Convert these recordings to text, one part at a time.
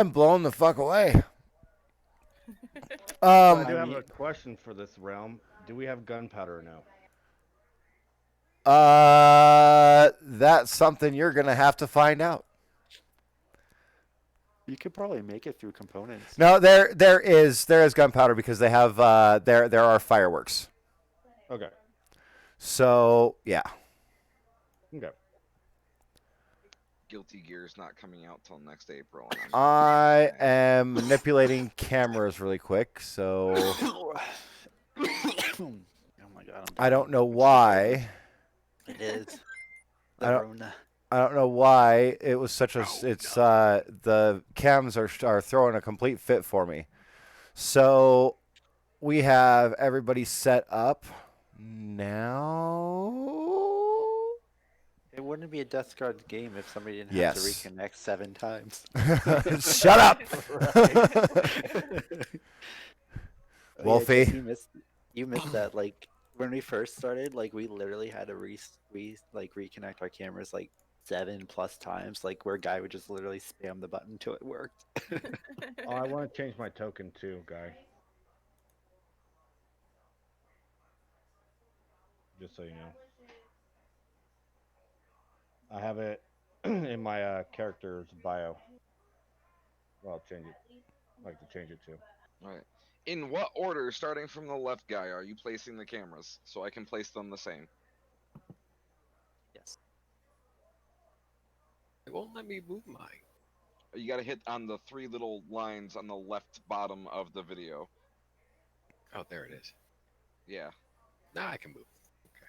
I'm blown the fuck away. So I Um, do have a question for this realm. Do we have gunpowder now? that's something you're gonna have to find out. You could probably make it through components. No, there is gunpowder because they have there are fireworks. Okay. So yeah, Okay. Guilty Gear's not coming out till next April, and I'm not I buying it. am manipulating cameras really quick. So Oh my god, I'm I dying. don't know I'm so why. It is. I The don't Rona. I don't know why it was such a. It's the cams are throwing a complete fit for me. So we have everybody set up now. It wouldn't be a Death Guard game if somebody didn't have to Yes. reconnect 7 times. Shut up, Oh yeah, Jess, Wolfie. you missed that. Like when we first started, like we literally had to reconnect our cameras like 7+ times. Like where Guy would just literally spam the button till it worked. Oh, I want to change my token too, guy. Just so you know, I have it in my character's bio. Well, I'll change it. I'd like to change it too. All right. In what order, starting from the left, guy, are you placing the cameras so I can place them the same? Yes. It won't let me move mine. You got to hit on the three little lines on the left bottom of the video. Oh, there it is. Yeah. Now I can move. Okay.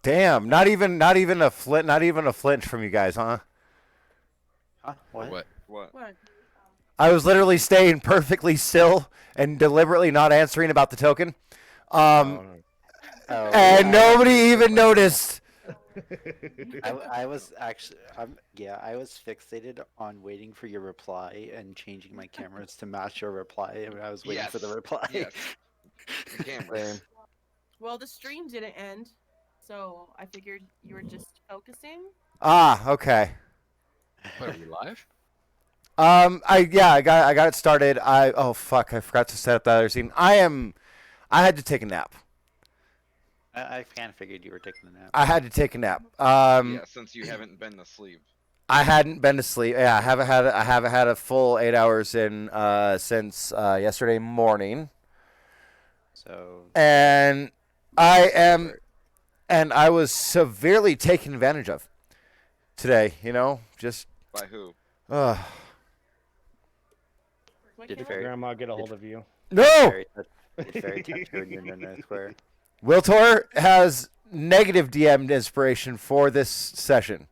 Damn, not even a flinch from you guys, huh? Huh? Or What? what? What? What? I was literally staying perfectly still and deliberately not answering about the token. No, no. Oh, And I nobody actually took even my camera. noticed. I was actually yeah, I was fixated on waiting for your reply and changing my cameras to match your reply, and I was waiting for the Yes. reply. Yes. The cameras. Same. Well, the stream didn't end, so I figured you were just focusing. Ah, okay. What, are we live? I got it started. Oh fuck, I forgot to set up the other scene. I had to take a nap. I kind of figured you were taking a nap. I had to take a nap. Yeah, since you haven't been to sleep. I hadn't been to sleep. Yeah, I haven't had a full 8 hours in since yesterday morning, So and I am and I was severely taken advantage of today. Just By who? uh, What Did camera? fairy Grandma get a hold of you. no. fairy touch her in the square? Wiltor has negative DM inspiration for this session.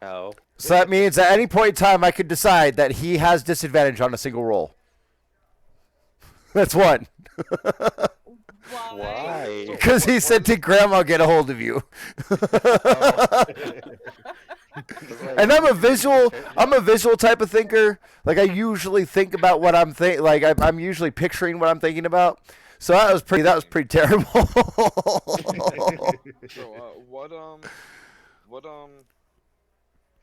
Oh, So that means at any point in time, I could decide that he has disadvantage on a single roll. That's one. Why? why? Because he said, "Did Grandma get a hold of you?" And I'm a visual type of thinker. Like I usually think about what I'm think. Like I'm usually picturing what I'm thinking about. So that was pretty terrible. So,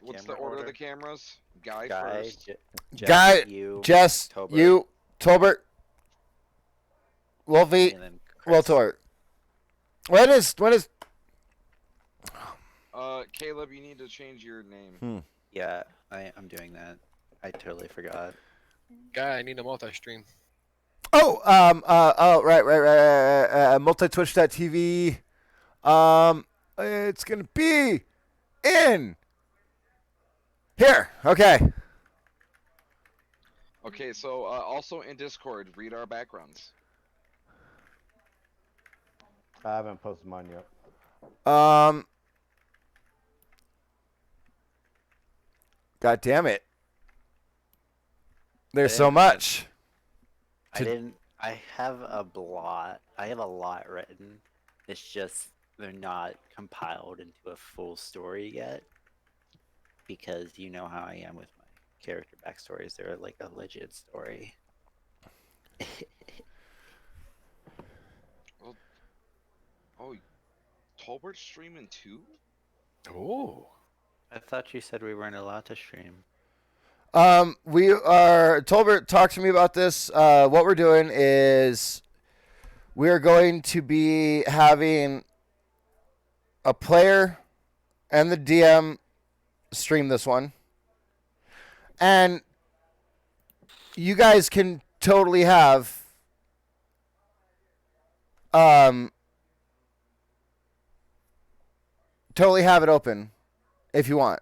what's the Camera order of order. the cameras? Guy Guy, first. Jess, Guy, you, Jess, Tobert, you, Tolbert, Wolfie, and then Chris. Wiltor. When is Caleb, you need to change your name. Yeah, I'm doing that. I totally forgot. Guy, I need a multi-stream. right. Multitwitch.tv. It's gonna be in here. Okay. Okay, so also in Discord, read our backgrounds. I haven't posted mine yet. God damn it. There's I so didn't- much. I didn't. I have a lot. I have a lot written. It's just they're not compiled into a full story yet, because you know how I am with my character backstories. They're like a legit story. Tolbert streaming too? Oh. I thought you said we weren't allowed to stream. We are. Tolbert talked to me about this. What we're doing is we are going to be having a player and the DM stream this one, and you guys can totally have totally have it open if you want.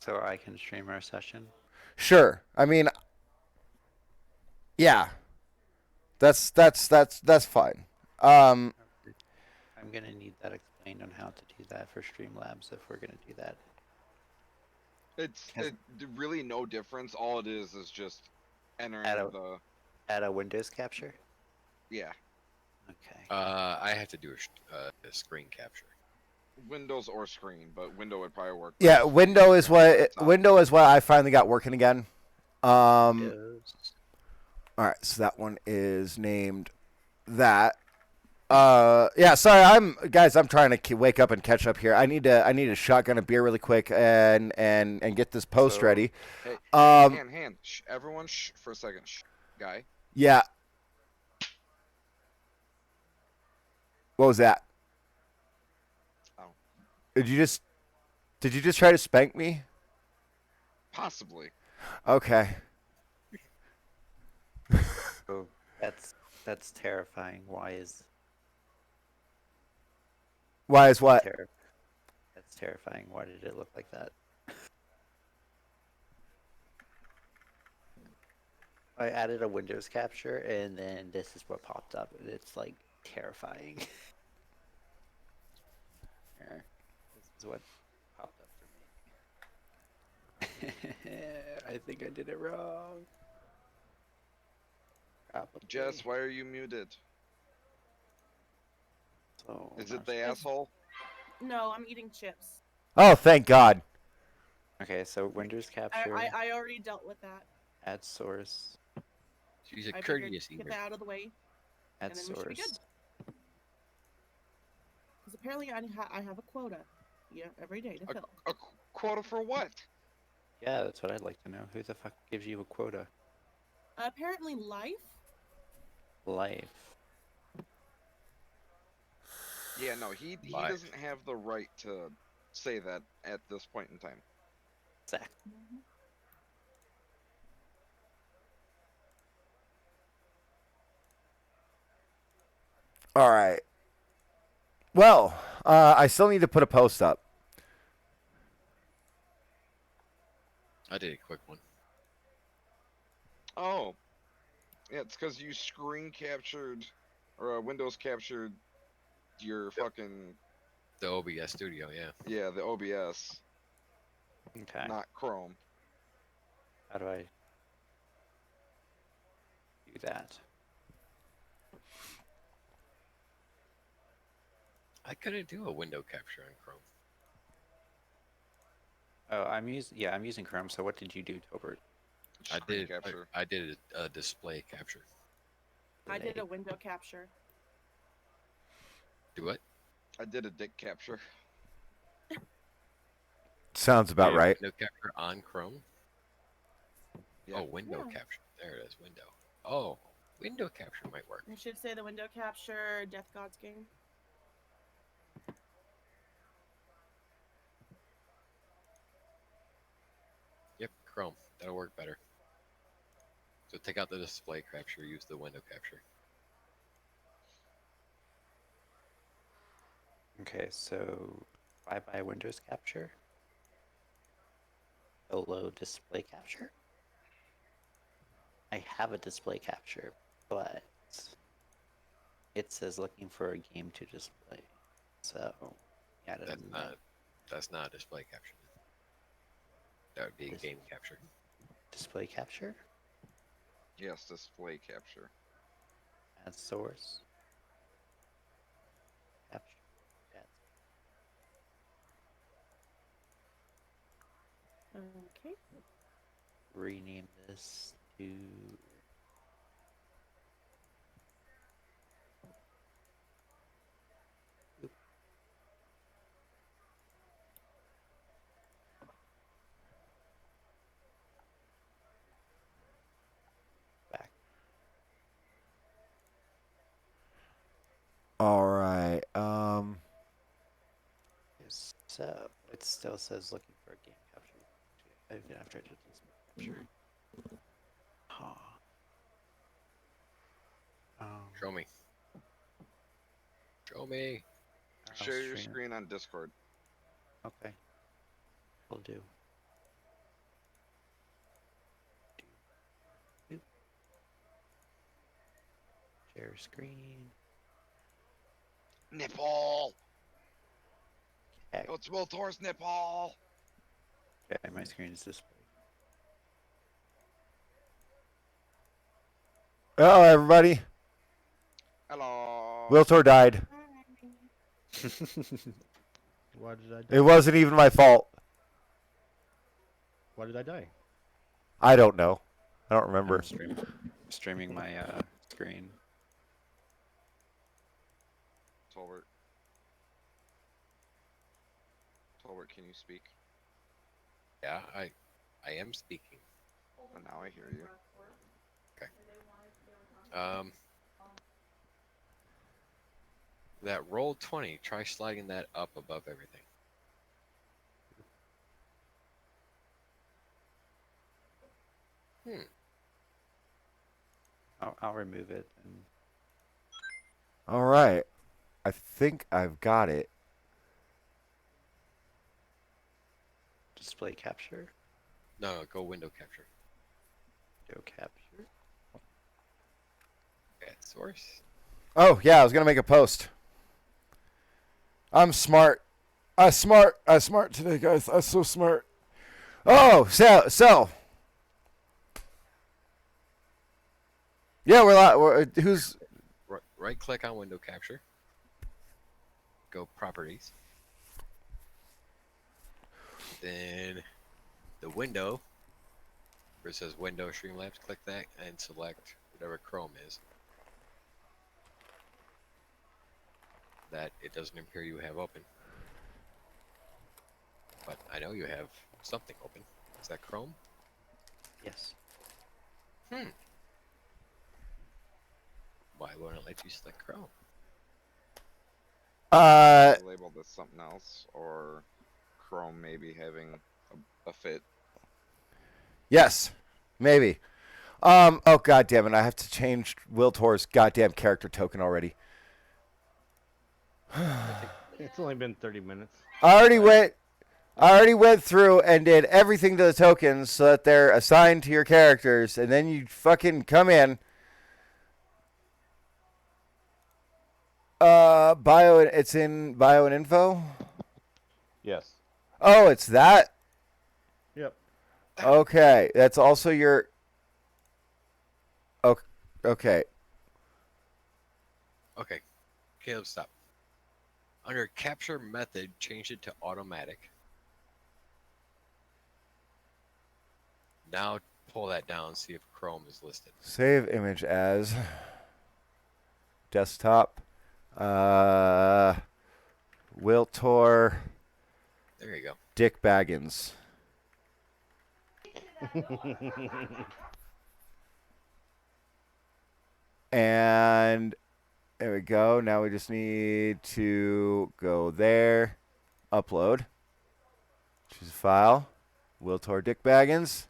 So I can stream our session. Sure. I mean, yeah. That's fine. I'm gonna need that explained on how to do that for Streamlabs if we're gonna do that. It's Has- really no difference. All it is just entering Add a- the Add a Windows capture. yeah Okay. I have to do a screen capture. Windows or screen, but window would probably work. Yeah, best. window is Laptop. what I finally got working again. Windows. All right, so that one is named that. Yeah, sorry, I'm trying to wake up and catch up here. I need to shotgun a beer really quick and get this post So- ready. Hey, Um, hand. Everyone, for a second. Guy. Yeah. What was that? Oh. Did you just try to spank me? Possibly. Okay. Oh, that's terrifying. Why is Why is what? That's terrifying. Why did it look like that? I added a Windows capture and then this is what popped up and it's like terrifying. Here, this is what popped up for me. I think I did it wrong. Probably. Jess, why are you muted? So, Is no, it the asshole? No, I'm eating chips. Oh, thank God. Okay, so Windows capture, I already dealt with that. add source, She's a I figured courteous get eater. that out of the way. add And then we should be source. good. Because apparently I have a quota. Yeah, every day to fill. A quota for what? Yeah, that's what I'd like to know. Who the fuck gives you a quota? Apparently life. Life. Yeah, no, he Live. doesn't have the right to say that at this point in time. Zach. All right. Well, I still need to put a post up. I did a quick one. Oh. Yeah, it's because you screen captured, or Windows captured your fucking, The OBS studio, yeah. yeah, the OBS, Okay. not Chrome. How do I do that? I couldn't do a window capture on Chrome. Oh, I'm using Chrome. So what did you do, Tobert? Screen capture. I did a display capture. I did a window capture. Do what? I did a dick capture. Sounds about Yeah, right. Window capture on Chrome. Yeah. Oh, window Yeah. capture. There it is. Window. Oh, window capture might work. I should say the window capture, Death God's game. Yep, Chrome. That'll work better. So take out the display capture. Use the window capture. Okay, so bye bye Windows capture. Hello display capture. I have a display capture, but it says looking for a game to display. So yeah, That's not a display capture. That would be a Dis- game capture. display capture. Yes, display capture. Add source. Capture. Okay. Rename this to Oop. All right. So it still says looking for a game capture. Even after I did this capture. Huh. Show me. Show me. I'll Share your stream it. screen on Discord. Okay. Will do. Doop. Share screen. Nipple. Okay. Oh, it's Will Tor's nipple. Okay, my screen is displayed. Oh, everybody. Hello. Wiltor died. Why did I die? It wasn't even my fault. Why did I die? I don't know. I don't remember. I'm streaming my screen. Tolbert. Tolbert, can you speak? Yeah, I am speaking. Oh, now I hear you. That roll 20. Try sliding that up above everything. I'll remove it and All right. I think I've got it. display capture. No, go window capture. Video capture. At source. Oh, yeah, I was going to make a post. I'm smart. I'm smart today, guys. I'm so smart. Oh, so. Yeah, we're who's Right click on window capture. Go properties. Then the window where it says window Streamlabs, click that and select whatever Chrome is. That it doesn't appear you have open. But I know you have something open. Is that Chrome? Yes. Why won't it let you select Chrome? Label this something else, or Chrome maybe having a fit. yes. Maybe. Oh, god damn it. I have to change Wiltor's goddamn character token already. It's only been 30 minutes. I already went through and did everything to the tokens so that they're assigned to your characters, and then you fucking come in. It's in bio and info. Yes. Oh, it's that? Yep. Okay, that's also your. Okay. Okay. Caleb, stop. Under capture method, change it to automatic. Now pull that down, see if Chrome is listed. Save image as desktop. Wiltor There you go. Dick Baggins. And there we go. Now we just need to go there, upload, choose a file, Wiltor Dick Baggins.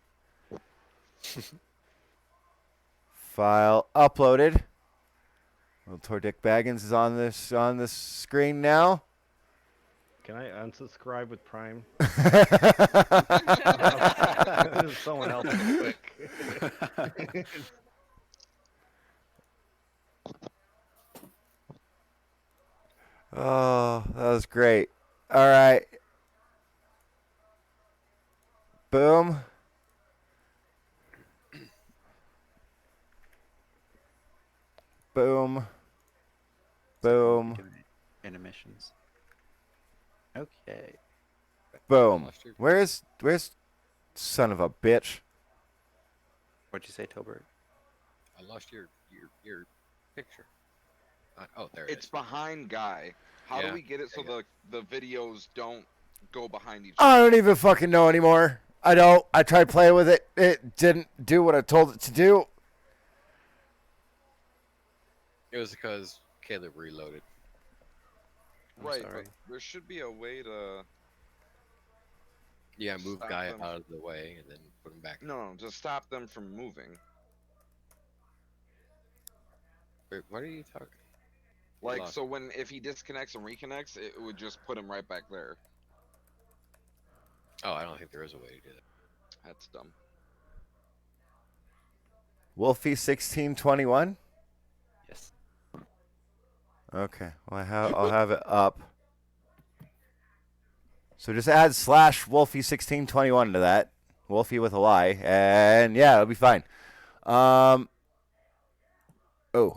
File uploaded. Wiltor Dick Baggins is on this screen now. Can I unsubscribe with Prime? That's This is someone else real quick. Oh, that was great. All right. Boom. Boom. Boom. Intermissions. Okay. Boom. Where's son of a bitch? What'd you say, Tolbert? I lost your picture. Oh, there it It's is. behind Guy. How Yeah. do we get it so Yeah. the videos don't go behind each I other? don't even fucking know anymore. I don't. I tried playing with it. It didn't do what I told it to do. It was because Caleb reloaded. Right, sorry. but there should be a way to Yeah, move stop guy them. out of the way and then put him back. No, to stop them from moving. Wait, what are you talking? You Like, lost so me. if he disconnects and reconnects, it would just put him right back there. Oh, I don't think there is a way to do that. That's dumb. Wolfie 1621. Yes. Okay. Well, I'll have it up. So just add / Wolfie 1621 to that. Wolfie with a Y, and yeah, it'll be fine. Oh,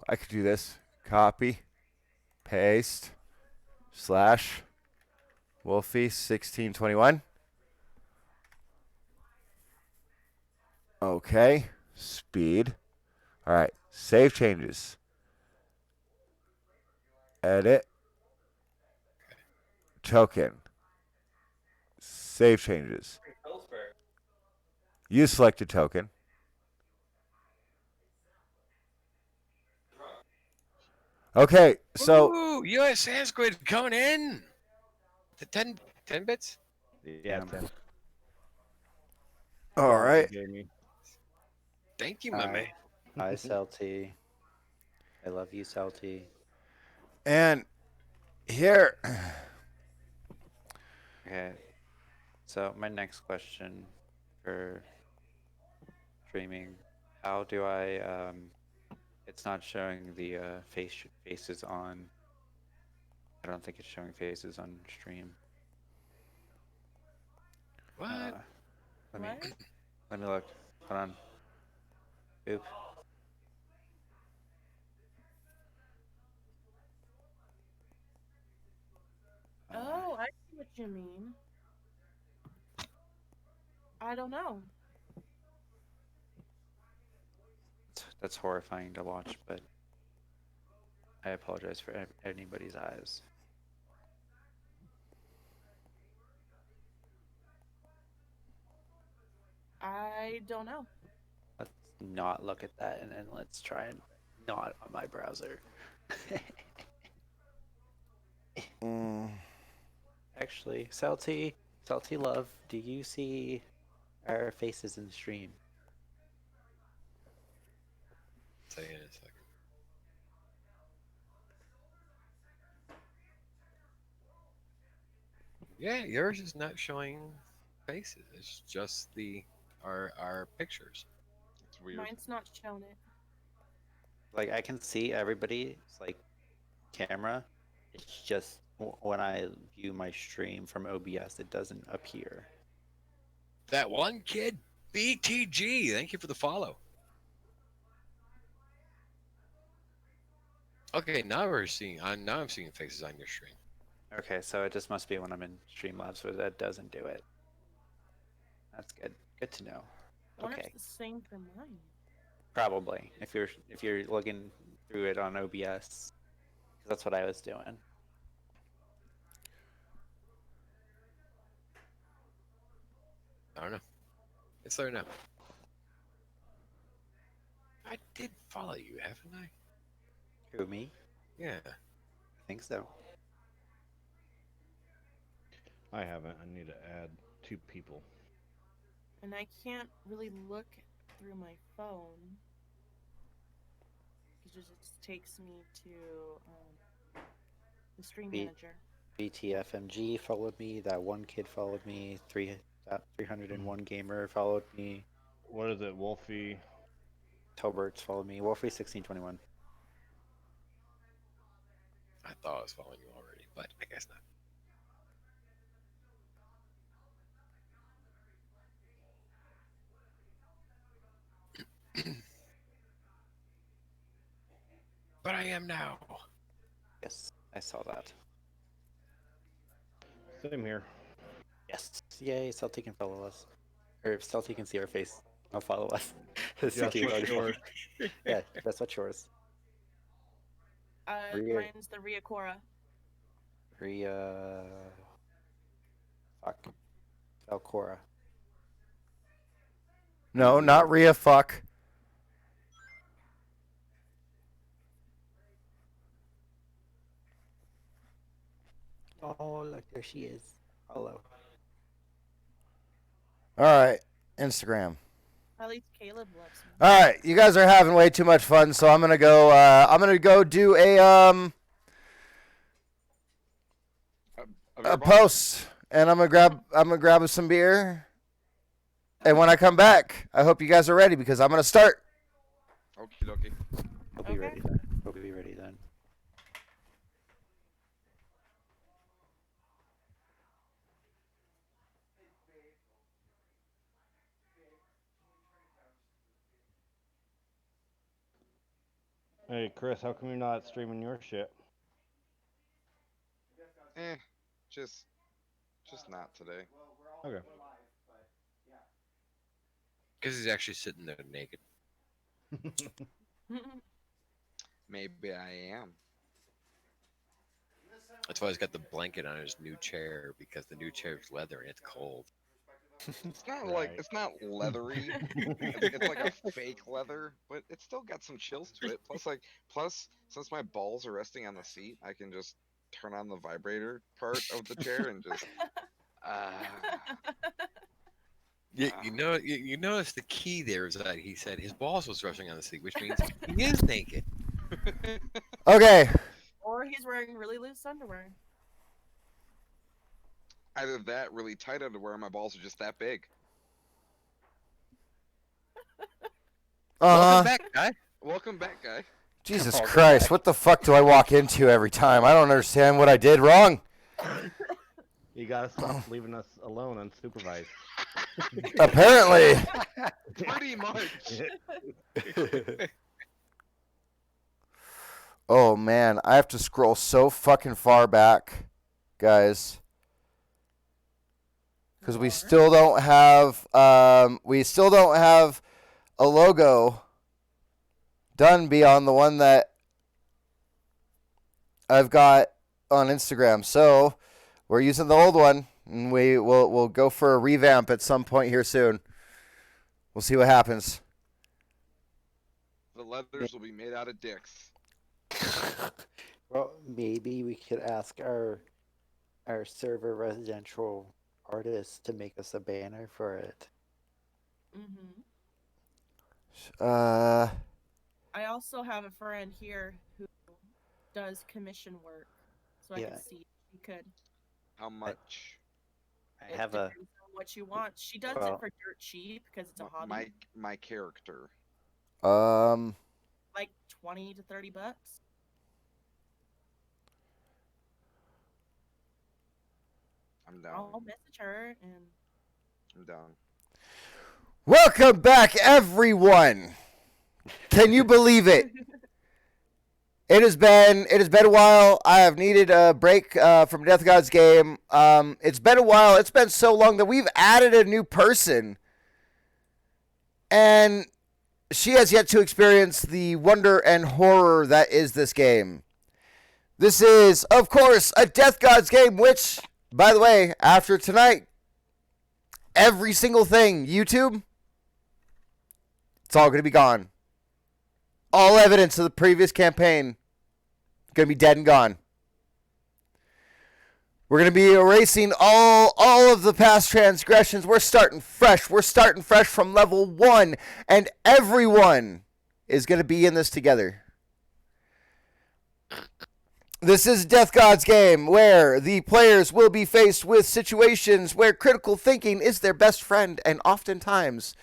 I could do this. Copy, paste, / Wolfie 1621. Okay. Speed. All right. Save changes. Edit. Token. Save changes. Use selected token. Okay, so Ooh, U.S. Sanskrit coming in. The 10 bits. Yeah, 10. all Bonus right. you gave me. Thank you, my man. Hi, Celty. I love you, Celty. And here, Okay. So my next question for streaming, how do I it's not showing the faces on. I don't think it's showing faces on stream. What? Let me What? let me look. Hold on. Oop. Oh, I see what you mean. I don't know. That's horrifying to watch, but I apologize for anybody's eyes. I don't know. Let's not look at that, and then let's try and not on my browser. Actually, Salty Love, do you see our faces in the stream? Say in a second. Yeah, yours is not showing faces. It's just our pictures. It's weird. Mine's not showing it. Like, I can see everybody's like camera. It's just when I view my stream from OBS, it doesn't appear. That one kid, BTG. Thank you for the follow. Okay, now we're seeing. Now I'm seeing faces on your stream. Okay, so it just must be when I'm in Streamlabs where that doesn't do it. That's good. Good to know. I wonder if Okay. it's the same for mine. Probably if you're looking through it on OBS, 'cause that's what I was doing. I don't know. It's there now. I did follow you, haven't I? Who, me? Yeah. I think so. I haven't. I need to add 2 people. And I can't really look through my phone. Because it just takes me to the stream manager. BTFMG followed me. That one kid followed me. 301 gamer followed me. What is it, Wolfie? Toberts followed me. Wolfie 1621. I thought I was following you already, but I guess not. But I am now. Yes, I saw that. Same here. Yes. Yay, Celtic can follow us. Or if Celtic can see our face, I'll follow us. Yes, Suki for already sure. Yeah, that's what's yours. Ria. Mine's the Ryakora. Ria. Fuck. Valcora. no, not Rhea. Fuck. Oh, look, there she is. Hello. All right, Instagram. At least Caleb loves me. All right, you guys are having way too much fun, so I'm gonna go. I'm gonna go do A beer a bong? post, and I'm gonna grab some beer. And when I come back, I hope you guys are ready because I'm gonna start. Okie dokie. We'll be Okay. ready then. We'll be ready then. Hey, Chris, how come you're not streaming your shit? Just not today. Okay. Because he's actually sitting there naked. Maybe I am. That's why he's got the blanket on his new chair, because the new chair is leather and it's cold. It's not like Right. it's not leathery. It's like a fake leather, but it's still got some chills to it. Plus, since my balls are resting on the seat, I can just turn on the vibrator part of the chair and just. You notice the key there is that he said his balls was rushing on the seat, which means he is naked. Okay. Or he's wearing really loose underwear. Either that, really tight underwear, my balls are just that big. Uh huh. Welcome back, guy. Welcome back, guy. Jesus Welcome Christ, back. what the fuck do I walk into every time? I don't understand what I did wrong. You gotta stop leaving us alone unsupervised. Apparently. Pretty much. Oh man, I have to scroll so fucking far back, guys. Because we still don't have a logo done beyond the one that I've got on Instagram. So we're using the old one, and we'll go for a revamp at some point here soon. We'll see what happens. The leathers will be made out of dicks. Well, maybe we could ask our server residential artist to make us a banner for it. Mm-hmm. I I also have a friend here who does commission work, so I Yeah. can see if she could. How much? I It have a depends on what you want. She does Well- it for dirt cheap because it's a hobby, My character. like 20 to 30 bucks. I'm down. I'll message her and I'm down. Welcome back, everyone. Can you believe it? It has been a while. I have needed a break from Death God's game. It's been a while. It's been so long that we've added a new person, and she has yet to experience the wonder and horror that is this game. This is, of course, a Death God's game, which, by the way, after tonight, every single thing, YouTube, it's all going to be gone. All evidence of the previous campaign going to be dead and gone. We're going to be erasing all of the past transgressions. We're starting fresh. We're starting fresh from level 1, and everyone is going to be in this together. This is Death God's game, where the players will be faced with situations where critical thinking is their best friend, and oftentimes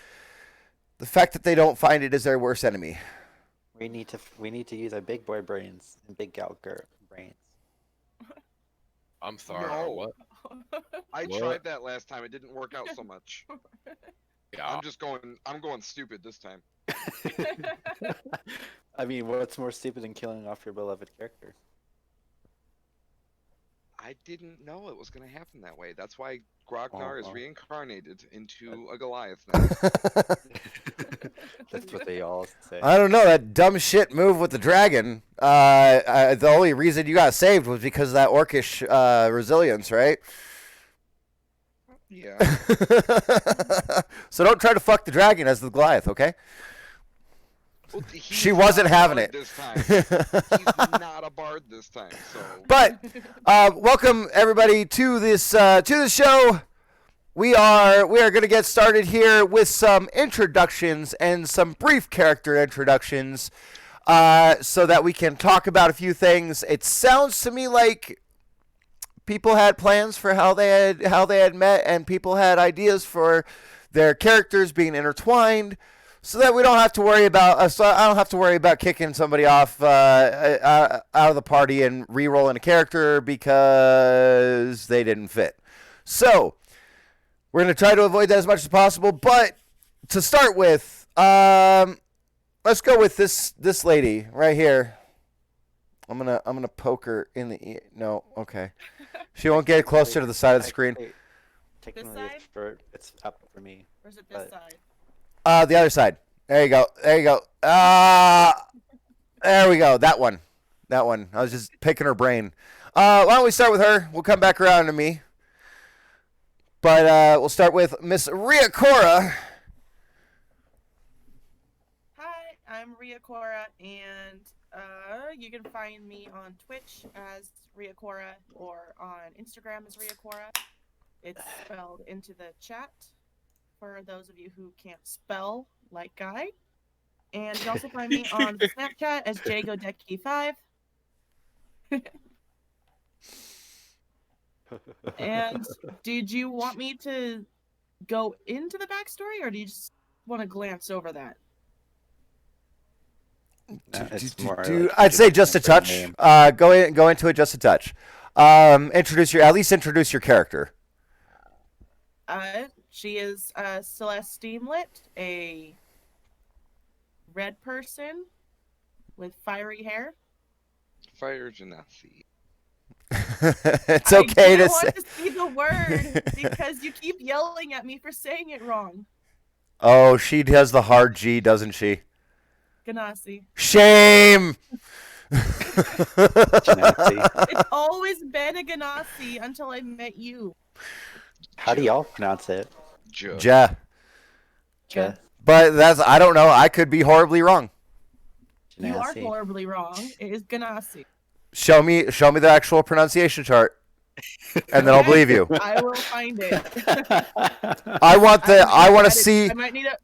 the fact that they don't find it is their worst enemy. we need to use our big boy brains and big gal brains. I'm sorry. No. What? I What? tried that last time. It didn't work out so much. Yeah. I'm going stupid this time. I mean, what's more stupid than killing off your beloved character? I didn't know it was going to happen that way. That's why Grognar is Oh. reincarnated into a Goliath now. That's what they all say. I don't know, that dumb shit move with the dragon. The only reason you got saved was because of that orcish resilience, right? Yeah. So don't try to fuck the dragon as the Goliath, okay? Well, She he's wasn't not a having bard it. this time. He's not a bard hard this time. So. But welcome everybody to this show. We are going to get started here with some introductions and some brief character introductions, so that we can talk about a few things. It sounds to me like people had plans for how they had met, and people had ideas for their characters being intertwined, so that we don't have to worry about. So I don't have to worry about kicking somebody off out of the party and re-rolling a character because they didn't fit. So we're going to try to avoid that as much as possible. But to start with, let's go with this lady right here. I'm gonna poke her in the ear. No, okay. She won't get closer to the side of the screen. Technically, side? it's up for me. Or is it this But- side? The other side. There you go. There you go. There we go. That one. That one. I was just picking her brain. Why don't we start with her? We'll come back around to me. But we'll start with Miss Ryakora. Hi, I'm Ryakora, and you can find me on Twitch as Ryakora or on Instagram as Ryakora. It's spelled into the chat for those of you who can't spell like Guy. And you can also find me on Snapchat as JGoDecky5. And did you want me to go into the backstory, or do you just want to glance over that? It's more I'd say just a touch. name. Go into it just a touch. At least introduce your character. She is Celeste Steamlit, a red person with fiery hair. Fire Genasi. It's okay I to didn't say. want to see the word because you keep yelling at me for saying it wrong. Oh, she has the hard G, doesn't she? Ganassi. Shame. It's always been a Ganassi until I met you. How do y'all pronounce it? Ja. Ja. But I don't know. I could be horribly wrong. You are Genasi? horribly wrong. It is Ganassi. Show me the actual pronunciation chart, and then I'll believe you. I will find it. I want to see. I might need a.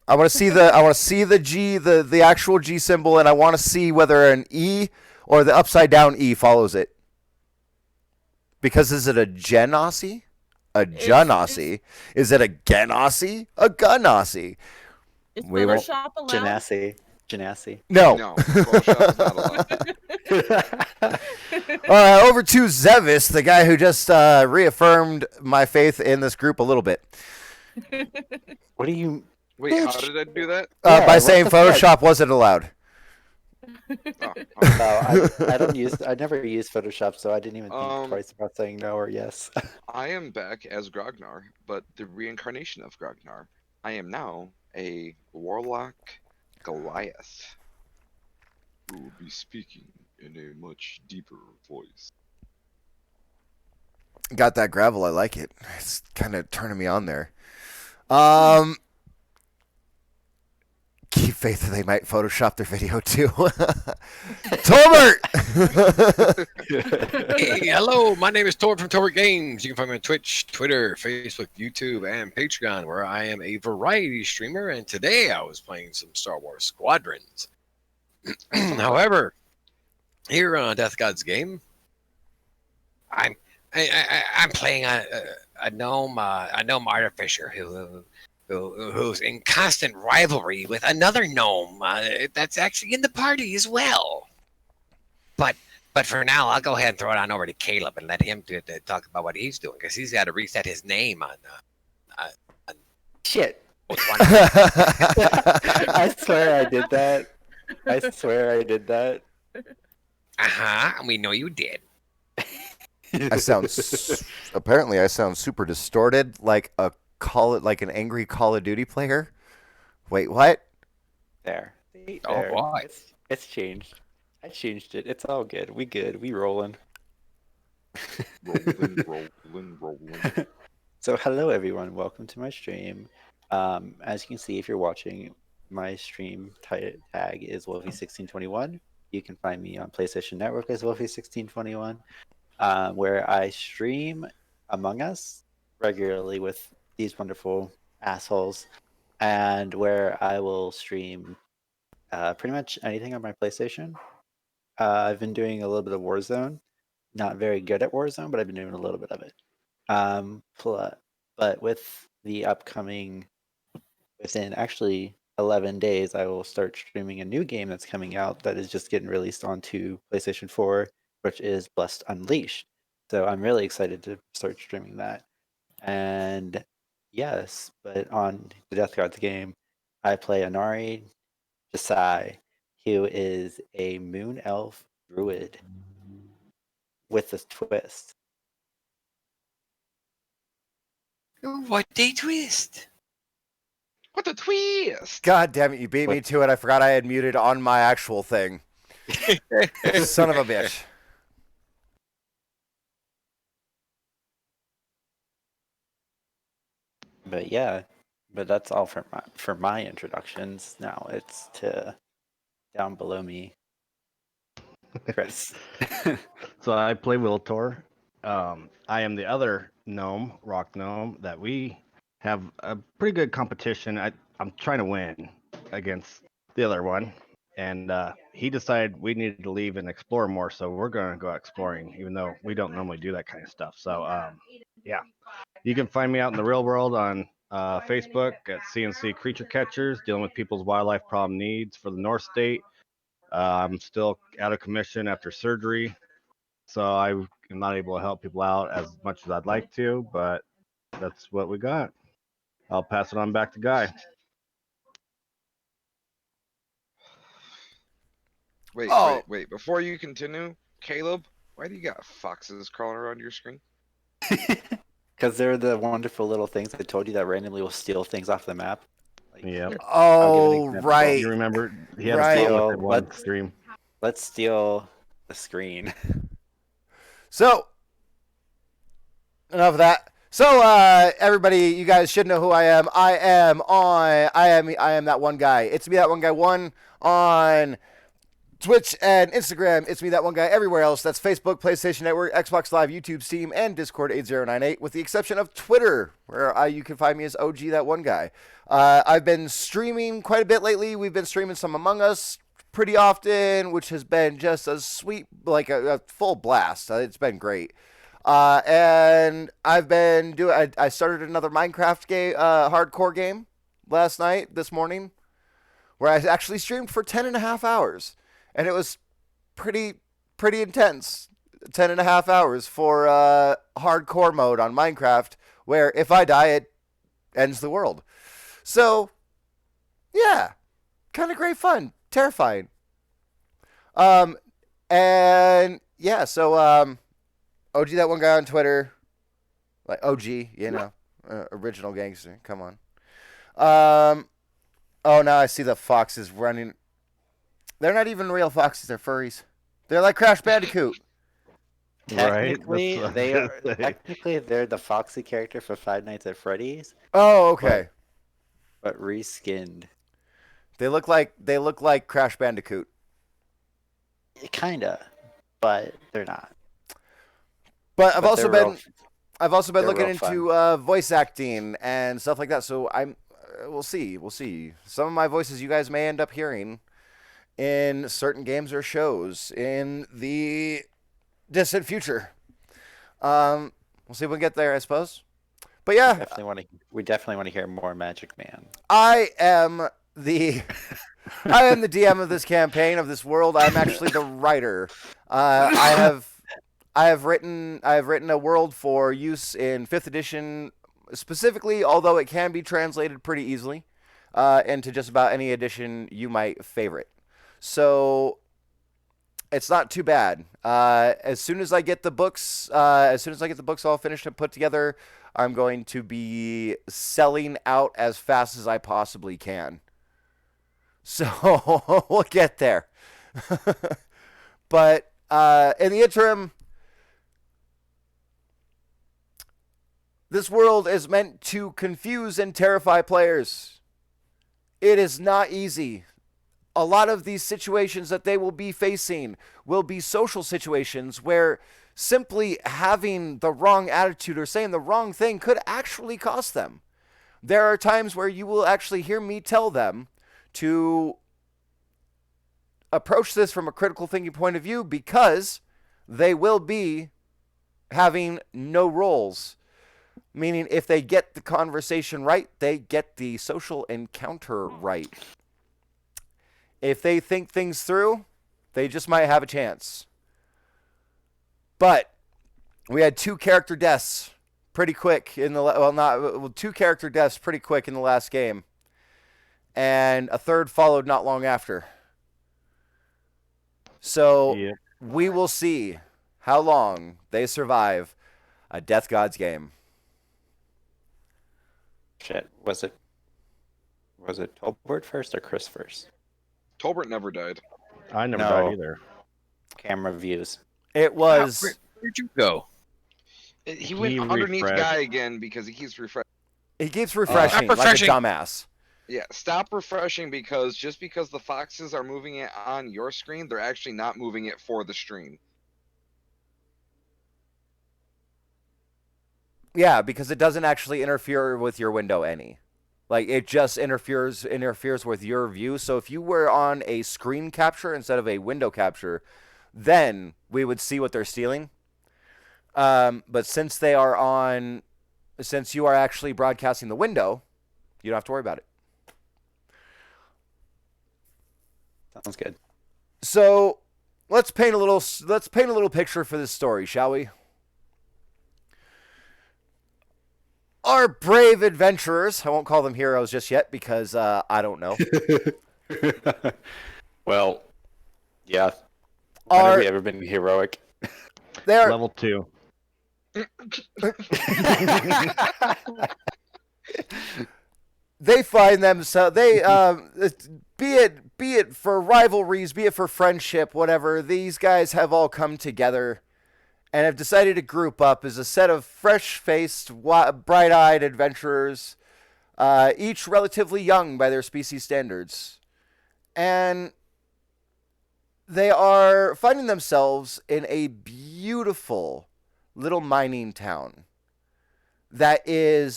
I want to see the G, the actual G symbol, and I want to see whether an E or the upside down E follows it. Because is it a Genasi? A Janasi? Is it a Ganassi? A Gunassi? Is We won't- Photoshop allowed? Genasi. No. No, Photoshop is not allowed. Over to Zevis, the guy who just reaffirmed my faith in this group a little bit. What do you? Wait, how did I do that? Yeah, By what saying the fuck? Photoshop wasn't allowed. Oh, I don't use. I never use Photoshop, so I didn't even think twice about saying no or yes. I am back as Grognar, but the reincarnation of Grognar. I am now a warlock Goliath who will be speaking in a much deeper voice. Got that gravel. I like it. It's kind of turning me on there. Keep faith that they might Photoshop their video too. Tolbert! Hey, hello, my name is Tor from Tolbert Games. You can find me on Twitch, Twitter, Facebook, YouTube, and Patreon, where I am a variety streamer. And today I was playing some Star Wars Squadrons. However, here on Death God's Game, I'm playing a gnome artificer who's in constant rivalry with another gnome that's actually in the party as well. But for now, I'll go ahead and throw it on over to Caleb and let him to talk about what he's doing, because he's got to reset his name on Shit! one. I swear I did that. I swear I did that. We know you did. Apparently I sound super distorted, like an angry Call of Duty player. Wait, what? There. See, Oh, there. boy. It's changed. I changed it. It's all good. We good. We rolling. Rolling. So hello everyone. Welcome to my stream. As you can see, if you're watching, my stream tag is Wolfie1621. You can find me on PlayStation Network as Wolfie1621, where I stream Among Us regularly with these wonderful assholes, and where I will stream pretty much anything on my PlayStation. I've been doing a little bit of Warzone. Not very good at Warzone, but I've been doing a little bit of it. But with the upcoming, within actually 11 days, I will start streaming a new game that's coming out that is just getting released onto PlayStation 4, which is Blessed Unleashed. So I'm really excited to start streaming that. And yes, but on the Death Gods game, I play Anari Jasai, who is a moon elf druid with a twist. What a twist! What a twist! God damn it, you beat me to it. I forgot I had muted on my actual thing. Son of a bitch. But yeah, but that's all for my introductions. Now it's to down below me, Chris. So I play Wiltor. I am the other gnome, rock gnome, that we have a pretty good competition. I'm trying to win against the other one, and he decided we needed to leave and explore more. So we're gonna go exploring, even though we don't normally do that kind of stuff. So yeah, you can find me out in the real world on Facebook at CNC Creature Catchers, dealing with people's wildlife problem needs for the North State. I'm still out of commission after surgery, so I am not able to help people out as much as I'd like to, but that's what we got. I'll pass it on back to Guy. Wait, Oh. wait. Before you continue, Caleb, why do you got foxes crawling around your screen? Because they're the wonderful little things I told you that randomly will steal things off the map. Like, Yeah. here, Oh, example. right. You remember he had Right. a problem with it one Let's- stream. Let's steal the screen. So, enough of that. So, everybody, you guys should know who I am. I am that one guy. It's me, that one guy. One on Twitch and Instagram. It's me, that one guy. Everywhere else, that's Facebook, PlayStation Network, Xbox Live, YouTube, Steam, and Discord 8098, with the exception of Twitter, where you can find me as OG, that one guy. I've been streaming quite a bit lately. We've been streaming some Among Us pretty often, which has been just a sweet, like a full blast. It's been great. And I've been doing. I started another Minecraft game, hardcore game, this morning, where I actually streamed for 10.5 hours, and it was pretty intense. 10.5 hours for hardcore mode on Minecraft, where if I die, it ends the world. So, yeah, kind of great fun, terrifying. And yeah, so OG, that one guy on Twitter, like OG, original gangster. Come on. Oh, now I see the foxes running. They're not even real foxes. They're furries. They're like Crash Bandicoot. Technically, Right? technically they're the Foxy character for Five Nights at Freddy's, Oh, okay. but reskinned. They look like Crash Bandicoot. Kinda, but they're not. But I've But also they're been real- I've also been they're looking real into voice acting and stuff like that. So we'll see. Some of my voices you guys may end up hearing in certain games or shows in the distant future. We'll see if we can get there, I suppose. But yeah, we definitely want to hear more Magic Man. I am the DM of this campaign, of this world. I'm actually the writer. I have written a world for use in 5th edition specifically, although it can be translated pretty easily into just about any edition you might favorite. So it's not too bad. As soon as I get the books all finished and put together, I'm going to be selling out as fast as I possibly can. So we'll get there. But in the interim, this world is meant to confuse and terrify players. It is not easy. a lot of these situations that they will be facing will be social situations where simply having the wrong attitude or saying the wrong thing could actually cost them. There are times where you will actually hear me tell them to approach this from a critical thinking point of view because they will be having no roles. Meaning, if they get the conversation right, they get the social encounter right. If they think things through, they just might have a chance. But we had 2 character deaths pretty quick in the 2 character deaths pretty quick in the last game, and a third followed not long after. So we will see how long they survive a Death Gods game. Shit, was it Tolbert first or Chris first? Tolbert never died. I never No. died either. Camera views. It was. Where'd you go? He went He underneath refreshed. Guy again because he keeps refreshing. He keeps refreshing Stop refreshing. like a dumbass. Yeah, stop refreshing because just because the foxes are moving it on your screen, they're actually not moving it for the stream. Yeah, because it doesn't actually interfere with your window any. Like, it just interferes with your view. So if you were on a screen capture instead of a window capture, then we would see what they're stealing. But since you are actually broadcasting the window, you don't have to worry about it. Sounds good. So let's paint a little picture for this story, shall we? Our brave adventurers, I won't call them heroes just yet because I don't know. Well, yeah. When have we ever been heroic? They're Level 2. they find themselves be it for rivalries, be it for friendship, whatever. These guys have all come together and have decided to group up as a set of fresh-faced, bright-eyed adventurers, each relatively young by their species standards. And they are finding themselves in a beautiful little mining town that you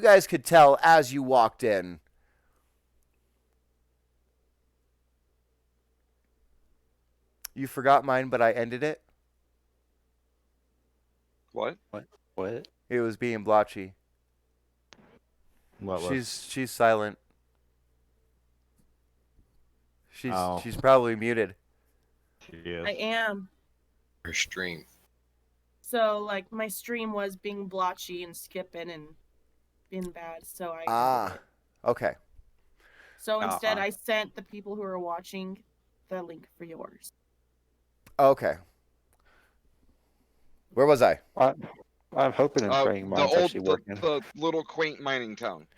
guys could tell as you walked in. You forgot mine, but I ended it. What? What? It was being blotchy. What was? She's silent. Oh. She's probably muted. She is. I am. Your stream. So like my stream was being blotchy and skipping and being bad, so I Ah, okay. So instead Uh-huh. I sent the people who are watching the link for yours. Okay. Where was I? I'm hoping and praying mine's actually working. the little quaint mining town.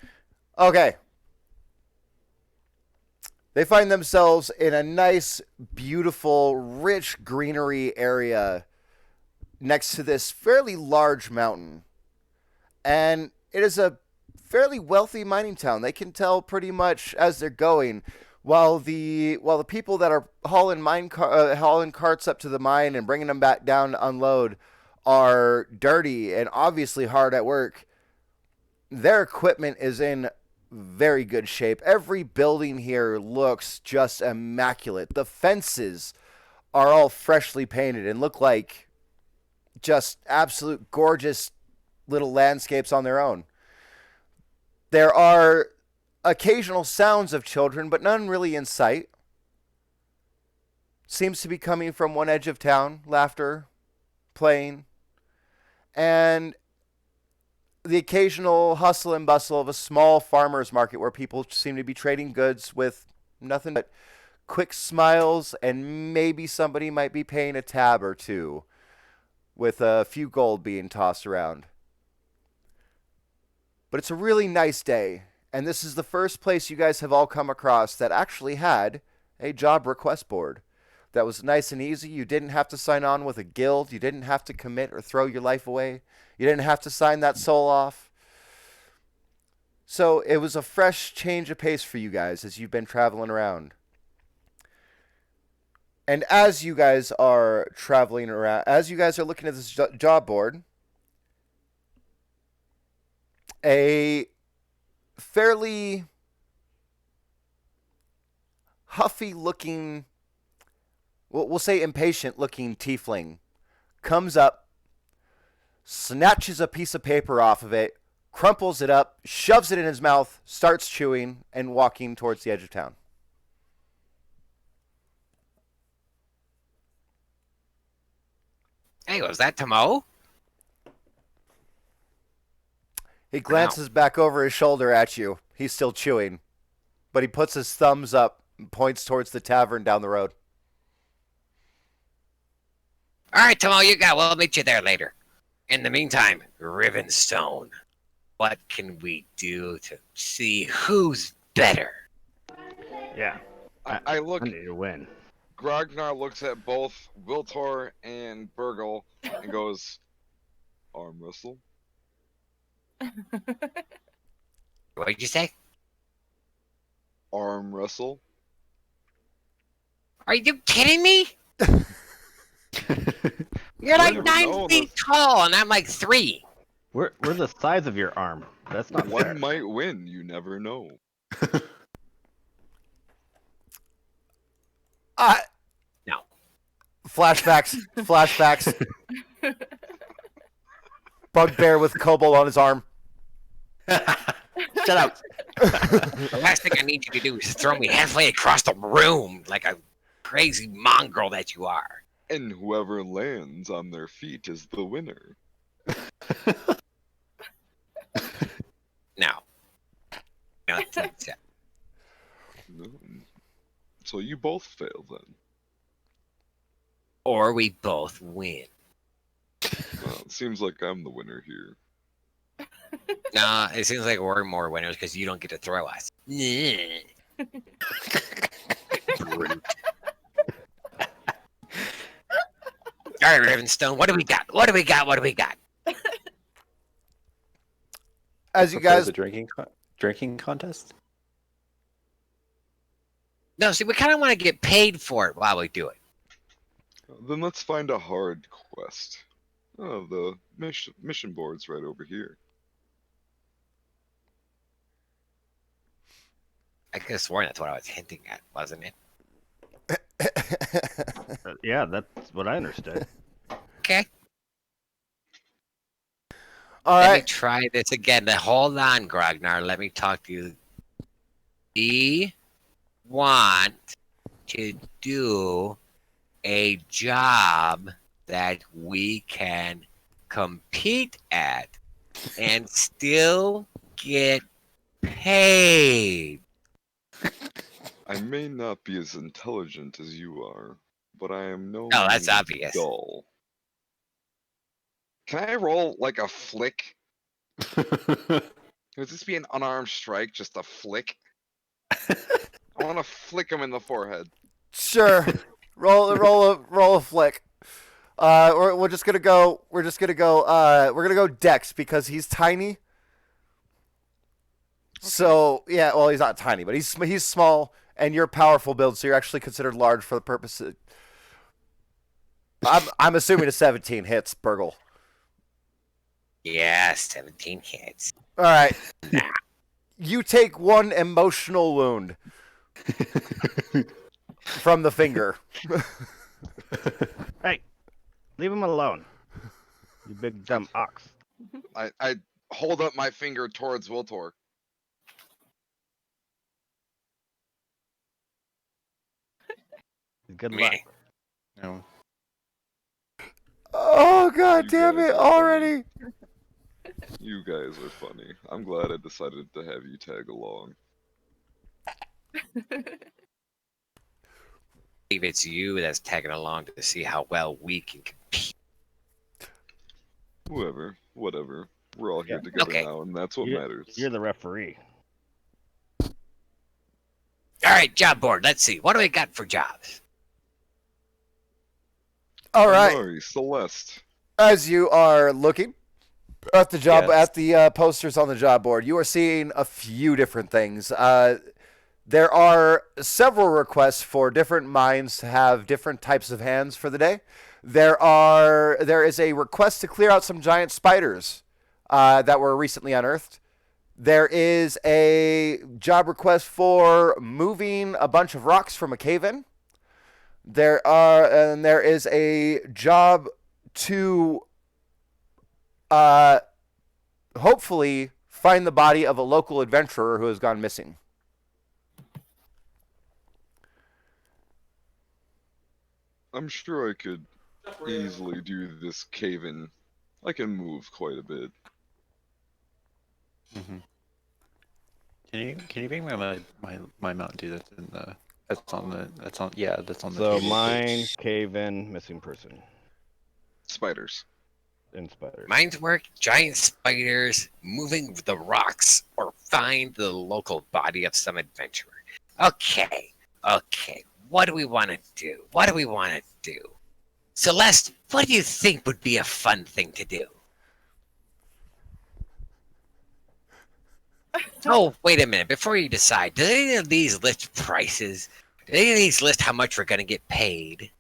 Okay. They find themselves in a nice, beautiful, rich greenery area next to this fairly large mountain. And it is a fairly wealthy mining town. They can tell pretty much as they're going. While the people that are hauling carts up to the mine and bringing them back down to unload are dirty and obviously hard at work, their equipment is in very good shape. Every building here looks just immaculate. The fences are all freshly painted and look like just absolute gorgeous little landscapes on their own. There are occasional sounds of children, but none really in sight. Seems to be coming from one edge of town. Laughter, playing, and the occasional hustle and bustle of a small farmer's market where people seem to be trading goods with nothing but quick smiles, and maybe somebody might be paying a tab or two with a few gold being tossed around. But it's a really nice day, and this is the first place you guys have all come across that actually had a job request board. That was nice and easy. You didn't have to sign on with a guild. You didn't have to commit or throw your life away. You didn't have to sign that soul off. So it was a fresh change of pace for you guys as you've been traveling around. And as you guys are traveling around, as you guys are looking at this job board, a fairly huffy looking, we'll say impatient looking tiefling comes up, snatches a piece of paper off of it, crumples it up, shoves it in his mouth, starts chewing, and walking towards the edge of town. Hey, was that Tomo? He glances back over his shoulder at you. He's still chewing, but he puts his thumbs up and points towards the tavern down the road. All right, Tomo, you got. We'll meet you there later. In the meantime, Rivenstone, what can we do to see who's better? Yeah. I look. I need to win. Grognar looks at both Wiltor and Burgle and goes, "Arm wrestle." What did you say? Arm wrestle. Are you kidding me? You're I like never 9 know feet this. tall, and I'm like 3. We're the size of your arm. That's not fair. One might win. You never know. No. Flashbacks. Bugbear with kobold on his arm. Shut up. The last thing I need you to do is throw me halfway across the room like a crazy mongrel that you are. And whoever lands on their feet is the winner. No. No, it's- No. So you both fail then. or we both win. Well, it seems like I'm the winner here. Nah, it seems like we're more winners because you don't get to throw us. Brute. All right, Ravenstone, what do we got? What do we got? What do we got? As you Propose guys, a drinking contest. No, see, we kind of want to get paid for it while we do it. Then let's find a hard quest. Oh, the mission board's right over here. I could have sworn that's what I was hinting at, wasn't it? Yeah, that's what I understood. Okay. all Let me right. try this again. Now, hold on, Grognar. Let me talk to you. We want to do a job that we can compete at and still get paid. I may not be as intelligent as you are, but I am no Oh, that's means obvious. dull. Can I roll like a flick? Would this be an unarmed strike? Just a flick? I want to flick him in the forehead. Sure. roll a flick. We're just gonna go. We're gonna go Dex because he's tiny. So yeah, well he's not tiny, but he's small, and you're powerful build, so you're actually considered large for the purpose. I'm assuming a 17 hits, Burgle. Yeah, 17 hits. All right. You take one emotional wound from the finger. Hey, leave him alone. You big dumb ox. I hold up my finger towards Wiltor. Good Me. luck. No. Oh god You damn guys it! are funny. Already. You guys are funny. I'm glad I decided to have you tag along. If it's you that's tagging along to see how well we can compete. Whoever, whatever. We're all here Yeah. together Okay. now, and that's what You- matters. You're the referee. All right, job board. Let's see. What do we got for jobs? All right. Sorry, Celeste. As you are looking, At the job, Yes. at the posters on the job board, you are seeing a few different things. There are several requests for different mines to have different types of hands for the day. There is a request to clear out some giant spiders that were recently unearthed. There is a job request for moving a bunch of rocks from a cave in. There is a job to uh, hopefully find the body of a local adventurer who has gone missing. I'm sure I could easily do this cave-in. I can move quite a bit. Mm-hmm. Can you bring my Mountain Dew that's in the that's on the So table. mine, cave in, missing person, Spiders. and spiders. Mine's work, giant spiders, moving the rocks, or find the local body of some adventurer. Okay. What do we want to do? Celeste, what do you think would be a fun thing to do? Oh, wait a minute. Before you decide, do any of these list prices? Do any of these list how much we're going to get paid?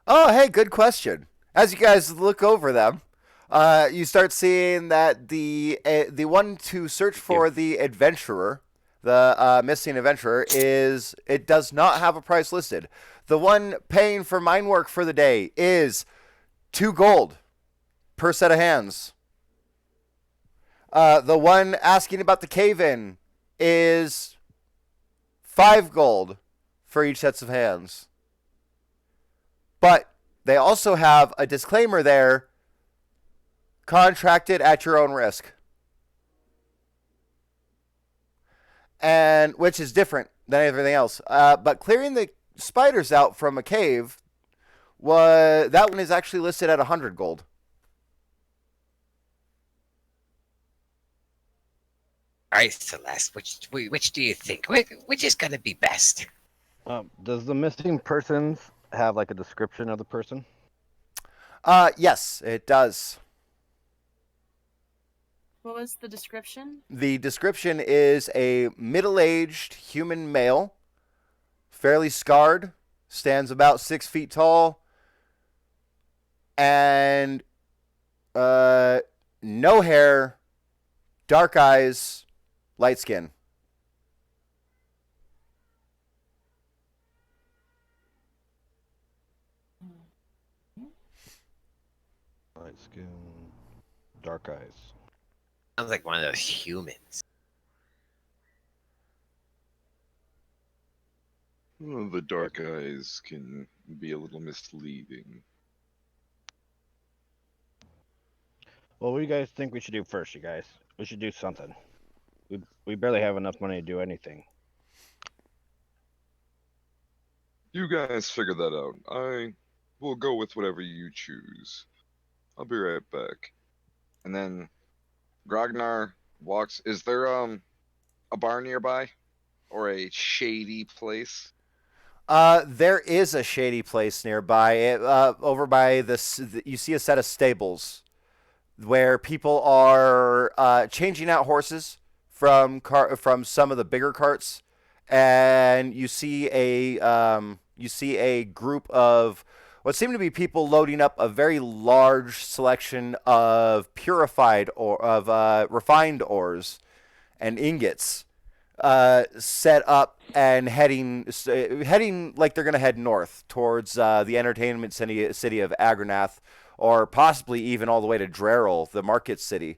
Oh, hey, good question. As you guys look over them, you start seeing that the one to search for the adventurer, the missing adventurer, it does not have a price listed. The one paying for mine work for the day is 2 gold per set of hands. The one asking about the cave-in is 5 gold for each sets of hands. But they also have a disclaimer there, contracted at your own risk. And which is different than everything else. But clearing the spiders out from a cave, that one is actually listed at 100 gold. All right, Celeste, which do you think? Which is going to be best? Does the missing persons have like a description of the person? Yes, it does. What was the description? The description is a middle-aged human male, fairly scarred, stands about 6 feet tall, and no hair, dark eyes, light skin. Light skin, dark eyes. Sounds like one of those humans. Well, the dark eyes can be a little misleading. Well, what do you guys think we should do first, you guys? We should do something. We barely have enough money to do anything. You guys figure that out. I will go with whatever you choose. I'll be right back. And then Grognar walks. Is there a bar nearby, or a shady place? There is a shady place nearby. Over by this, you see a set of stables where people are changing out horses from some of the bigger carts, and you see a group of what seem to be people loading up a very large selection of refined ores and ingots, set up and heading like they're gonna head north towards the entertainment city of Agronath, or possibly even all the way to Drerel, the market city.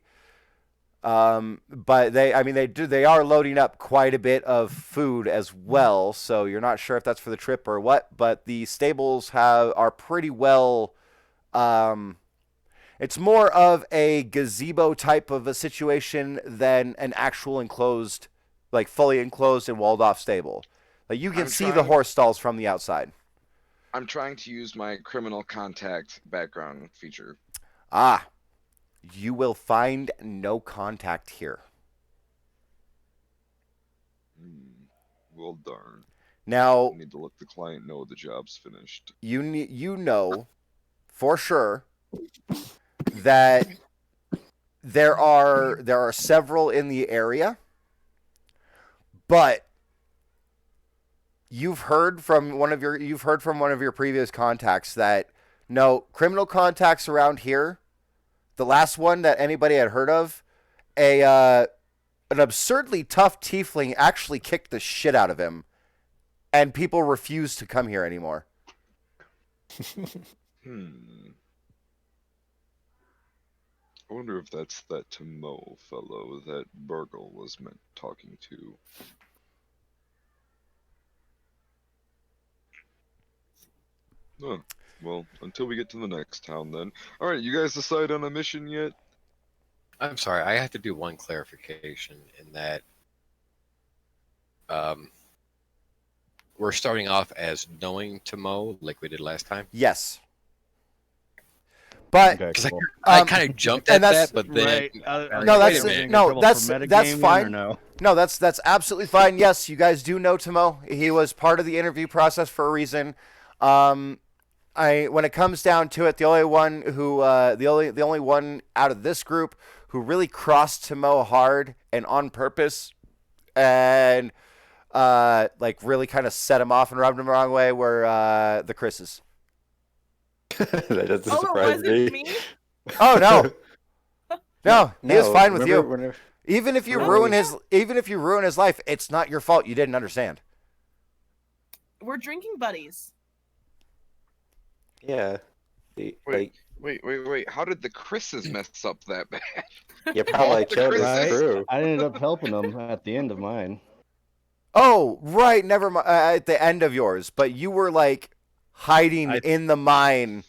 But they are loading up quite a bit of food as well, so you're not sure if that's for the trip or what. But the stables are pretty well. It's more of a gazebo type of a situation than an actual enclosed, like fully enclosed and walled off stable. Like you can see the horse stalls from the outside. I'm trying to use my criminal contact background feature. Ah, you will find no contact here. Well, darn. Now, I need to let the client know the job's finished. you know for sure that there are several in the area, but you've heard from one of your previous contacts that no criminal contacts around here. The last one that anybody had heard of, an absurdly tough tiefling actually kicked the shit out of him, and people refuse to come here anymore. I wonder if that's that Tomo fellow that Burgle was meant talking to. Huh. Well, until we get to the next town then. Alright, you guys decide on a mission yet? I'm sorry, I have to do one clarification in that we're starting off as knowing Tomo like we did last time. Yes. But Okay, Because cool. I kind of jumped at and that's- that, but then Right. No, wait that's a minute. no, that's fine. Or no? No, that's absolutely fine. Yes, you guys do know Tomo. He was part of the interview process for a reason. When it comes down to it, the only one out of this group who really crossed Tomo hard and on purpose, and like really kind of set him off and rubbed him the wrong way were the Chris's. That doesn't Oh, it surprise wasn't me. me? Oh no, no, he was fine with you. Whenever, Even if you Oh, ruin yeah. his life, it's not your fault. You didn't understand. We're drinking buddies. yeah. Like, Wait. How did the Chris's mess up that bad? you probably killed his Right? crew. I ended up helping him at the end of mine. Oh, right. Never mind. At the end of yours, but you were like hiding in the mine,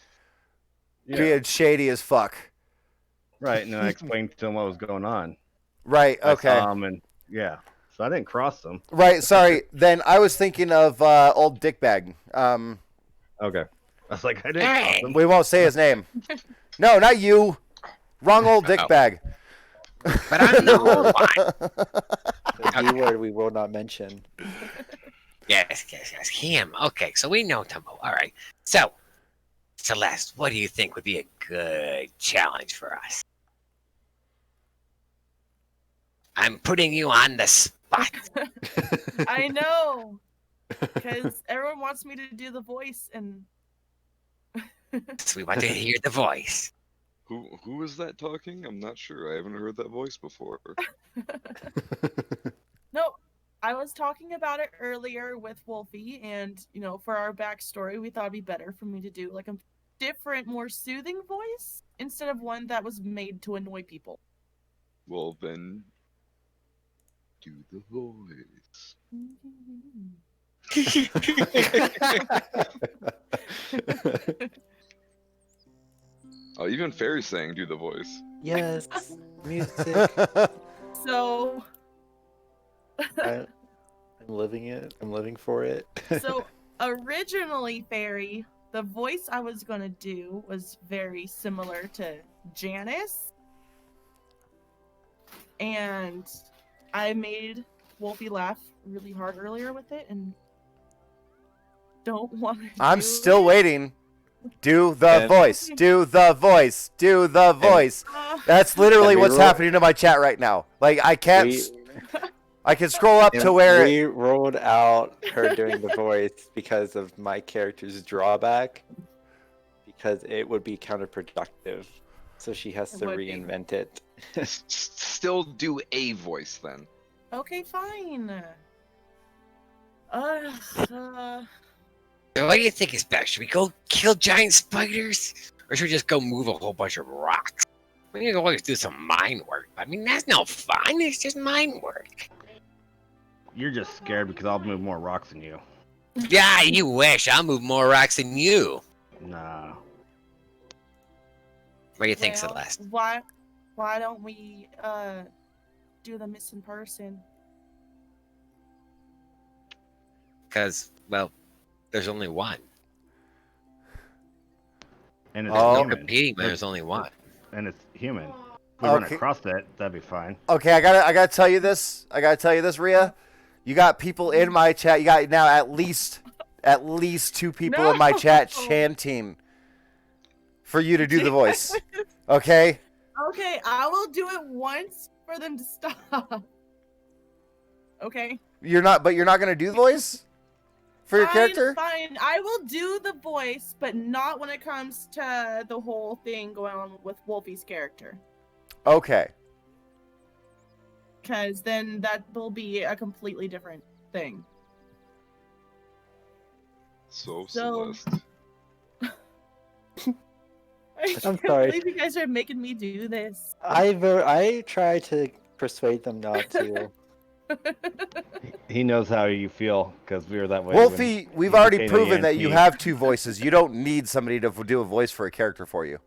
being shady as fuck. Right, and I explained to him what was going on. Right. Okay. I saw him and so I didn't cross them. Right. Sorry. Then I was thinking of old Dickbag. Okay. I was like, I didn't cross them. We won't say his name. No, not you. Wrong old Dickbag. but I'm the whole one. The D word we will not mention. Yes, him. Okay, so we know Tomo. All right. So, Celeste, what do you think would be a good challenge for us? I'm putting you on the spot. I know. Because everyone wants me to do the voice, and So we want to hear the voice. Who is that talking? I'm not sure. I haven't heard that voice before. no, I was talking about it earlier with Wolfie, and for our backstory, we thought it'd be better for me to do like a different, more soothing voice instead of one that was made to annoy people. Well then, do the voice. Oh, even Fairy's saying do the voice. Yes, music. So, I'm living it. I'm living for it. so originally, Fairy, the voice I was gonna do was very similar to Janice, and I made Wolfie laugh really hard earlier with it, and don't want to. I'm still waiting. Do the And- voice. Do the voice. Do the voice. That's literally And we what's roll- happening to my chat right now. Like I can't. I can scroll up to where. we rolled out her doing the voice because of my character's drawback, because it would be counterproductive. So she has It to would be. reinvent it. Still do a voice then. Okay, fine. What do you think is best? Should we go kill giant spiders? Or should we just go move a whole bunch of rocks? We can always do some mine work. I mean, that's no fun. It's just mine work. You're just scared because I'll move more rocks than you. Yeah, you wish. I'll move more rocks than you. Nah. What do you think, well, Celeste? Why don't we do the missing person? Because, well, there's only one. And it's Oh. No human. competing, but there's only one. And it's human. If we run Okay. across that, that'd be fine. Okay, I gotta tell you this. Rhea. You got people in my chat. You got now at least two people in my chat No. chanting for you to do the voice. Okay, Okay, I will do it once for them to stop. Okay. You're not gonna do the voice for your character. Fine. I will do the voice, but not when it comes to the whole thing going on with Wolfie's character. Okay. Because then that will be a completely different thing. So So- Celeste. I I'm can't sorry. believe you guys are making me do this. I try to persuade them not to. He knows how you feel because we were that way. Wolfie, when we've you already became a proven that you Yankee. have two voices. You don't need somebody to do a voice for a character for you.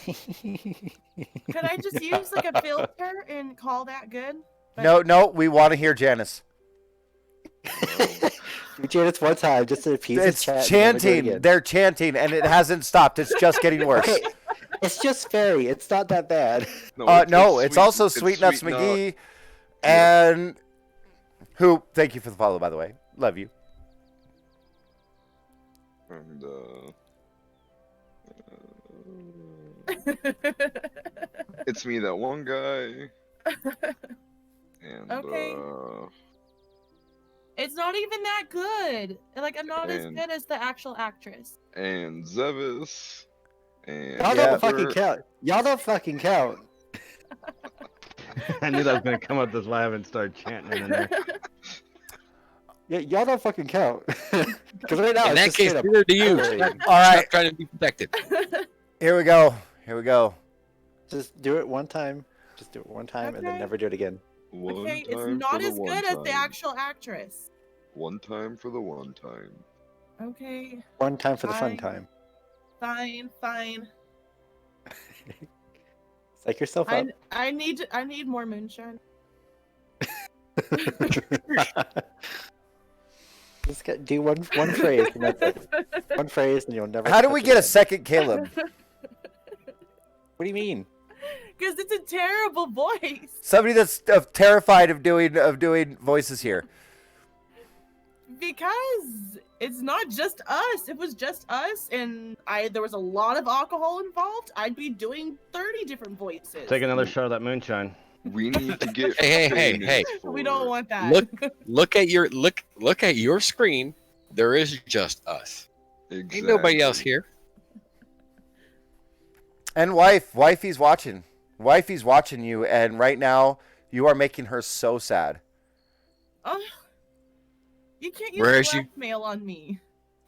Could I just use like a filter and call that good? No, we want to hear Janice. Do Janice one time just to appease his It's chat. and never do it chanting. again. They're chanting, and it hasn't stopped. It's just getting worse. Okay, it's just fairy. It's not that bad. No, it's also it's Sweet Nuts Nut. McGee, and who? Thank you for the follow, by the way. Love you. And it's me, that one guy. And Okay. It's not even that good. Like, I'm not as And- good as the actual actress. and Zevis. And Y'all Yeah. don't fucking count. Y'all don't fucking count. I knew that was gonna come up this live and start chanting in there. Y'all don't fucking count. Because right now, In it's that just case, straight up neither do you. fairy. Stop All right, trying to be protected. here we go. Here we go. Just do it one time. Just do it one time and then Okay. never do it again. one Okay, time it's for not the as one good as the time. actual actress. One time for the one time. Okay, One time for the fun Fine. time. fine. Psych yourself up. I need more moonshine. Just do one phrase and that's it. One phrase and you'll never. How do touch we it get a again. second Caleb? What do you mean? Because it's a terrible voice. Somebody that's terrified of doing voices here. Because it's not just us. If it was just us and there was a lot of alcohol involved, I'd be doing 30 different voices. Take another shot of that moonshine. We need to get. Hey, famous hey. We for don't it. want that. Look at your screen. There is just us. Exactly. Ain't nobody else here. And wifey's watching. Wifey's watching you, and right now you are making her so sad. Oh, you can't use Whereas you- blackmail on me.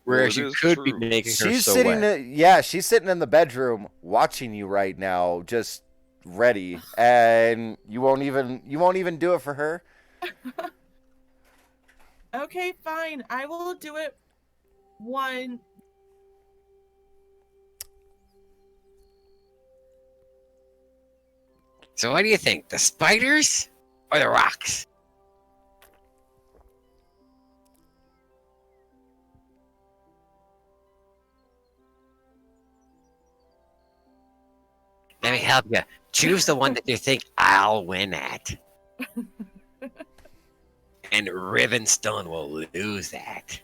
Whereas it you is could be true. making her She's so sitting. wet. She's sitting in the bedroom watching you right now, just ready, and you won't even do it for her. Okay, fine. I will do it one. So what do you think? The spiders or the rocks? Let me help you. Choose the one that you think I'll win at. And Rivenstone will lose that.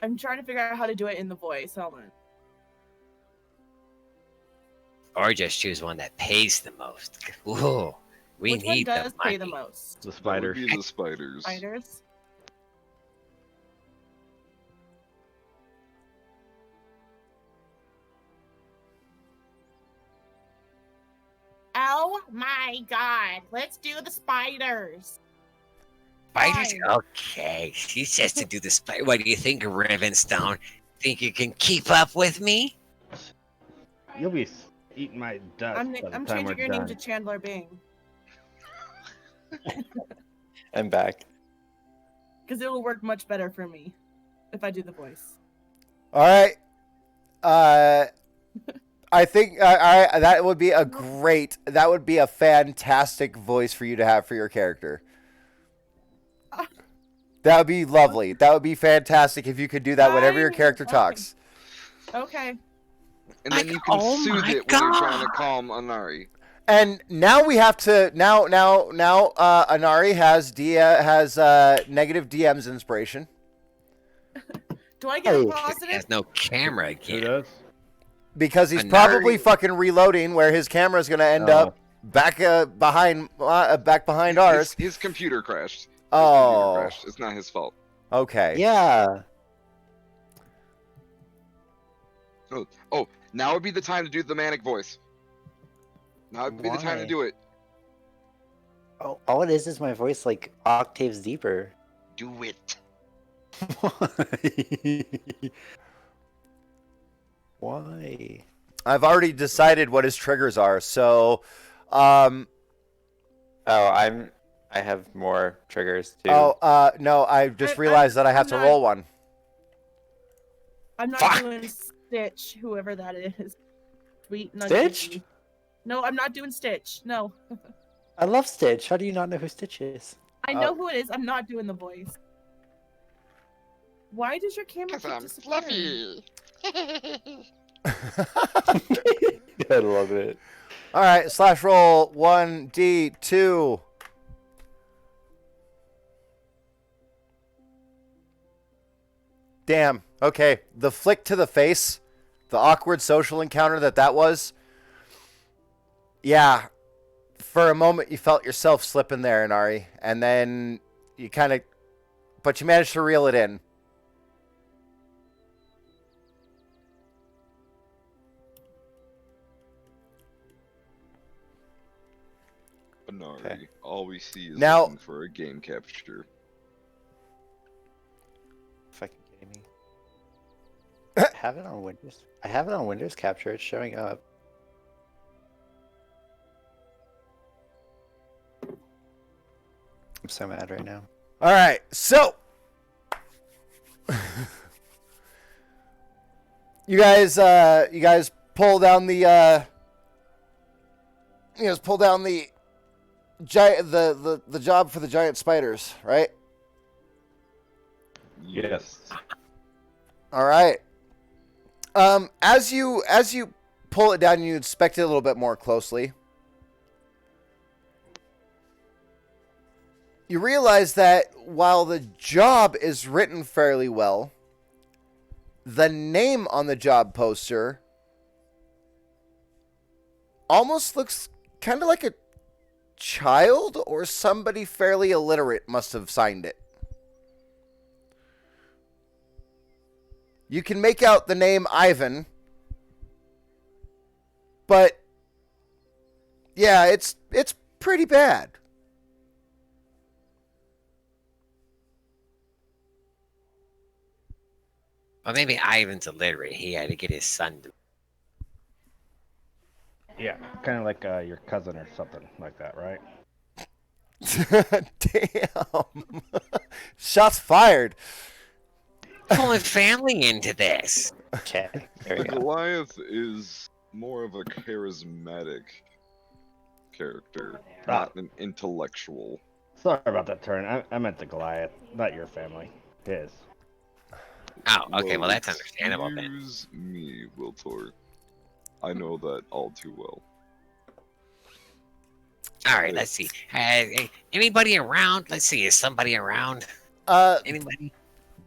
I'm trying to figure out how to do it in the voice. Hold on. Or just choose one that pays the most. Ooh, we Which one need does the pay money. the most? The That would spiders. be the spiders. Spiders. Oh my god. Let's do the spiders. Spiders? Fine. Okay. She says to do the spider. What do you think, Rivenstone? Think you can keep up with me? You'll be eating my dust I'm by the time changing we're your name done. to Chandler Bing. I'm back. Because it will work much better for me if I do the voice. All right. I think that would be a fantastic voice for you to have for your character. That would be lovely. That would be fantastic if you could do that whenever your Fine. character Okay. talks. Okay. And then Like, you can oh soothe my it when you're trying to God. calm Anari. And now we have to now Anari has negative DM's inspiration Do I get a Hey. He positive? has no camera Who again. does? because he's Anari- probably fucking reloading where his camera's gonna end up back behind ours. His computer crashed. His computer Oh, crashed. It's not his fault. okay. Yeah. Oh, now would be the time to do the manic voice. Now would be the time to Why? do it. Oh, all it is my voice like octaves deeper. Do it. Why? I've already decided what his triggers are. So, Oh, I have more triggers too. no, I just realized that I have to I'm roll one. I'm not Fuck. doing Stitch, whoever that is. Sweet nugget. Stitch? No, I'm not doing Stitch. No. I love Stitch. How do you not know who Stitch is? I know who it is. I'm not doing the voice. Why does your camera Cause keep I'm disappearing? fluffy. I love it. All right, slash roll 1d2. Damn. Okay, the flick to the face, the awkward social encounter that was. Yeah, for a moment you felt yourself slipping there, Inari, and then you but you managed to reel it in. Anari, Okay. all we see is Now- looking for a game capture. Fucking kidding me. I have it on Windows. I have it on Windows Capture. It's showing up. I'm so mad right now. All right, so you guys pull down the giant the job for the giant spiders, right? Yes. All right. As you pull it down, and you inspect it a little bit more closely. You realize that while the job is written fairly well, the name on the job poster almost looks kind of like a child or somebody fairly illiterate must have signed it. You can make out the name Ivan, but yeah, it's pretty bad. Well, maybe Ivan's illiterate. He had to get his son to. Yeah, kind of like your cousin or something like that, right? Damn. Shots fired. Pulling family into this. Okay, there we The go. Goliath is more of a charismatic character, Ah. not an intellectual. Sorry about that turn. I meant the Goliath, not your family. His. Oh, okay. Well, that's understandable then. Excuse me, Wiltor. I know that all too well. All right. Let's see. Anybody around? Let's see. Is somebody around? Anybody?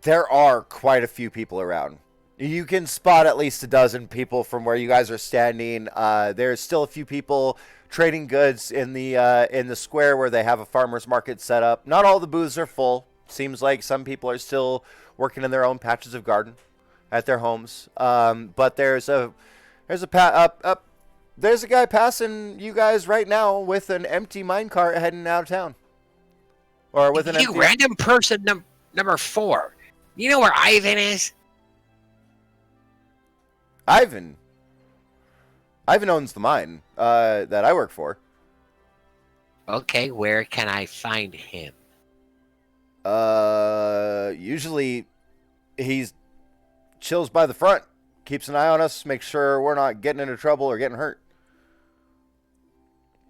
There are quite a few people around. You can spot at least a dozen people from where you guys are standing. There's still a few people trading goods in the square where they have a farmer's market set up. Not all the booths are full. Seems like some people are still working in their own patches of garden at their homes. But there's a guy passing you guys right now with an empty minecart heading out of town, or with an You empty. random person number 4. You know where Ivan is? Ivan owns the mine that I work for. Okay. Where can I find him? Usually he's chills by the front, keeps an eye on us, makes sure we're not getting into trouble or getting hurt.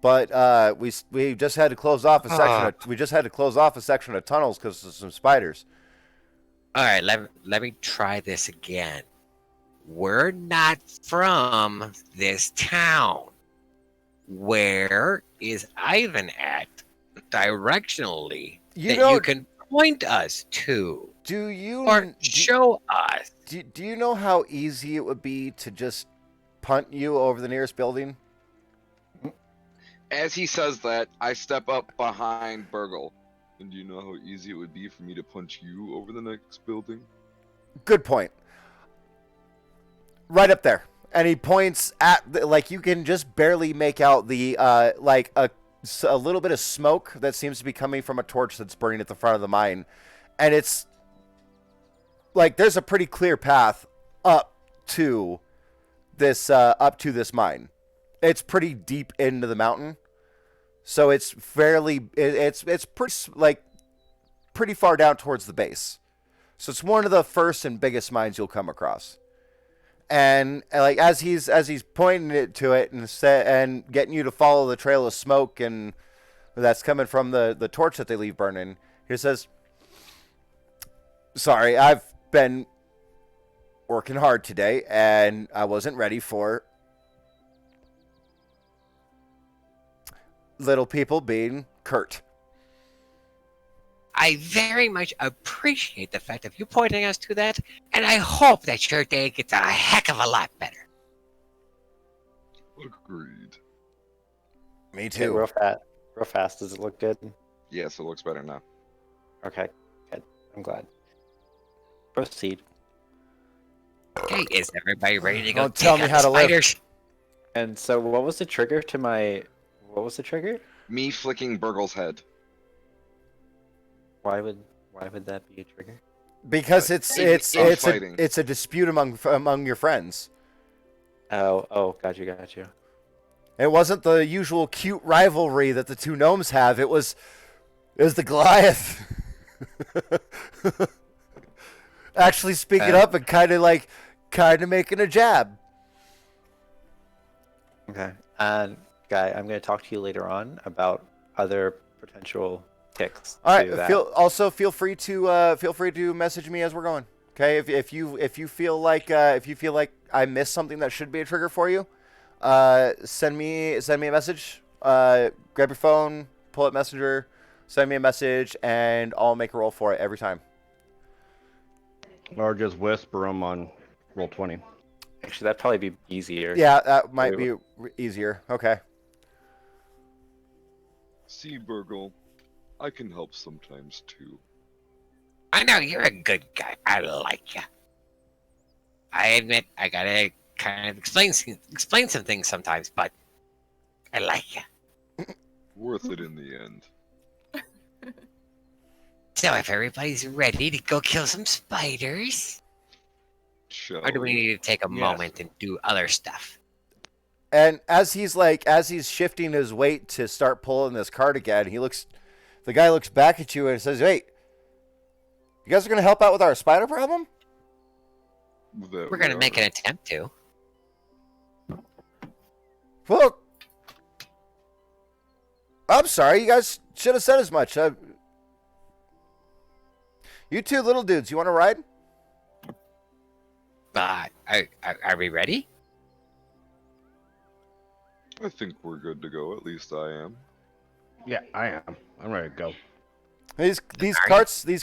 But we just had to close off a section of tunnels because of some spiders. All right. Let me try this again. We're not from this town. where is Ivan at directionally You that know, you can point us to do you or show us? do you know how easy it would be to just punt you over the nearest building? As he says that, I step up behind Burgle. And do you know how easy it would be for me to punch you over the next building? Good point. Right up there. And he points at, like, you can just barely make out the, like, a little bit of smoke that seems to be coming from a torch that's burning at the front of the mine. And it's, like, there's a pretty clear path up to this mine. It's pretty deep into the mountain. So it's fairly, it's pretty, like, pretty far down towards the base. So it's one of the first and biggest mines you'll come across. And like as he's pointing it to it and getting you to follow the trail of smoke and that's coming from the torch that they leave burning, he says, "Sorry, I've been working hard today and I wasn't ready for little people being curt." I very much appreciate the fact of you pointing us to that, and I hope that your day gets a heck of a lot better. Agreed. Me Okay, too. real fast. Does it look good? Yes, it looks better now. Okay, good. I'm glad. Proceed. Okay, is everybody ready to go Don't tell take me out how the to live. spiders? And so, what was the trigger to my? What was the trigger? Me flicking Burgle's head. Why would that be a trigger? Because it's fighting. a dispute among your friends. Oh, got you. It wasn't the usual cute rivalry that the two gnomes have. It was the Goliath. Actually speaking up and kind of making a jab. Okay. And guy, I'm going to talk to you later on about other potential ticks. All to right. that. Feel free to message me as we're going. Okay. If you feel like I missed something that should be a trigger for you, send me a message. Grab your phone, pull up Messenger, send me a message, and I'll make a roll for it every time. Or just whisper them on roll 20. Actually, that'd probably be easier. Yeah, that might be easier. Okay. See, Burgle, I can help sometimes too. I know you're a good guy. I like you. I admit I gotta kind of explain some things sometimes, but I like you. Worth it in the end. So if everybody's ready to go kill some spiders, Shall or do we we? need to take a Yes. moment and do other stuff? And as he's shifting his weight to start pulling this cart again, the guy looks back at you and says, "Hey, you guys are gonna help out with our spider problem?" That We're gonna we make are. an attempt to. Well, I'm sorry. You guys should have said as much. You two little dudes, you want to ride? Are we ready? I think we're good to go. At least I am. Yeah, I am. I'm ready to go. These Alright.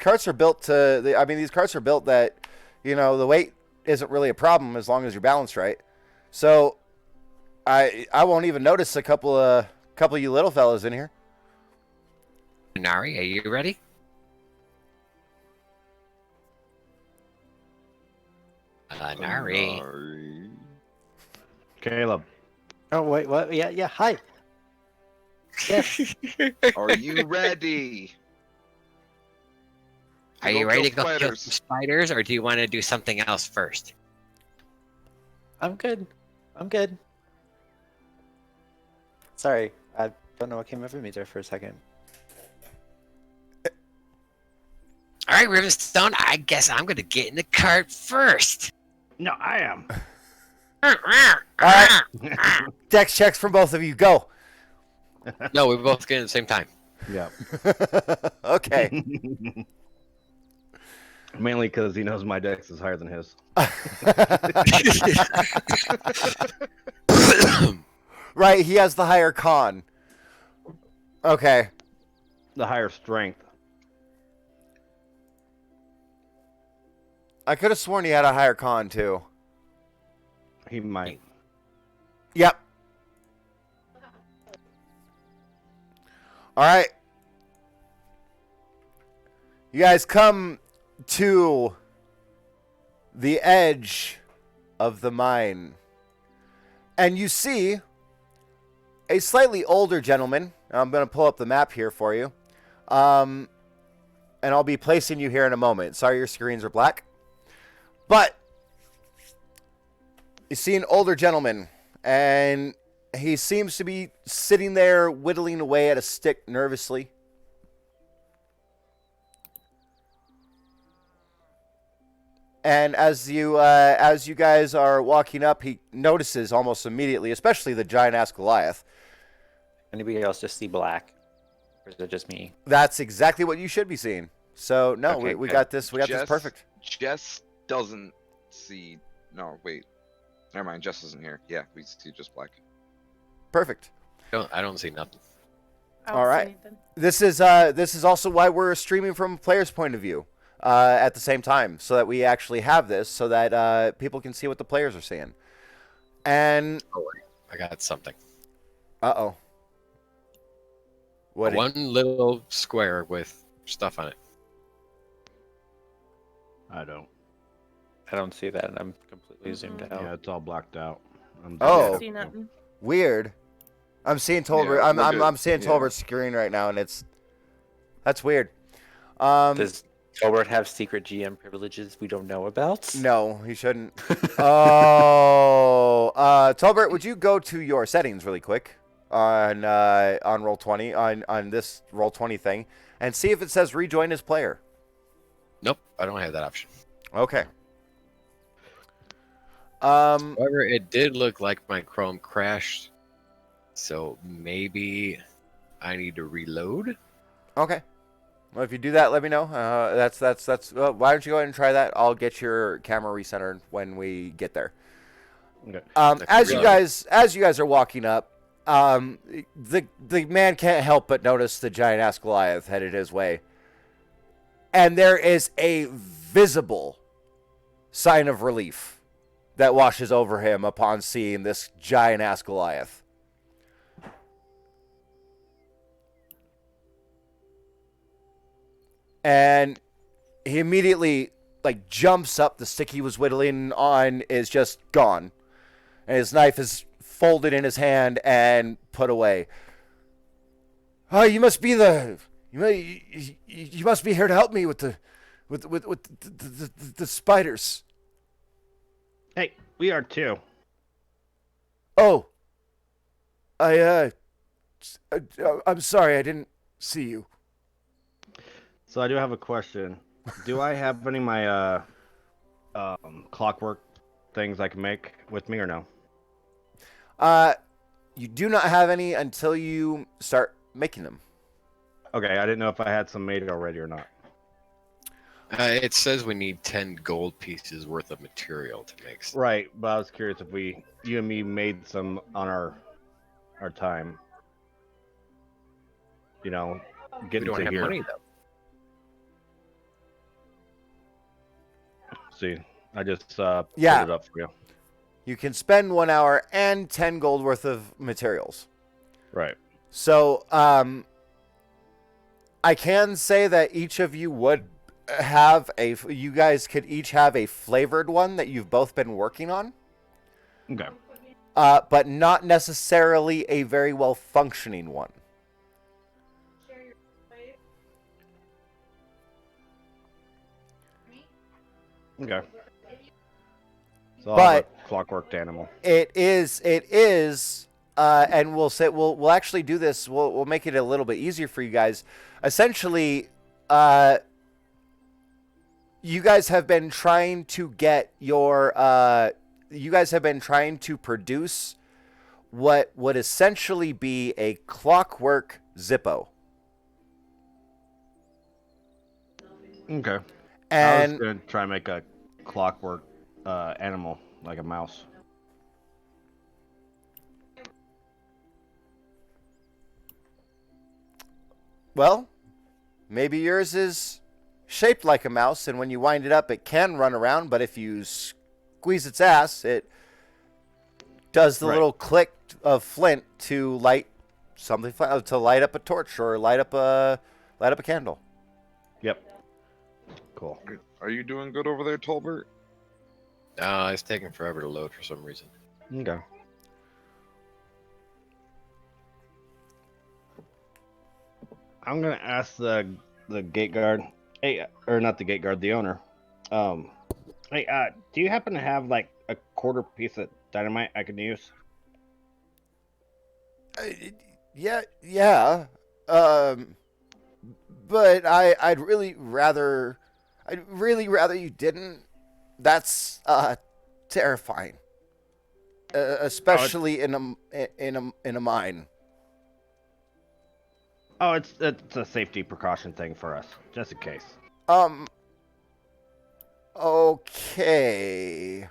carts are built to. These carts are built that, the weight isn't really a problem as long as you're balanced right. So, I won't even notice a couple of you little fellas in here. Nari, are you ready? Nari. Nari. Caleb. Oh wait, what? Yeah. Hi. Yes. Are you ready? Are you ready to go kill spiders. some spiders, or do you want to do something else first? I'm good. Sorry, I don't know what came over me there for a second. All right, Rivenstone, I guess I'm going to get in the cart first. No, I am. Dex checks from both of you. Go. No, we both get it at the same time. Yeah. Okay. Mainly because he knows my dex is higher than his. Right, he has the higher con. Okay. The higher strength. I could have sworn he had a higher con too. He might. Yep. All right. You guys come to the edge of the mine. And you see a slightly older gentleman. I'm going to pull up the map here for you. And I'll be placing you here in a moment. Sorry your screens are black. But you see an older gentleman, and he seems to be sitting there whittling away at a stick nervously. And as you guys are walking up, he notices almost immediately, especially the giant-ass Goliath. Anybody else just see black? Or is it just me? That's exactly what you should be seeing. So no, Okay, we good. got this. We got this Jess- perfect. Jess doesn't see. No, wait. Never mind. Jess isn't here. Yeah, we see just black. Perfect. I don't see nothing. I don't All see right. anything. This is also why we're streaming from a player's point of view at the same time, so that we actually have this, so that people can see what the players are seeing. And Oh, wait. I got something. uh-oh. What? One little square with stuff on it. I don't. I don't see that, and I'm completely zoomed out. Yeah, it's all blacked out. Oh. I don't see nothing. Weird. I'm seeing Tolbert. Yeah, I'm seeing yeah. Tolbert's screen right now, and that's weird. Does Tolbert have secret GM privileges we don't know about? No, he shouldn't. Oh, Tolbert, would you go to your settings really quick on Roll20 on this Roll20 thing, and see if it says rejoin as player? Nope, I don't have that option. Okay. However, it did look like my Chrome crashed, so maybe I need to reload. Okay. Well, if you do that, let me know. That's. Well, why don't you go ahead and try that? I'll get your camera recentered when we get there. Okay. As you guys are walking up, the man can't help but notice the giant ass Goliath headed his way, and there is a visible sign of relief that washes over him upon seeing this giant ass Goliath. And he immediately jumps up. The stick he was whittling on is just gone, and his knife is folded in his hand and put away. Oh, you must be you must be here to help me with the spiders. Hey, we are too. Oh, I'm sorry, I didn't see you. So I do have a question. Do I have any of my clockwork things I can make with me or no? You do not have any until you start making them. Okay, I didn't know if I had some made already or not. It says we need 10 gold pieces worth of material to make. Right, but I was curious if you and me made some on our time. You know, We getting don't to have here. money though. See, I just Yeah. put it up for you. You can spend 1 hour and 10 gold worth of materials. Right. So, I can say that each of you would have you guys could each have a flavored one that you've both been working on, Okay. but not necessarily a very well functioning one. Okay. So I'll have But a clockworked animal. it is, and we'll actually do this. We'll make it a little bit easier for you guys. Essentially, you guys have been trying to get you guys have been trying to produce what would essentially be a clockwork Zippo. Okay. I And was gonna try and make a clockwork animal, like a mouse. Well, maybe yours is shaped like a mouse, and when you wind it up, it can run around. But if you squeeze its ass, it does the Right. little click of flint to light something, to light up a torch or light up a candle. Yep. Cool. Are you doing good over there, Tolbert? It's taking forever to load for some reason. Okay. I'm gonna ask the gate guard. Hey, or not the gate guard, the owner. Hey, do you happen to have like a quarter piece of dynamite I could use? Yeah. But I'd really rather you didn't. That's terrifying, especially in a mine. Oh, it's a safety precaution thing for us, just in case. Okay.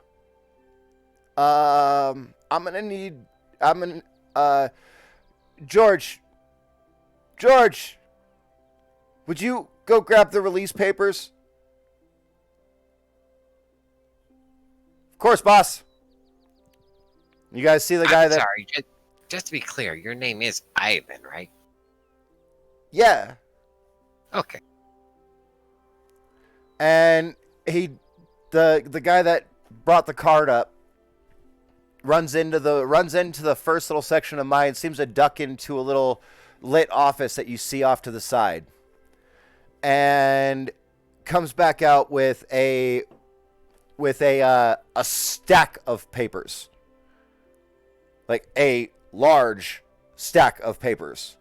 I'm gonna need. I'm gonna. George. George. Would you go grab the release papers? Of course, boss. You guys see the guy I'm that? sorry, just to be clear, your name is Ivan, right? Yeah. Okay. And the guy that brought the card up runs into the first little section of mine, seems to duck into a little lit office that you see off to the side, and comes back out with a stack of papers, like a large stack of papers,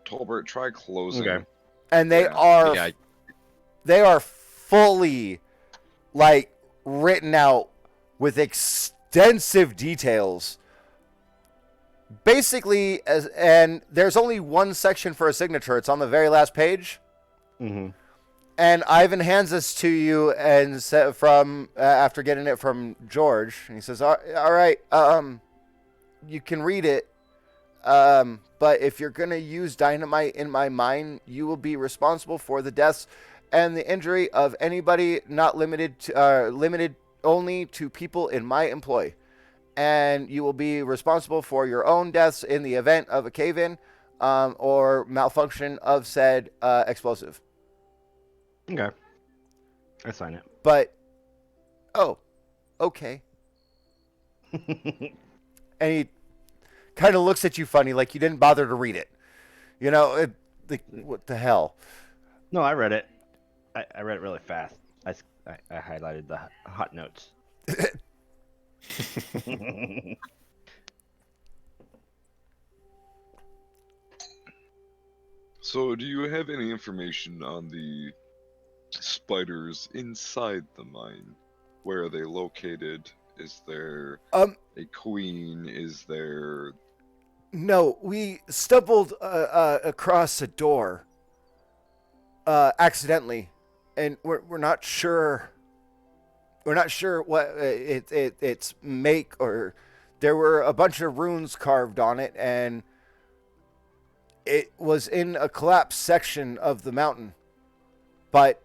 Tolbert, try closing. Okay. and they Yeah. are fully like written out with extensive details. Basically, and there's only one section for a signature. It's on the very last page. Mm-hmm. And Ivan hands this to you, and after getting it from George, and he says, "All right, you can read it, but if you're gonna use dynamite in my mine, you will be responsible for the deaths and the injury of anybody, not limited only to people in my employ, and you will be responsible for your own deaths in the event of a cave-in or malfunction of said explosive." Okay. I sign it. But, oh, okay. And he kind of looks at you funny, like you didn't bother to read it. You know, what the hell? No, I read it. I read it really fast. I highlighted the hot notes. So, do you have any information on the spiders inside the mine? Where are they located? Is there a queen? Is there... No, we stumbled across a door accidentally, and we're not sure. We're not sure what it's make, or there were a bunch of runes carved on it, and it was in a collapsed section of the mountain, but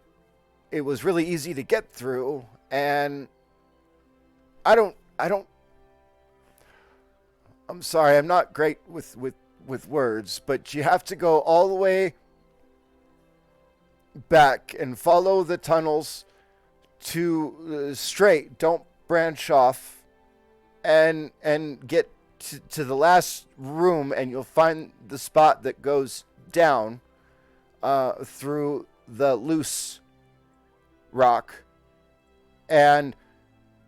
it was really easy to get through, and I'm sorry, I'm not great with words, but you have to go all the way back and follow the tunnels to straight. Don't branch off, and get to the last room, and you'll find the spot that goes down through the loose rock, and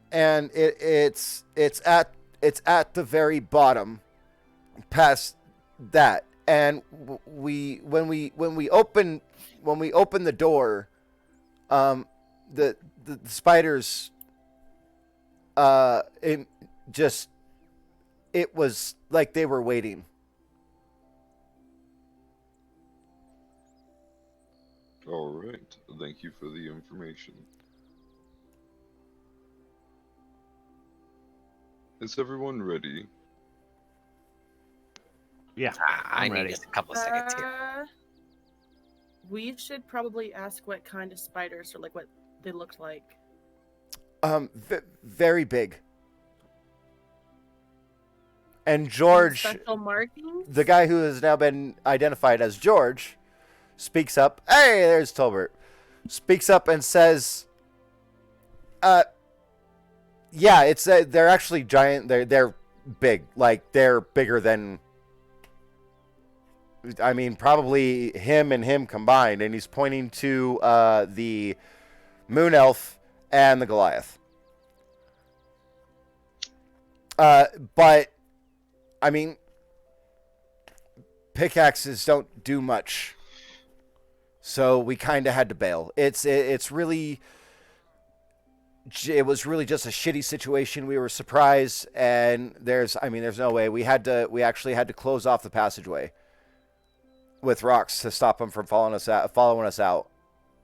it's at the very bottom, past that. And when we open the door, the spiders, it was like they were waiting. All right. Thank you for the information. Is everyone ready? Yeah, I I'm need ready. just a couple of seconds here. We should probably ask what kind of spiders or like what they looked like. Very big. And Any George, special markings? the guy who has now been identified as George, speaks up. Hey, there's Tolbert. Speaks up and says, yeah, it's they're actually giant. They're big. Like they're bigger than. I mean, probably him and him combined, and he's pointing to the Moon Elf and the Goliath. But I mean, pickaxes don't do much, so we kind of had to bail. It's really. It was really just a shitty situation. We were surprised, and there's no way. We actually had to close off the passageway with rocks to stop them from following us out.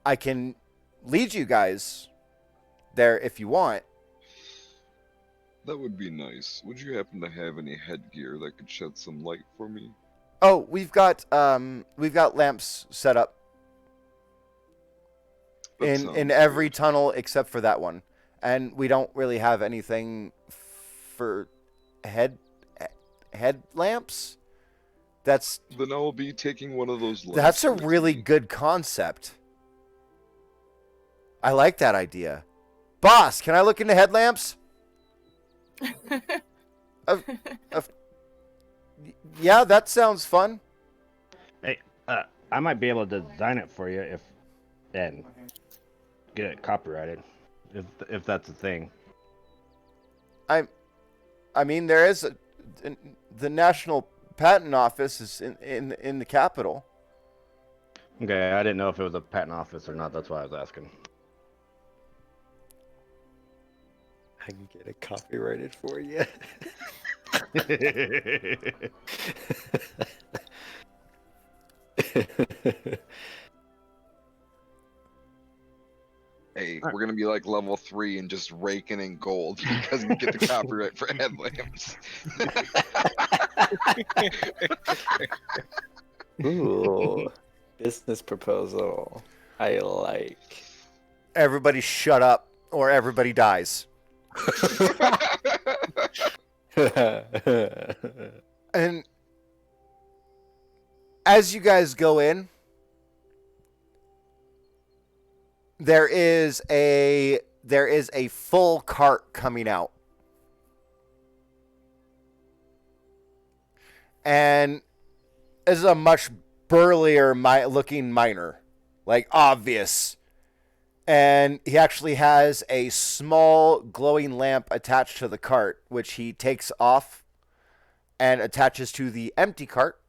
I can lead you guys there if you want. That would be nice. Would you happen to have any headgear that could shed some light for me? Oh, we've got lamps set up That in sounds every good. tunnel except for that one. And we don't really have anything for head lamps. That's Then I will be taking one of those lamps. That's a with really me. good concept. I like that idea. Boss, can I look into headlamps? Yeah, that sounds fun. Hey, I might be able to design it for you and get it copyrighted, if that's a thing. I mean, there is the National Patent Office is in the Capitol. Okay, I didn't know if it was a patent office or not. That's why I was asking. I can get it copyrighted for you. Hey, we're gonna be like level 3 and just raking in gold because we get the copyright for headlamps. Ooh, business proposal. I like. Everybody shut up or everybody dies. And as you guys go in, there is a full cart coming out. And this is a much burlier looking miner, like obvious. And he actually has a small glowing lamp attached to the cart, which he takes off and attaches to the empty cart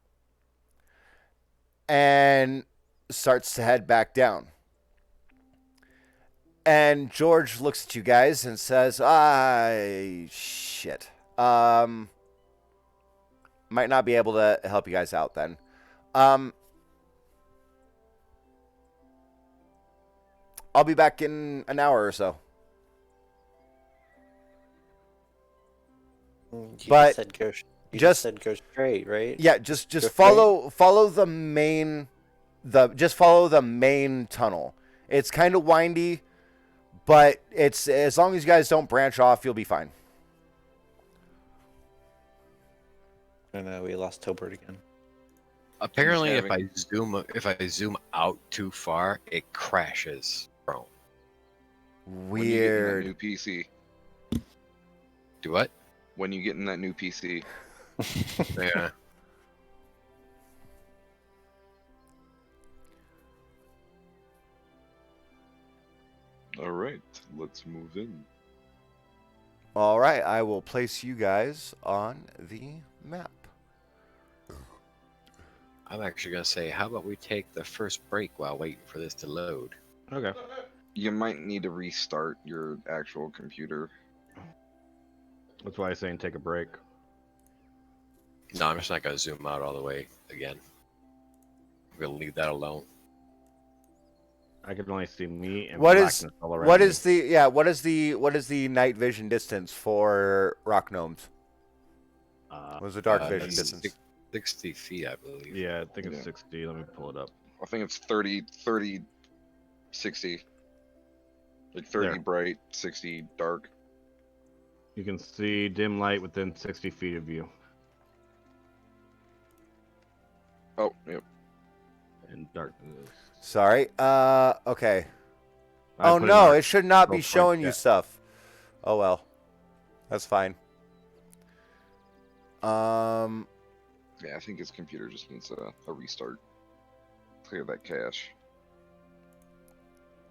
and starts to head back down. And George looks at you guys and says, shit. Might not be able to help you guys out then. I'll be back in an hour or so. You But just said go. You just- said go straight, right? Yeah, just Go follow the main tunnel. It's kind of windy, but it's as long as you guys don't branch off, you'll be fine. I know we lost Tobert again. Apparently, if having- I zoom out too far, it crashes. Bro, When you get in that Weird. new PC. do what? When you get in that new PC. Yeah. All right, let's move in. All right, I will place you guys on the map. I'm actually gonna say, how about we take the first break while waiting for this to load? Okay. You might need to restart your actual computer. That's why I'm saying take a break. No, I'm just not gonna zoom out all the way again. I'm gonna leave that alone. I can only see me and What is blackness all around what me. is the night vision distance for rock gnomes? What is the dark vision That's distance? 60 feet, I believe. Yeah, I think it's Yeah. 60. Let me pull it up. I think it's 30, 30, 60. Like 30 There. bright, 60 dark. You can see dim light within 60 feet of you. Oh, yep. And darkness. Sorry. Okay. I Oh put in no, our it should not be roll showing point you chat. stuff. Oh well. That's fine. Yeah, I think his computer just needs a restart. Clear that cache.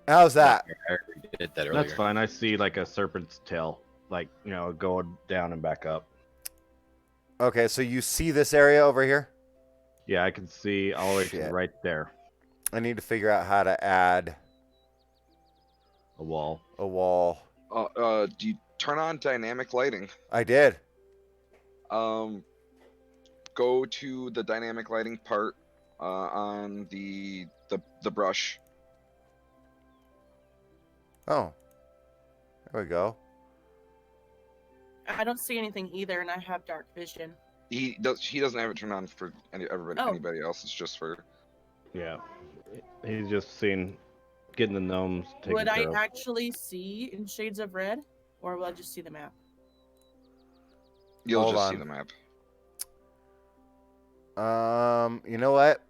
How's that? I already did that earlier. That's fine. I see like a serpent's tail, like, you know, going down and back up. Okay, so you see this area over here? Yeah, I can see all the way to Shit. right there. I need to figure out how to add A wall. a wall. Do you turn on dynamic lighting? I did. Go to the dynamic lighting part on the brush. Oh. There we go. I don't see anything either, and I have dark vision. He doesn't have it turned on for Oh. anybody else. It's just for. Yeah. He's just getting the gnomes taken Would I care of. actually see in shades of red, or will I just see the map? You'll Hold just on. see the map. You know what?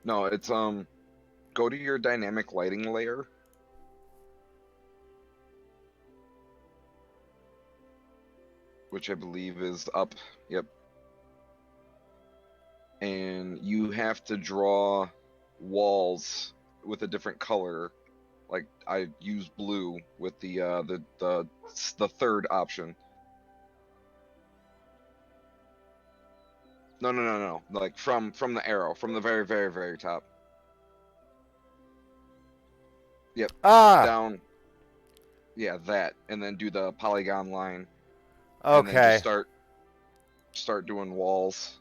No, it's go to your dynamic lighting layer. Which I believe is up. Yep. And you have to draw walls with a different color. Like I use blue with the third option. No. Like from the arrow, from the very, very, very top. Yep. Ah. Down. Yeah, that, and then do the polygon line. And then Okay. just start doing walls.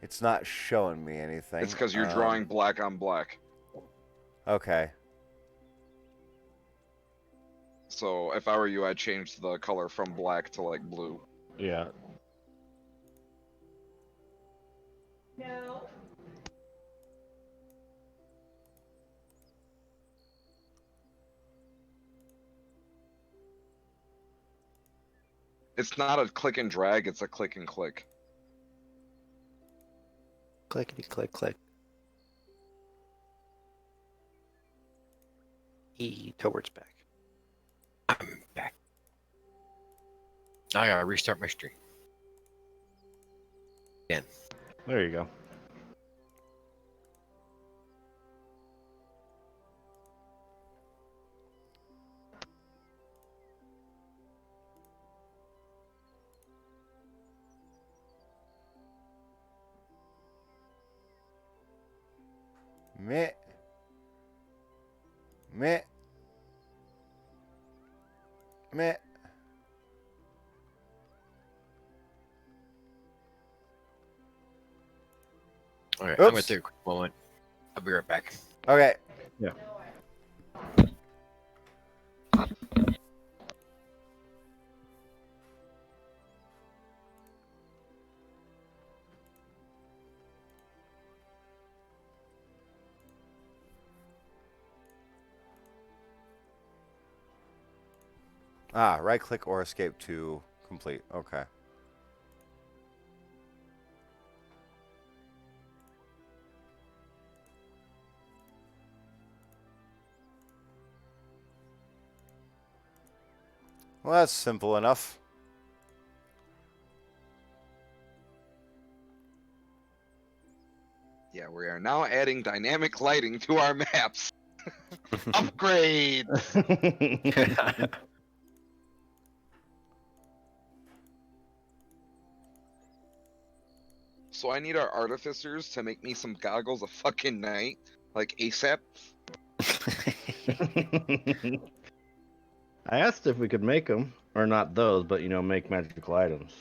It's not showing me anything. It's because you're drawing black on black. Okay. So if I were you, I'd change the color from black to like blue. Yeah. No. It's not a click and drag, it's a click and click. Clickety click click. Towards back. I'm back. I gotta restart my stream. Again. There you go. Meh. Meh. Meh. Okay, I'm gonna Oops. take a quick moment. I'll be right back. Okay. Yeah. Ah, right click or escape to complete. Okay. Well, that's simple enough. Yeah, we are now adding dynamic lighting to our maps. Upgrade! So I need our artificers to make me some goggles a fucking night. Like ASAP. I asked if we could make them, or not those, but, you know, make magical items.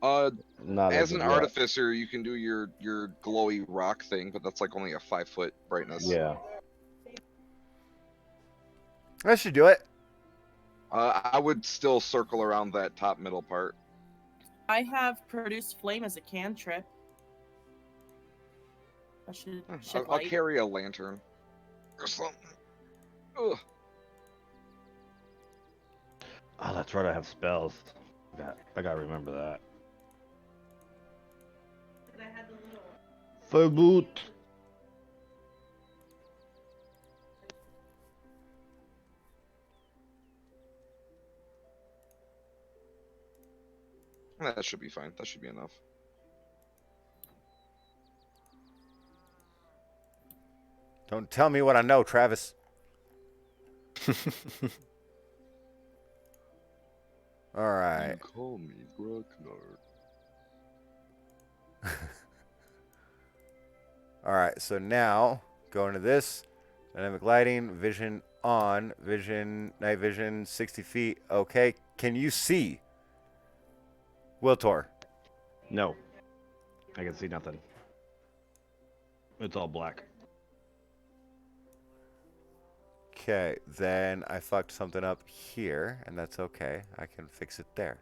Not As an yet. artificer, you can do your glowy rock thing, but that's like only a 5-foot brightness. Yeah. I should do it. I would still circle around that top middle part. I have produce flame as a cantrip. I should I'll light. carry a lantern or something. Ugh. Oh, that's right. I have spells. I gotta remember that. Verboot. That should be fine. That should be enough. Don't tell me what I know, Travis. All right. You call me Grognard. All right. So now going to this dynamic lighting, vision on, vision, night vision, 60 feet. Okay. Can you see? Wiltor. No. I can see nothing. It's all black. Okay, then I fucked something up here, and that's okay. I can fix it there.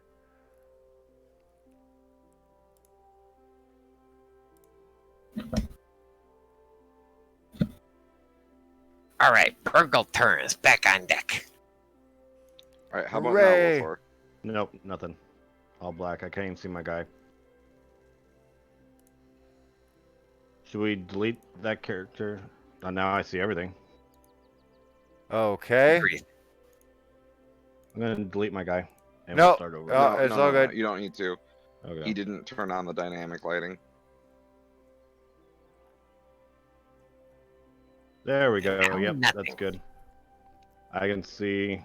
All right, Purgle turn is back on deck. All right, how about Hooray. now, Wolfar? Nope, nothing. All black. I can't even see my guy. Should we delete that character? Oh, now I see everything. Okay. Agreed. I'm gonna delete my guy. And No. we'll start over. Oh, it's all good. You don't need to. Okay. He didn't turn on the dynamic lighting. There we go. Now Yep, nothing. that's good. I can see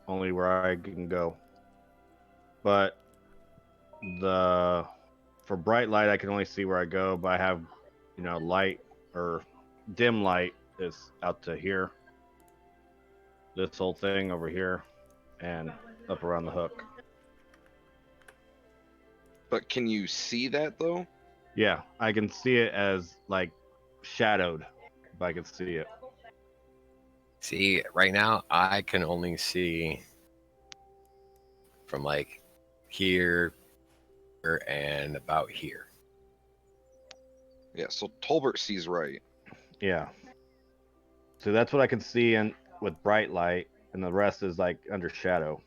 only where I can go. But for bright light I can only see where I go, but I have, light or dim light is out to here. This whole thing over here and up around the hook. But can you see that though? Yeah, I can see it as like shadowed, but I can see it. See, right now I can only see from like here and about here. Yeah, so Tolbert sees right. Yeah. So that's what I can see with bright light, and the rest is like under shadow.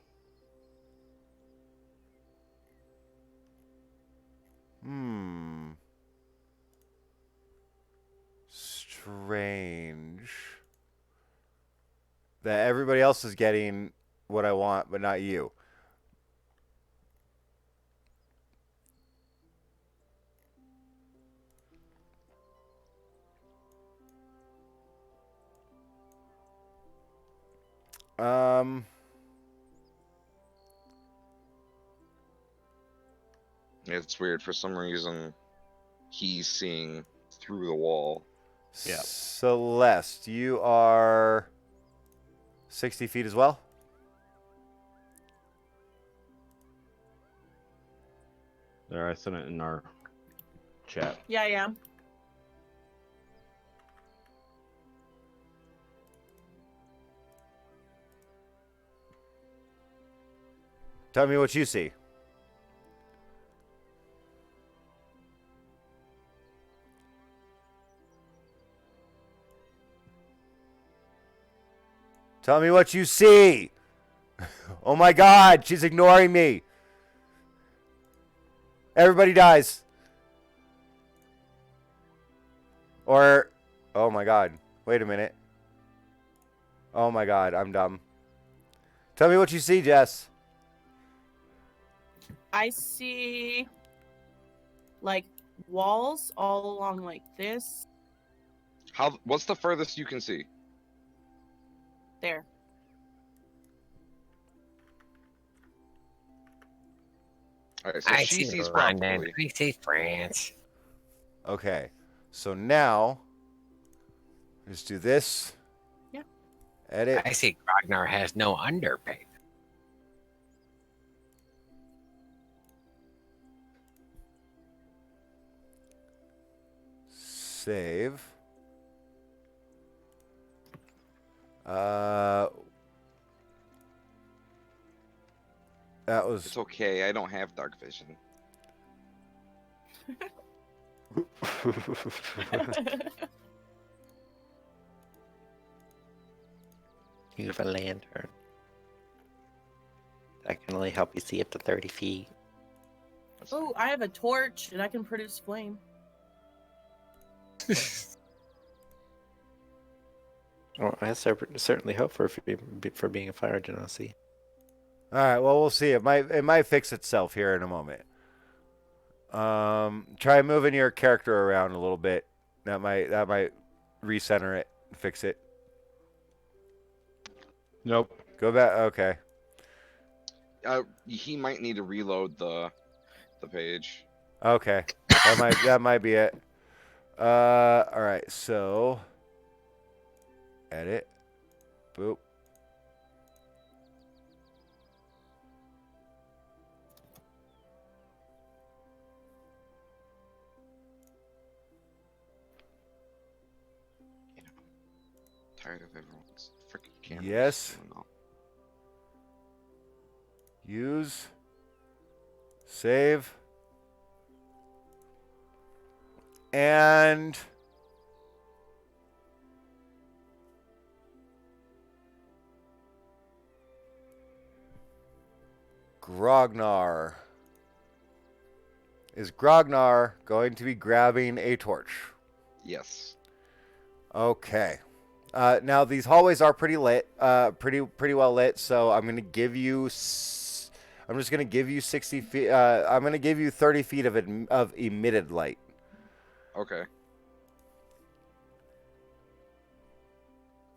Strange. That everybody else is getting what I want, but not you. It's weird. For some reason, he's seeing through the wall. Yeah. Celeste, you are 60 feet as well? There, I sent it in our chat. Yeah, I am. Tell me what you see. Tell me what you see. Oh my God, she's ignoring me. Everybody dies. Or, oh my God, wait a minute. Oh my God, I'm dumb. Tell me what you see, Jess. I see like walls all along like this. What's the furthest you can see? There. All right, so I she see sees London. properly. I see France. Okay, so now, just do this. Yeah. Edit. I see Grognar has no underpaint. Save. That was It's okay. I don't have dark vision. You have a lantern. That can only help you see up to 30 feet. Oh, I have a torch and I can produce flame. Well, I certainly hope for being a fire genasi. all right. Well, we'll see. It might fix itself here in a moment. Try moving your character around a little bit. That might recenter it, fix it. Nope. Go back. Okay. He might need to reload the page. Okay. That might be it. All right. So edit. Boop. Tired of everyone's freaking cameras. Yes. going off. Use. Save. And Grognar. Is Grognar going to be grabbing a torch? Yes. Okay. Now these hallways are pretty lit, pretty well lit. So I'm gonna give you. I'm just gonna give you 60 feet. I'm gonna give you 30 feet of emitted light. Okay.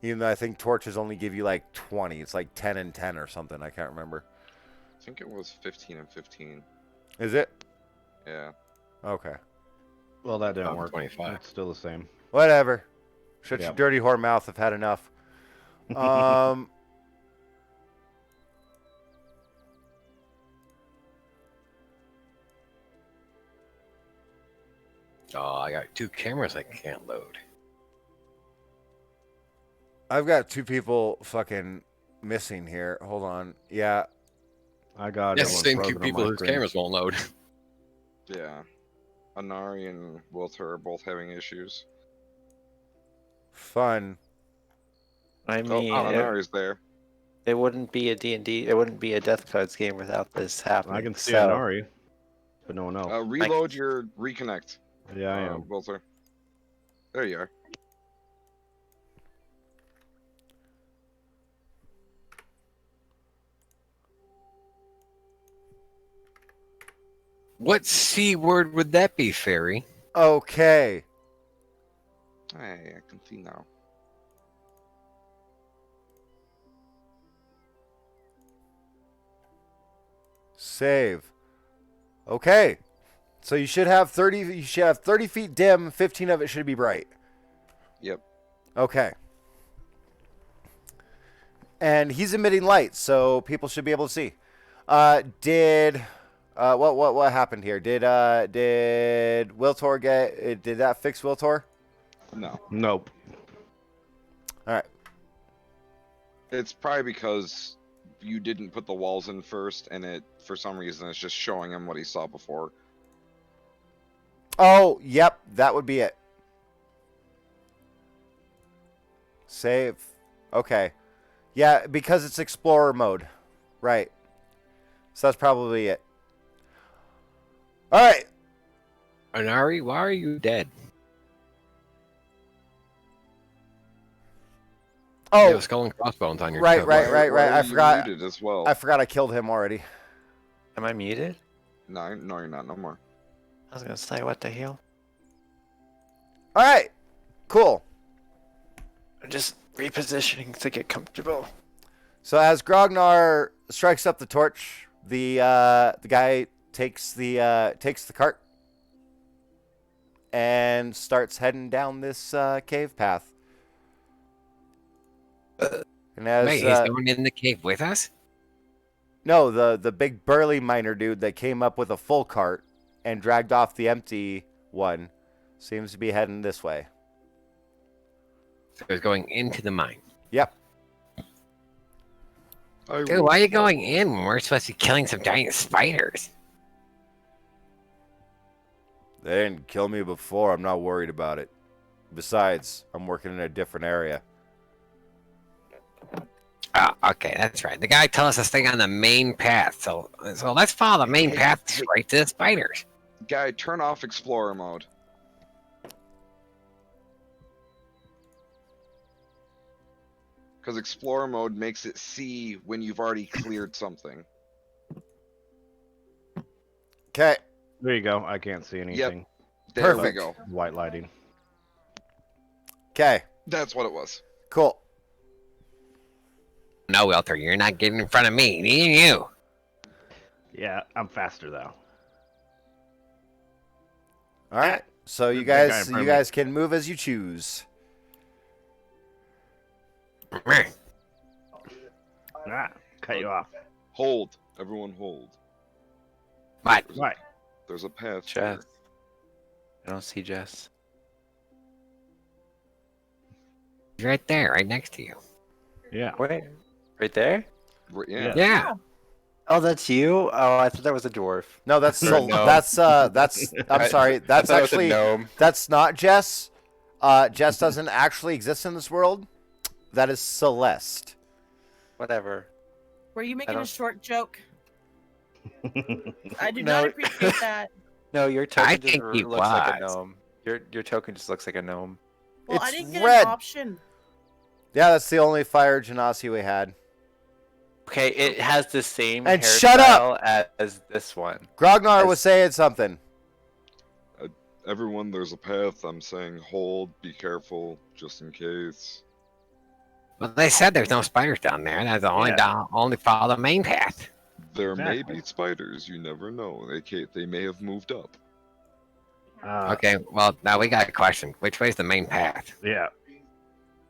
Even though I think torches only give you like 20. It's like 10 and 10 or something. I can't remember. I think it was 15 and 15. Is it? Yeah. Okay. Well, that didn't About work. 25. It's still the same. Whatever. Shut your Yep. dirty whore mouth. I've had enough. Oh, I got 2 cameras I can't load. I've got 2 people fucking missing here. Hold on. Yeah. I got Yes, everyone same 2 frozen on people my whose screen. cameras won't load. Yeah. Anari and Wilter are both having issues. Fun. I mean, Anari's there. it wouldn't be a D&D, it wouldn't be a Death Cards game without this happening. I can see so, Anari, but no one else. Reload your reconnect. Yeah, I am. Wilter. There you are. What C word would that be, Fairy? Okay. Hey, I can see now. Save. Okay. So you should have 30. You should have 30 feet dim. 15 of it should be bright. Yep. Okay. And he's emitting light, so people should be able to see. What happened here? Did Wiltor get? Did that fix Wiltor? No. Nope. All right. It's probably because you didn't put the walls in first, and it, for some reason, it's just showing him what he saw before. Oh, yep, that would be it. Save. Okay. Yeah, because it's Explorer mode. Right. So that's probably it. All right. Anari, why are you dead? You Oh, have skull and crossbones on your right, coat. right. Why are I you forgot. muted as well. I forgot I killed him already. Am I muted? No, you're not. No more. I was gonna say, what the hell? All right. Cool. I'm just repositioning to get comfortable. So as Grognar strikes up the torch, the guy takes the cart and starts heading down this cave path. And as Wait, he's going in the cave with us? no, the big burly miner dude that came up with a full cart and dragged off the empty one Seems to be heading this way. So it's going into the mine. Yep. Dude, why are you going in when we're supposed to be killing some giant spiders? They didn't kill me before. I'm not worried about it. Besides, I'm working in a different area. Oh, okay, that's right. The guy told us to stay on the main path, so let's follow the main path straight to the spiders. Guy, turn off Explorer mode. Because Explorer mode makes it see when you've already cleared something. Okay. There you go. I can't see anything. There Perfect. we go. White lighting. Okay. That's what it was. Cool. No, Walter, you're not getting in front of me. Me and you. Yeah, I'm faster though. All right. So you There's a big guy in guys, front of you me. guys can move as you choose. Ah, cut you off. Hold. Everyone hold. What? Right. There's a path Jess. here. I don't see Jess. He's right there, right next to you. Yeah. Wait, right there? Yeah. Yeah. Oh, that's you? Oh, I thought that was a dwarf. No, that's Or no. that's I'm sorry. That's I thought it was a actually gnome. that's not Jess. Jess doesn't actually exist in this world. That is Celeste. Whatever. Were you making a don't- short joke? I do No. not appreciate that. No, your I token just think he looks like a was. gnome. Your token just looks like a gnome. Well, I It's didn't get red. an option. Yeah, that's the only fire genasi we had. Okay, it has the same And shut up! hairstyle as this one. Grognar As- was saying something. Everyone, there's a path. I'm saying hold. Be careful, just in case. Well, they said there's no spiders down there. That's only only follow the main path. There may Exactly. be spiders. You never know. They may have moved up. Okay, well, now we got a question. Which way's the main path? Yeah.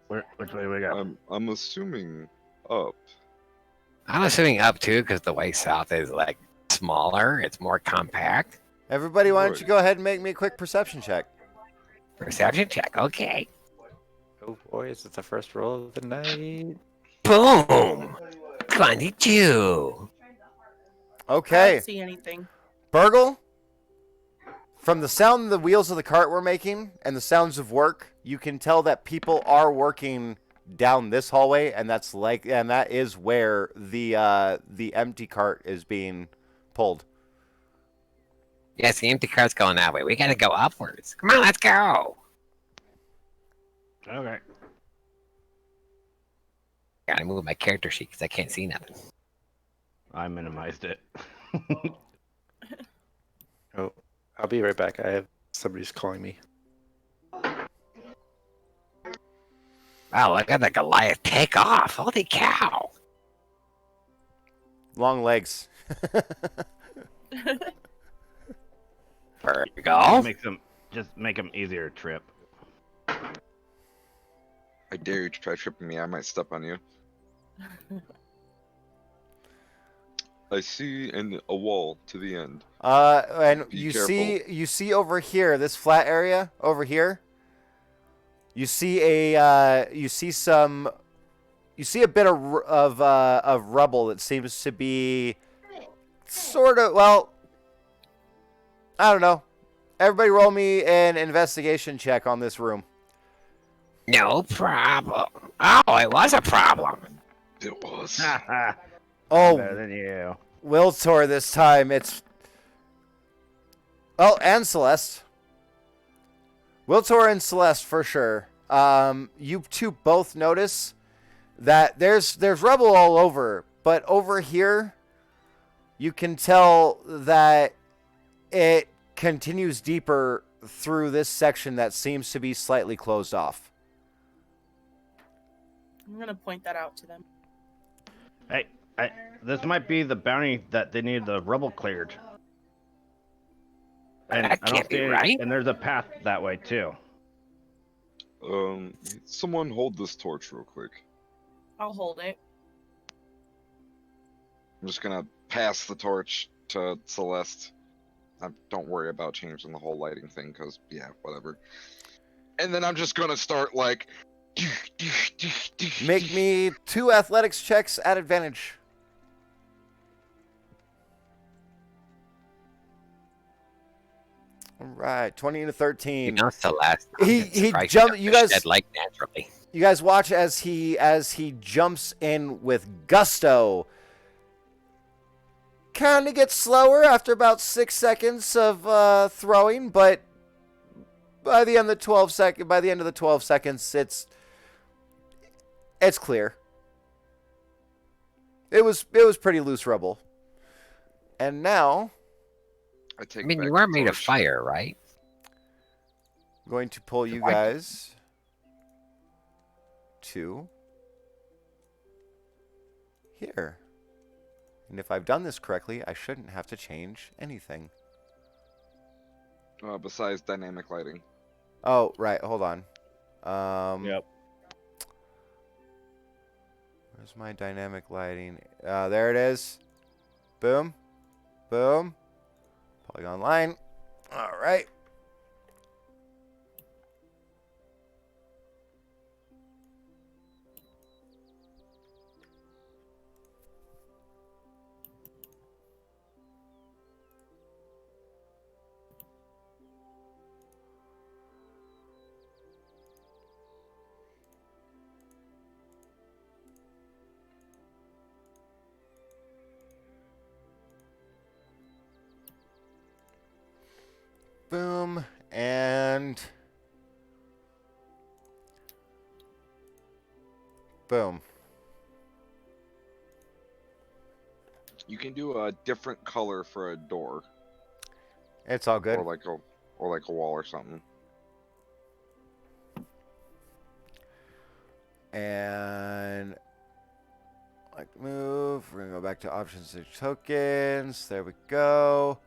Which way we go? I'm assuming up. I'm assuming up too, because the way south is like smaller. It's more compact. Everybody, why don't you Right. go ahead and make me a quick perception check? Perception check. Okay. Oh boys, it's the first roll of the night. Boom. 22. I Okay. don't see anything. Burgle, from the sound of the wheels of the cart we're making and the sounds of work, you can tell that people are working down this hallway, and that is where the empty cart is being pulled. Yes, the empty cart's going that way. We gotta go upwards. Come on, let's go. Okay. Gotta move my character sheet because I can't see nothing. I minimized it. Oh, I'll be right back. Somebody's calling me. Wow, look at the Goliath take off. Holy cow. Long legs. There you go. Just make them easier to trip. I dare you to try tripping me. I might step on you. I see a wall to the end. And Be you careful. see over here, this flat area over here. You see a bit of rubble that seems to be sort of, well, I don't know. Everybody roll me an investigation check on this room. No problem. Oh, it was a problem. It was. Oh, Better than you. Wiltor this time. It's... Oh, and Celeste. Wiltor and Celeste for sure. You two both notice that there's rubble all over, but over here you can tell that it continues deeper through this section that seems to be slightly closed off. I'm gonna point that out to them. Hey, this might be the bounty that they need the rubble cleared. And That I don't can't be see any- right. And there's a path that way too. Someone hold this torch real quick. I'll hold it. I'm just gonna pass the torch to Celeste. don't worry about changing the whole lighting thing, because, yeah, whatever. And then I'm just gonna start, like... Make me 2 athletics checks at advantage. All right, 20 to 13. You know, Celeste. He jumped. You guys, like naturally. you guys watch as he jumps in with gusto. Kind of gets slower after about 6 seconds of throwing, but by the end of the 12 seconds, it's clear. It was pretty loose rubble. And now, I mean, you are made of fire, right? I'm going to pull you guys to here. And if I've done this correctly, I shouldn't have to change anything. Besides dynamic lighting. Oh, right. Hold on. Yep. Where's my dynamic lighting? There it is. Boom. Boom. Polygon line. All right. Boom, and boom. You can do a different color for a door. It's all good. Or like a wall or something. And like move. We're gonna go back to options and tokens. There we go.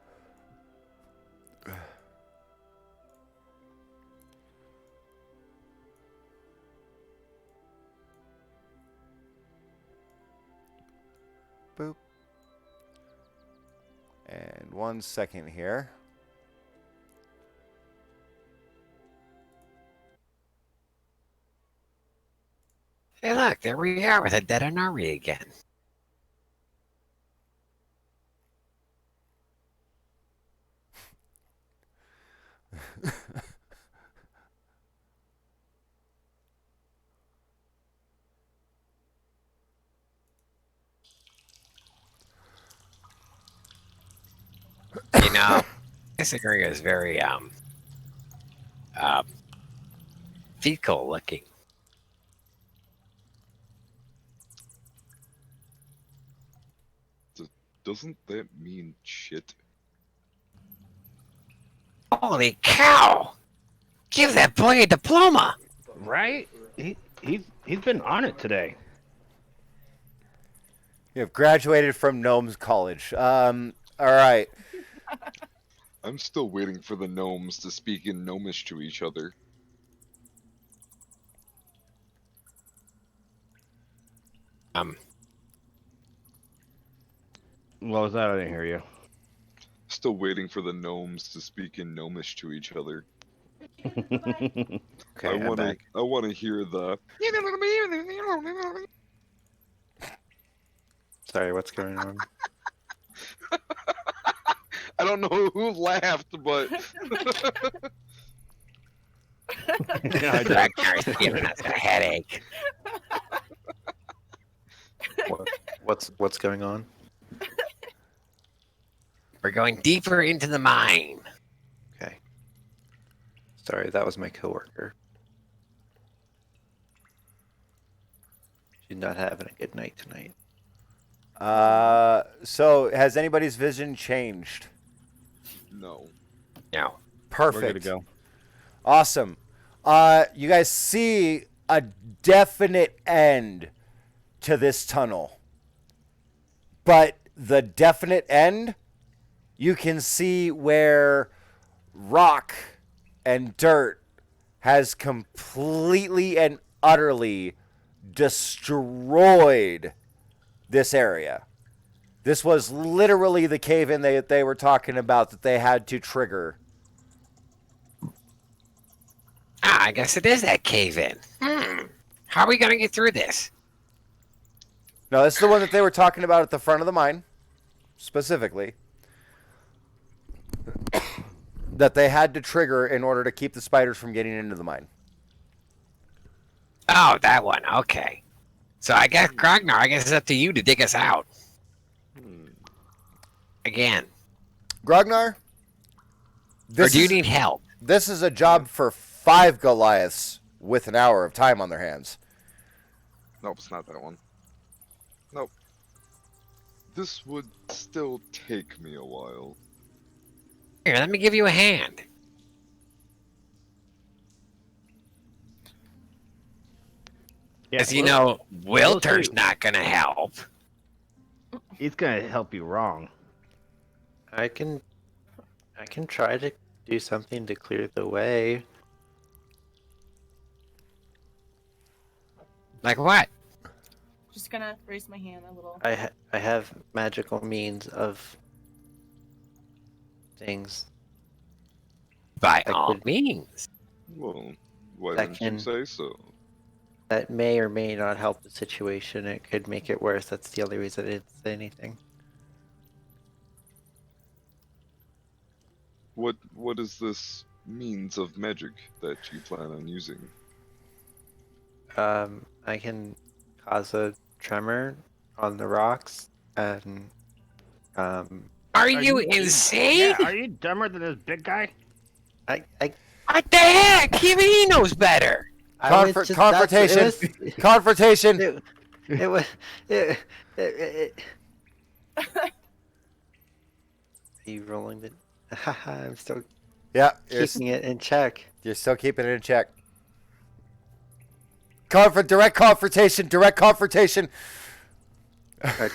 Boop. And 1 second here. Hey, look, there we are with a dead Anari again. You know, this area is very fecal looking. Doesn't that mean shit? Holy cow! Give that boy a diploma! Right? He's been on it today. You have graduated from Gnomes College. All right. I'm still waiting for the gnomes to speak in gnomish to each other. What was that? I didn't hear you. Still waiting for the gnomes to speak in gnomish to each other. Okay, I'm I back. want to hear the. Sorry, what's going on? I don't know who laughed, but Yeah, I did. Ragnar's giving us a headache. What's going on? We're going deeper into the mine. Okay. Sorry, that was my coworker. She's not having a good night tonight. So has anybody's vision changed? No. No. Perfect. We're good to go. Awesome. You guys see a definite end to this tunnel. But the definite end, you can see where rock and dirt has completely and utterly destroyed this area. This was literally the cave-in they were talking about that they had to trigger. Ah, I guess it is that cave-in. How are we gonna get through this? No, this is the one that they were talking about at the front of the mine, specifically. That they had to trigger in order to keep the spiders from getting into the mine. Oh, that one. Okay. So I guess Grognar, I guess it's up to you to dig us out. Again. Grognar, Or do you need help? this is a job for 5 Goliaths with an hour of time on their hands. Nope, it's not that one. Nope. This would still take me a while. Here, let me give you a hand. Yeah, As you well, know, Wilter's too. not gonna help. He's gonna help you wrong. I can try to do something to clear the way. Like what? Just gonna raise my hand a little. I have magical means of things. By I all could- means. Well, why That didn't you can- say so? That may or may not help the situation. It could make it worse. That's the only reason I didn't say anything. What is this means of magic that you plan on using? I can cause a tremor on the rocks, and Are you insane? Yeah, are you dumber than this big guy? I What the heck? Even he knows better. I was just- that's- Confrontation. Confrontation. It was. It. Are you rolling the? Haha, I'm still Yeah, keeping it in check. you're still keeping it in check. Direct confrontation. Direct confrontation. I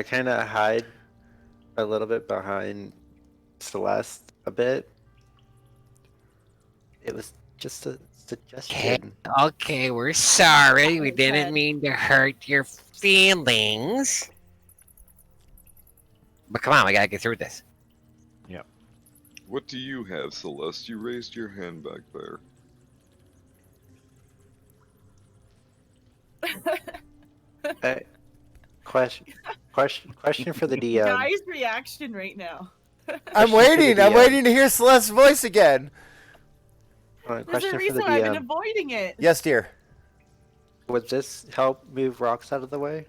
kind of hide a little bit behind Celeste a bit. It was just a suggestion. Okay, we're sorry. We Okay, didn't Ted. mean to hurt your feelings. But come on, we gotta get through this. What do you have, Celeste? You raised your hand back there. Question for the DM. Guy's reaction right now. I'm Question for waiting. the I'm DM. waiting to hear Celeste's voice again. There's Question a for reason the why I've been DM. avoiding it. Yes, dear. Would this help move rocks out of the way?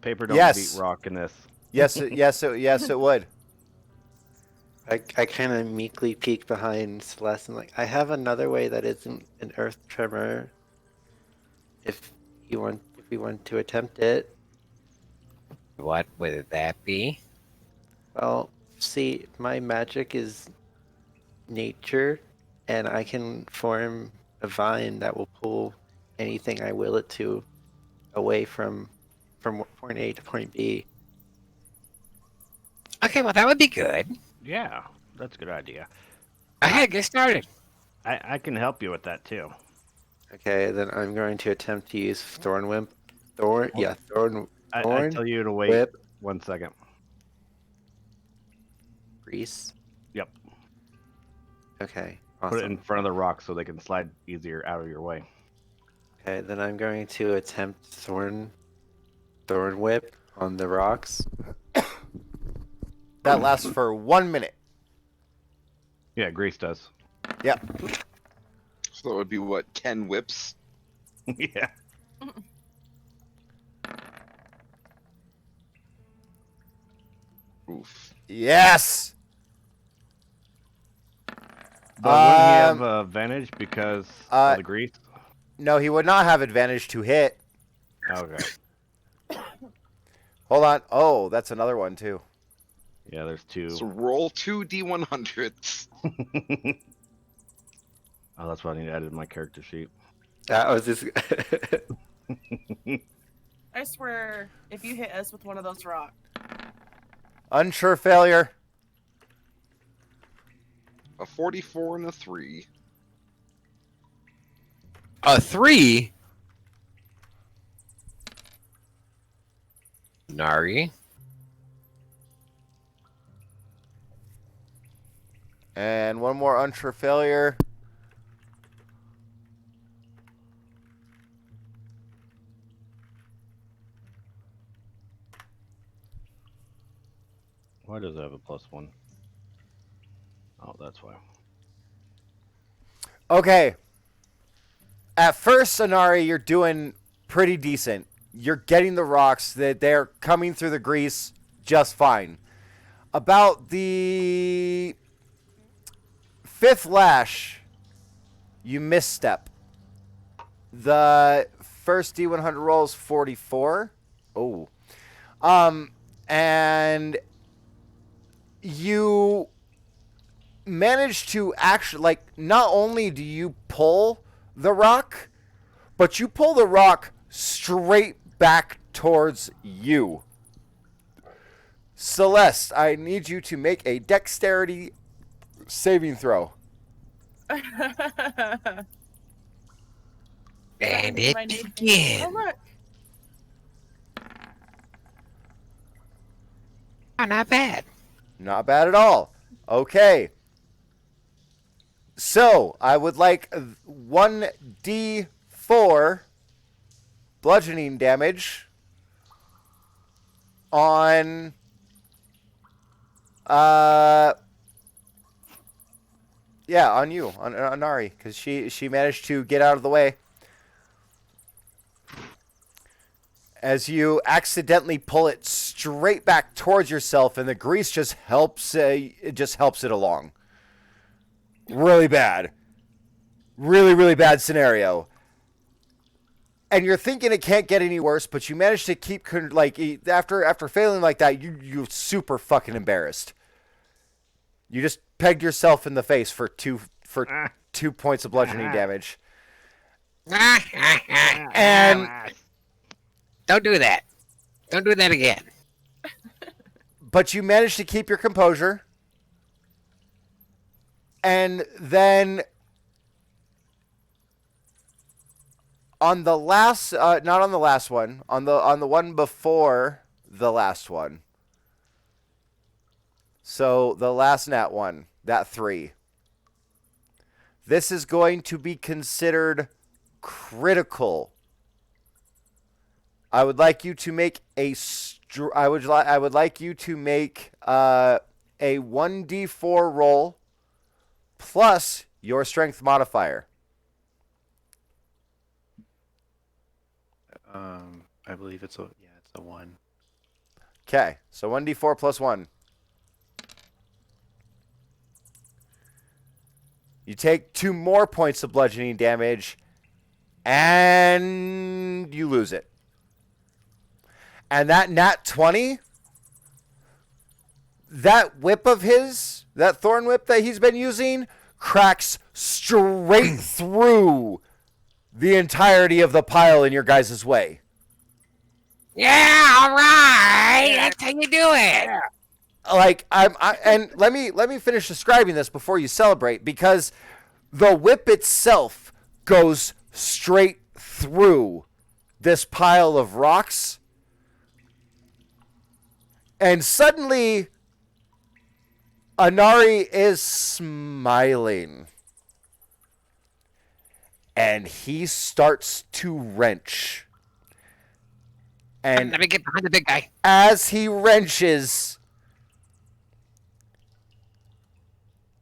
Paper don't Yes. beat rock in this. Yes, yes, it would. I kind of meekly peek behind Celeste and I have another way that isn't an earth tremor. If we want to attempt it. What would that be? Well, see, my magic is nature, and I can form a vine that will pull anything I will it to away from point A to point B. Okay, well that would be good. Yeah, that's a good idea. Ahead, get started. I can help you with that too. Okay, then I'm going to attempt to use Thorn Whip. Thorn I Thorn tell you to wait Whip 1 second. Grease. Yep. Okay, Put it awesome. in front of the rock so they can slide easier out of your way. Okay, then I'm going to attempt Thorn Whip on the rocks. That lasts for 1 minute. Yeah, Grease does. Yep. So that would be what, 10 whips? Yeah. Oof. Yes. But wouldn't he have advantage because of the grease? No, he would not have advantage to hit. Okay. Hold on. Oh, that's another one too. Yeah, there's two. So roll 2 D100s. Oh, that's what I need to add to my character sheet. That was just. I swear, if you hit us with one of those rocks. Unsure failure. A 44 and a 3. A 3. Nari. And one more untrue failure. Why does it have a +1? Oh, that's why. Okay. At first, Anari, you're doing pretty decent. You're getting the rocks. They're coming through the grease just fine. About the 5th lash, you misstep. The first D100 roll is 44. Oh. And you manage to actually, like, not only do you pull the rock, but you pull the rock straight back towards you. Celeste, I need you to make a dexterity saving throw. And My it name- begins. Oh, look. Oh, not bad. Not bad at all. Okay. So, I would like 1d4 bludgeoning damage on on you, on Nari, because she managed to get out of the way. As you accidentally pull it straight back towards yourself, and the grease just helps it along. Really bad. Really, really bad scenario. And you're thinking it can't get any worse, but you manage to keep, like, after failing like that, you're super fucking embarrassed. You just pegged yourself in the face for 2 points of bludgeoning damage. And Don't do that. Don't do that again. but you managed to keep your composure. And then on the last, not on the last one, on the one before the last one. So the last nat one, that 3. This is going to be considered critical. I would like you to make I would like you to make a 1d4 roll plus your strength modifier. I believe it's a 1. Okay, so 1d4 plus 1. You take 2 more points of bludgeoning damage, and you lose it. And that nat 20, that whip of his, that thorn whip that he's been using, cracks straight through the entirety of the pile in your guys' way. Yeah, all right. That's how you do it. Like, and let me finish describing this before you celebrate, because the whip itself goes straight through this pile of rocks, and suddenly Anari is smiling, and he starts to wrench. And Let me get behind the big guy. as he wrenches,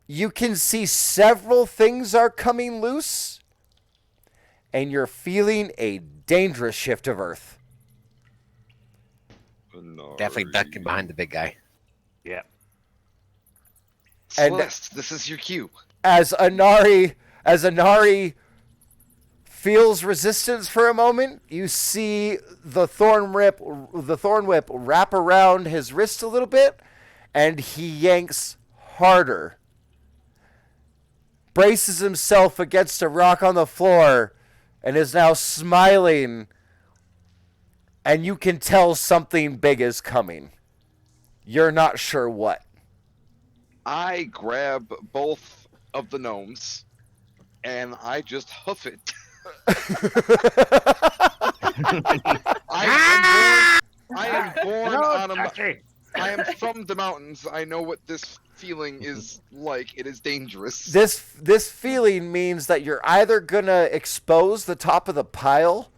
you can see several things are coming loose, and you're feeling a dangerous shift of earth. Definitely ducking behind the big guy. Yeah. And- Celeste, this is your cue. As Anari feels resistance for a moment, you see the thorn whip wrap around his wrist a little bit, and he yanks harder. Braces himself against a rock on the floor, and is now smiling. And you can tell something big is coming. You're not sure what. I grab both of the gnomes and I just hoof it. I am born No, on a. Jesse! I am from the mountains. I know what this feeling is like. It is dangerous. This feeling means that you're either gonna expose the top of the pile.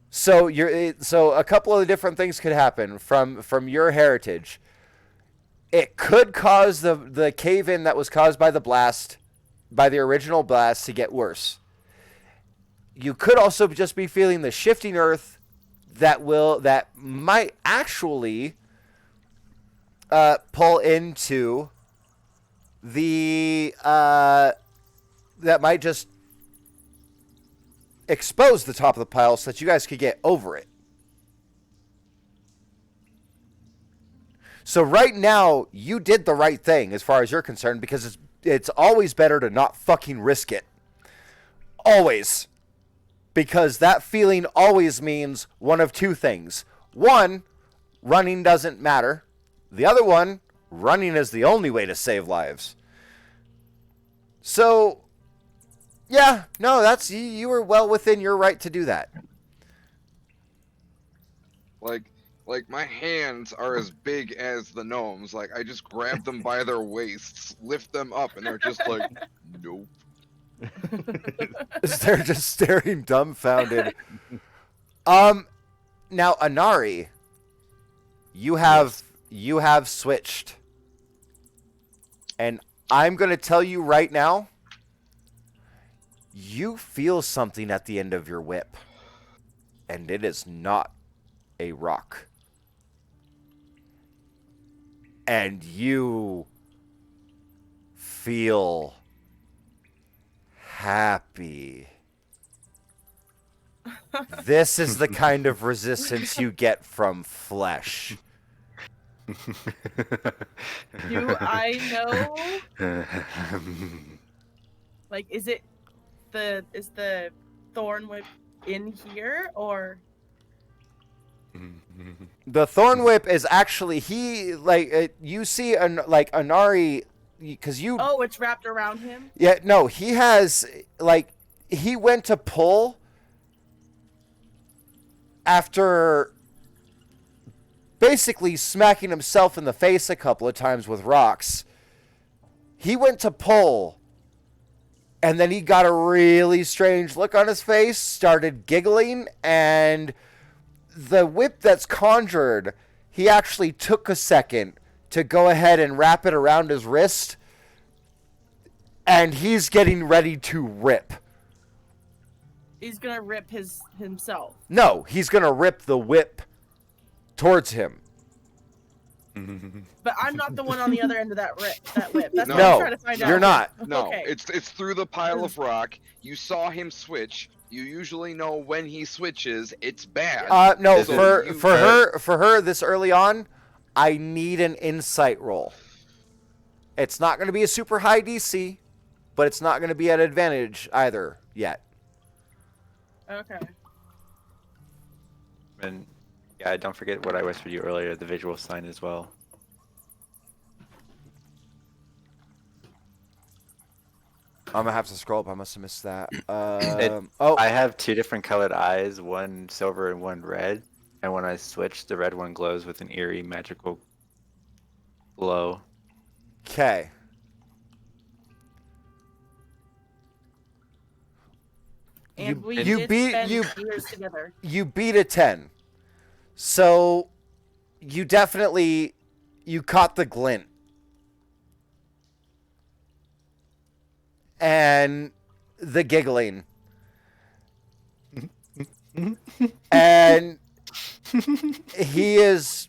So a couple of different things could happen from your heritage. It could cause the cave in that was caused by the original blast to get worse. You could also just be feeling the shifting earth that might actually pull into that might just expose the top of the pile so that you guys could get over it. So right now, you did the right thing as far as you're concerned, because it's always better to not fucking risk it. Always. Because that feeling always means one of two things. One, running doesn't matter. The other one, running is the only way to save lives. So, yeah, no, you were well within your right to do that. Like my hands are as big as the gnomes. Like I just grab them by their waists, lift them up, and they're just like, nope. They're just staring dumbfounded. Now Anari, you have switched. And I'm going to tell you right now, you feel something at the end of your whip. And it is not a rock. And you feel happy. This is the kind of resistance you get from flesh. Do I know? Like, is the thorn whip in here, or? The thorn whip is actually you see Anari, because you. Oh, it's wrapped around him. Yeah, no, he has he went to pull after basically smacking himself in the face a couple of times with rocks. He went to pull, and then he got a really strange look on his face, started giggling, and the whip that's conjured, he actually took a second to go ahead and wrap it around his wrist, and he's getting ready to rip. He's gonna rip himself. No, he's gonna rip the whip towards him. But I'm not the one on the other end of that whip. That's what No, I'm trying to find out. you're not. No, Okay. it's through the pile of rock. You saw him switch. You usually know when he switches, it's bad. No, So for her this early on, I need an insight roll. It's not going to be a super high DC, but it's not going to be at advantage either yet. Okay. And yeah, don't forget what I whispered you earlier, the visual sign as well. I'm going to have to scroll up. I must have missed that. I have two different colored eyes, one silver and one red. And when I switch, the red one glows with an eerie magical glow. Okay. And we you did beat- spend you- years together. You beat a 10. So you definitely caught the glint. And the giggling. And he's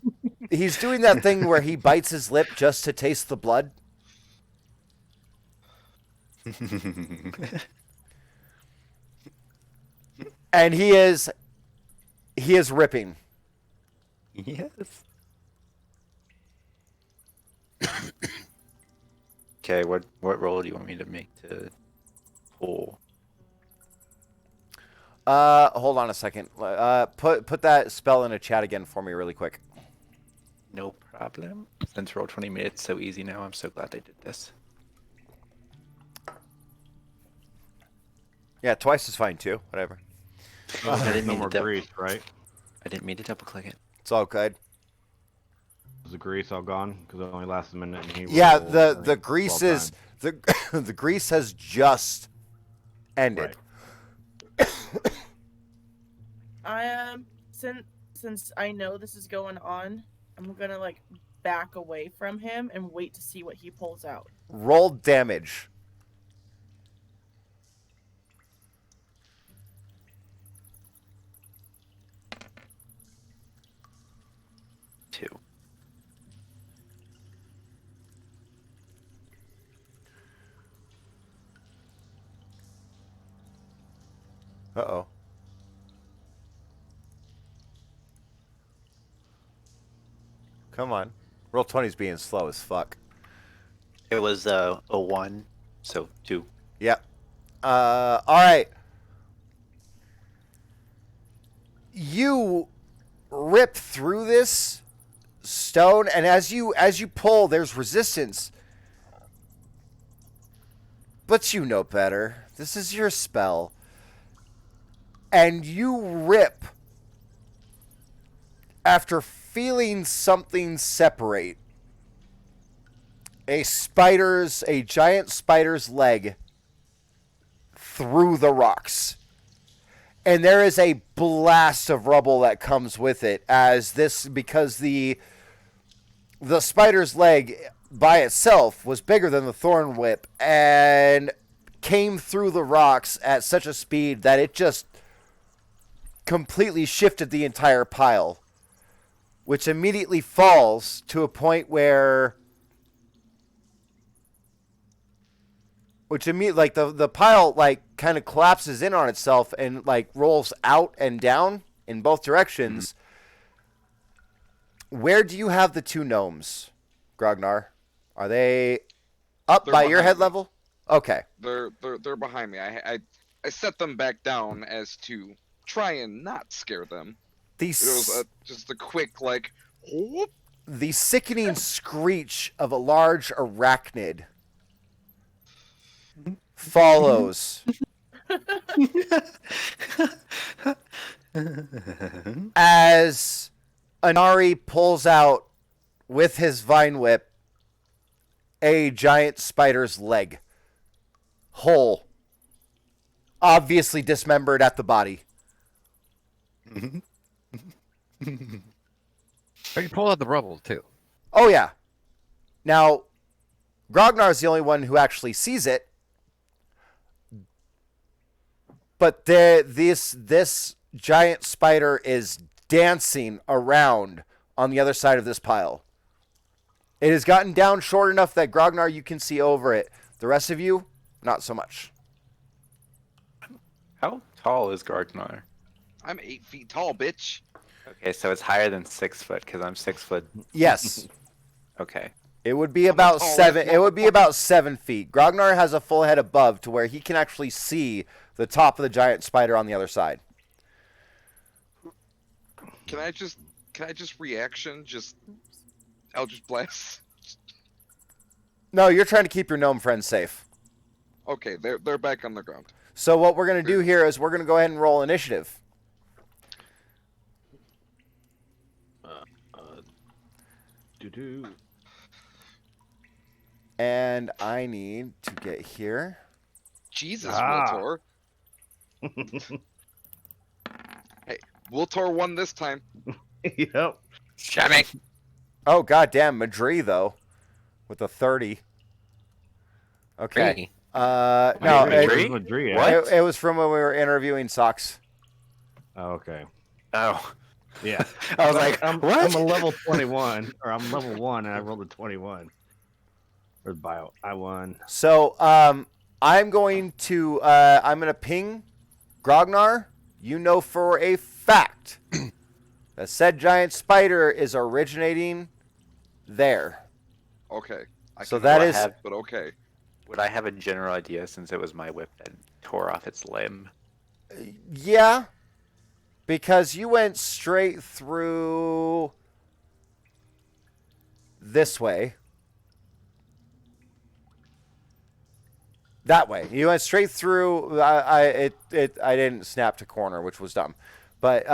doing that thing where he bites his lip just to taste the blood. And he is ripping. Yes. Okay, what roll do you want me to make to pull? Hold on a second. Put that spell in a chat again for me really quick. No problem. Since Roll20 made it so easy now, I'm so glad they did this. Yeah, twice is fine too. Whatever. Oh, I there's didn't no mean more to grease, right? I didn't mean to double click it. It's all good. Is the grease all gone? Because it only lasts a minute, and he Yeah, rolled, I the think, grease 12 is times. the grease has just ended. Right. I am since I know this is going on, I'm gonna like back away from him and wait to see what he pulls out. Roll damage. 2. Uh-oh. Come on. Roll 20's being slow as fuck. It was a 1, so 2. Yep. All right. You rip through this stone, and as you pull, there's resistance. But you know better. This is your spell. And you rip after feeling something separate. A giant spider's leg through the rocks. And there is a blast of rubble that comes with it because the spider's leg by itself was bigger than the thorn whip and came through the rocks at such a speed that it just completely shifted the entire pile, which immediately falls to a point where the pile like kind of collapses in on itself and like rolls out and down in both directions. Where do you have the two gnomes, Grognar? Are they up They're by your behind head me. level? Okay. They're behind me. I set them back down as to try and not scare them. The It was just a quick like whoop. the sickening screech of a large arachnid follows as Anari pulls out with his vine whip a giant spider's leg, whole, obviously dismembered at the body. But you pull out the rubble too. Oh yeah. Now, Grognar is the only one who actually sees it, but this giant spider is dancing around on the other side of this pile. It has gotten down short enough that Grognar, you can see over it. The rest of you, not so much. How tall is Gargnar? I'm 8 feet tall, bitch. Okay, so it's higher than 6 foot because I'm 6 foot. Yes. Okay. It would be I'm the about tallest 7. It would be about 7 feet. Grognar has a full head above to where he can actually see the top of the giant spider on the other side. Can I just reaction? Eldritch Blast. No, you're trying to keep your gnome friends safe. Okay, they're back on the ground. So what we're going to do here is we're going to go ahead and roll initiative. And I need to get here. Jesus, Wiltor. Hey, Wiltor won this time. Yep. Shammy. Oh, goddamn, Madri, though, with a 30. Okay. Three. No, Madri? Madri, What? it was from when we were interviewing Socks. Oh, okay. Oh. Yeah. I was like, I'm what? a level 21, or I'm level 1, and I rolled a 21. Or bio. I won. So, I'm going to ping Grognar. You know for a fact that said giant spider is originating there. Okay. So can that do is- that, but okay. Would I have a general idea since it was my whip that tore off its limb? Yeah, because you went straight through this way. That way. You went straight through. I didn't snap to corner, which was dumb. But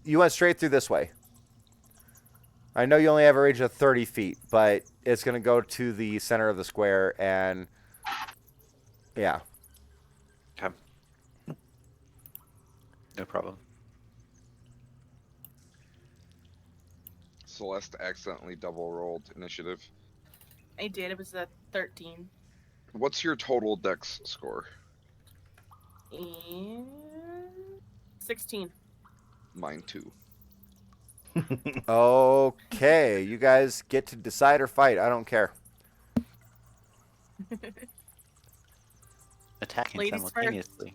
you went straight through this way. I know you only have a range of 30 feet, but it's going to go to the center of the square, and yeah. Okay. No problem. Celeste accidentally double rolled initiative. I did. It was a 13. What's your total dex score? And 16. Mine too. Okay, you guys get to decide or fight. I don't care. Attacking Ladies first. simultaneously.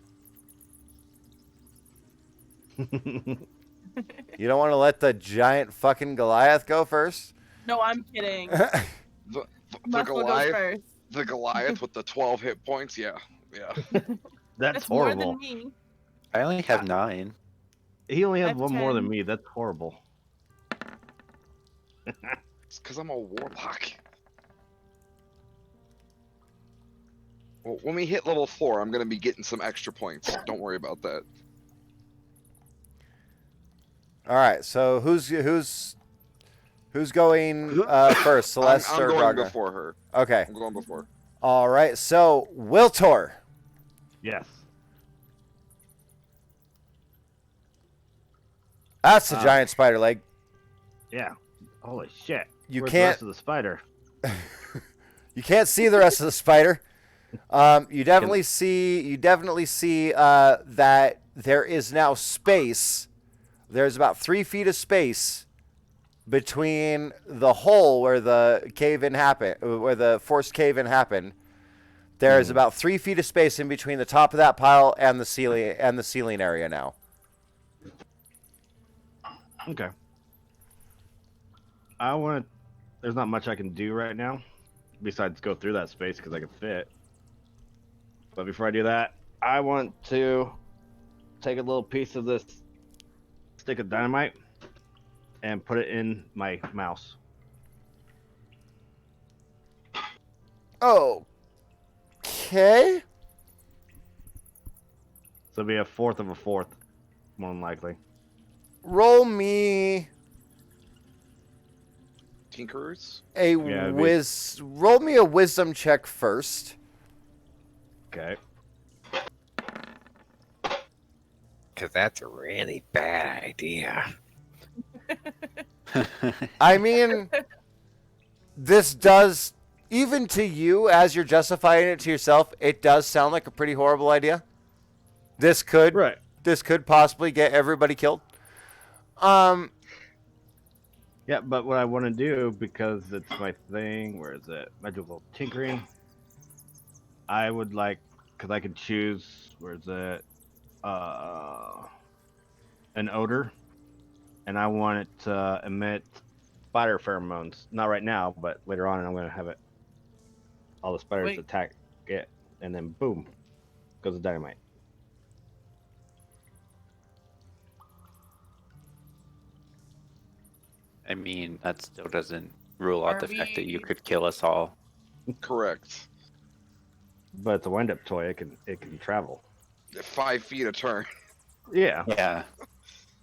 You don't want to let the giant fucking Goliath go first? No, I'm kidding. The Muscle goes Goliath, first. the Goliath with the 12 hit points. Yeah. That's more horrible. than me. I only have 9. He only has I have one more than 10. me. That's horrible. It's because I'm a warlock. Well, when we hit level 4, I'm gonna be getting some extra points. Don't worry about that. All right, so who's going first, Celeste I'm or going Ragnar? before her. Okay. I'm going before. All right, so Wiltor. Yes. That's the giant spider leg. Yeah. Holy shit. You Where's can't- the rest of the spider? You can't see the rest of the spider. You definitely see that there is now space. There's about 3 feet of space between the hole where the cave-in happened, where the forced cave-in happened. There's about 3 feet of space in between the top of that pile and the ceiling area now. Okay. There's not much I can do right now, besides go through that space because I can fit. But before I do that, I want to take a little piece of this stick of dynamite and put it in my mouse. Okay. So it'll be a fourth of a fourth, more than likely. Roll me Tinkerers? roll me a wisdom check first. Okay. Because that's a really bad idea. I mean, this does, even to you, as you're justifying it to yourself, it does sound like a pretty horrible idea. This could possibly get everybody killed. Yeah, but what I want to do, because it's my thing, where is it? Magical tinkering. I would like, because I could choose, where is it? An odor. And I want it to emit spider pheromones. Not right now, but later on, I'm going to have it. All the spiders Wait. attack it, and then boom, goes the dynamite. I mean, that still doesn't rule out Are the fact that you we- could kill us all. Correct. But it's a wind-up toy. It can travel. 5 feet a turn. Yeah. Yeah.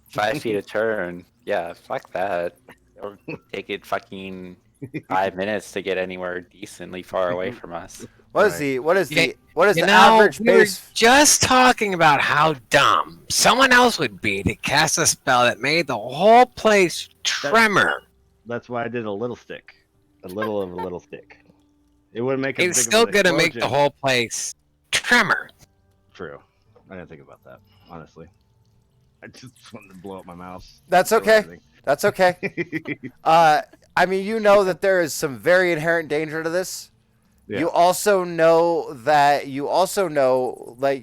5 feet a turn. Yeah, fuck that. Or take it fucking 5 minutes to get anywhere decently far away from us. What is Right. the You know, average we were base? just talking about how dumb someone else would be to cast a spell that made the whole place tremor. That's why I did a little stick. A little of a little stick. It wouldn't make it It's still gonna make the whole place tremor. True. I didn't think about that, honestly. I just wanted to blow up my mouse. That's Kill okay. everything. That's okay. I mean, you know that there is some very inherent danger to this. Yeah. You also know, like,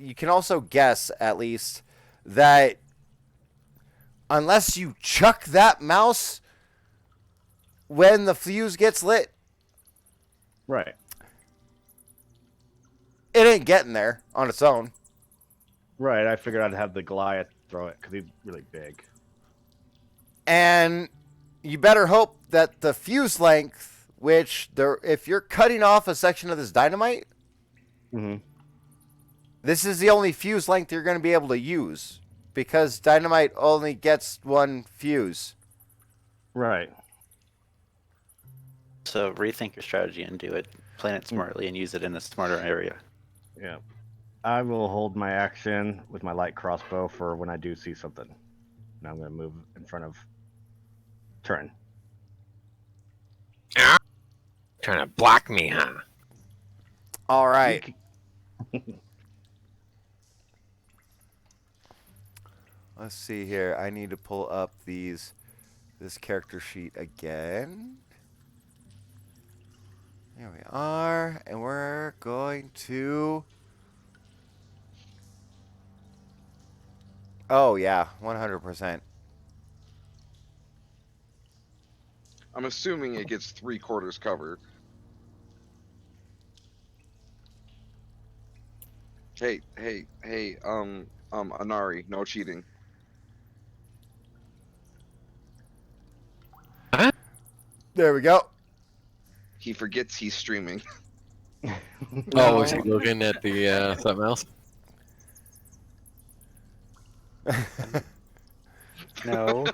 you can also guess, at least, that unless you chuck that mouse when the fuse gets lit, Right. it ain't getting there on its own. Right. I figured I'd have the Goliath throw it because he's really big. And you better hope that the fuse length, if you're cutting off a section of this dynamite, Hmm. This is the only fuse length you're going to be able to use because dynamite only gets one fuse. Right. So rethink your strategy and do it. Plan it smartly and use it in a smarter area. Yeah. I will hold my action with my light crossbow for when I do see something. Now I'm going to move in front of turn. Trying to block me, huh? All right. Let's see here. I need to pull up this character sheet again. There we are. And we're going to... Oh, yeah. 100%. I'm assuming it gets 3/4 cover. Hey, Anari, no cheating. There we go. He forgets he's streaming. Oh, was he looking at the something else? No.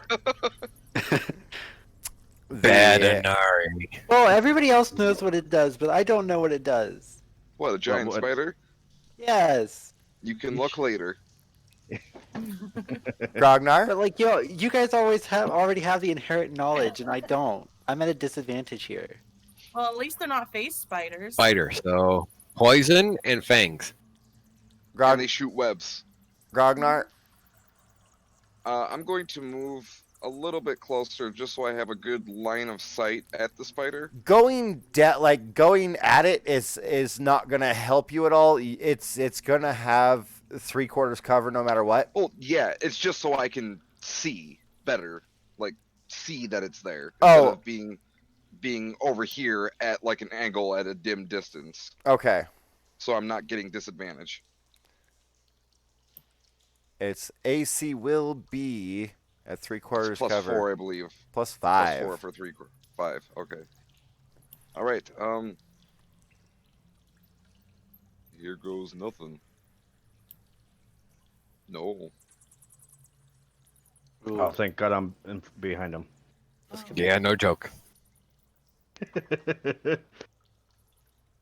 Bad The- Anari. Well, everybody else knows what it does, but I don't know what it does. What, a giant what- spider? Yes. You can look later. Grognar? But like, yo, you guys already have the inherent knowledge, and I don't. I'm at a disadvantage here. Well, at least they're not face spiders. Spider. So poison and fangs. And they shoot webs. Grognar? I'm going to move a little bit closer just so I have a good line of sight at the spider. Going at it is not gonna help you at all. It's gonna have 3/4 cover no matter what. Well, yeah, it's just so I can see better, like see that it's there Oh. instead of being over here at like an angle at a dim distance. Okay. So I'm not getting disadvantage. Its AC will be at 3/4 Plus cover. 4, I believe. Plus Plus 5. 4 for 5. Okay. All right. Here goes nothing. No. Oh, thank God I'm behind him. Yeah, no joke.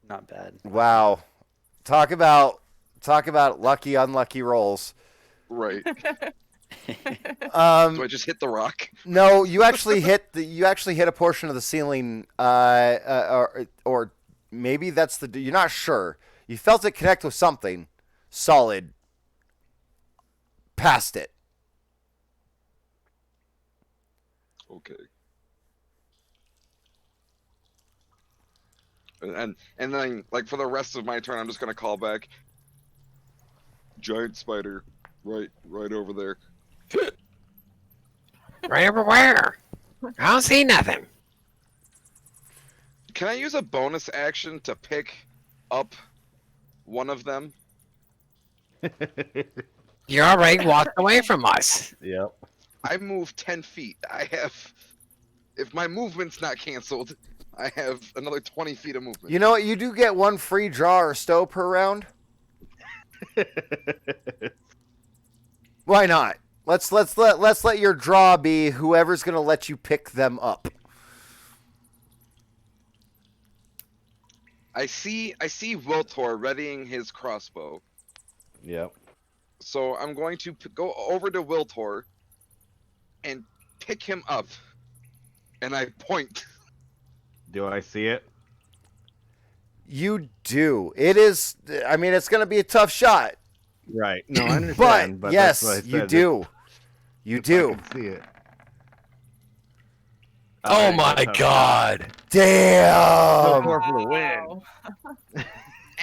Not bad. Wow. Talk about lucky unlucky rolls. Right. Do Um, I just hit the rock? no, you actually hit a portion of the ceiling, or maybe that's you're not sure. You felt it connect with something solid past it. Okay. And then like for the rest of my turn, I'm just gonna call back. Giant spider, right over there. Right everywhere. I don't see nothing. Can I use a bonus action to pick up one of them? You already walked away from us. Yep. I move 10 feet. If my movement's not canceled, I have another 20 feet of movement. You know what? You do get one free draw or stow per round. Why not? Let's let your draw be whoever's gonna let you pick them up. I see Wiltor readying his crossbow. Yep. So I'm going to go over to Wiltor and pick him up. And I point. Do I see it? You do. It is. I mean, it's gonna be a tough shot. Right. No, I understand. But that's what I yes, you said. do. You do. I can see it. Oh Alright, my that's God. Go Damn. for the win. Wow.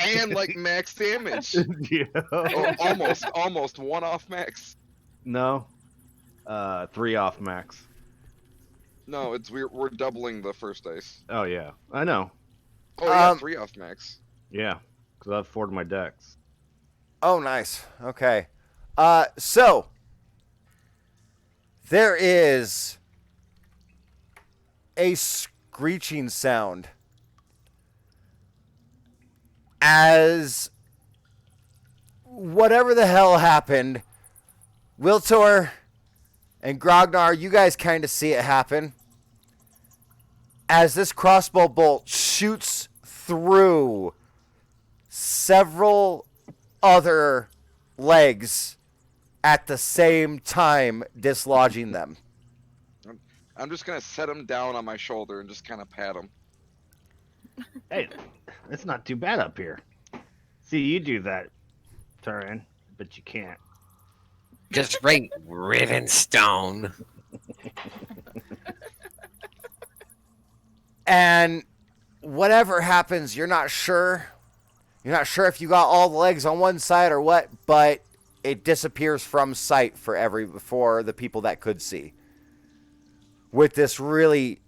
And like max damage. Yeah. Oh, almost one off max. No. 3 off max. No, we're doubling the first dice. Oh yeah, I know. Oh yeah, 3 off max. Yeah, because I've 4'd my decks. Oh, nice. Okay. So there is a screeching sound as whatever the hell happened, Wiltor and Grognar, you guys kind of see it happen as this crossbow bolt shoots through several other legs at the same time, dislodging them. I'm just gonna set him down on my shoulder and just kind of pat him. Hey, it's not too bad up here. See, you do that, Turin, but you can't. Just right, Rivenstone. And whatever happens, you're not sure. You're not sure if you got all the legs on one side or what, but it disappears from sight for the people that could see. With this really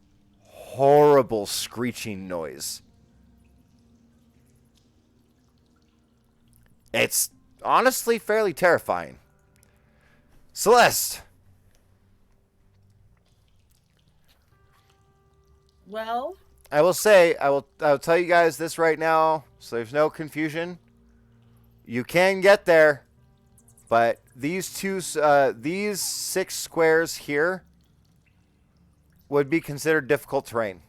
horrible screeching noise. It's honestly fairly terrifying. Celeste. Well, I will say, I'll tell you guys this right now, so there's no confusion. You can get there, but these 6 squares here would be considered difficult terrain.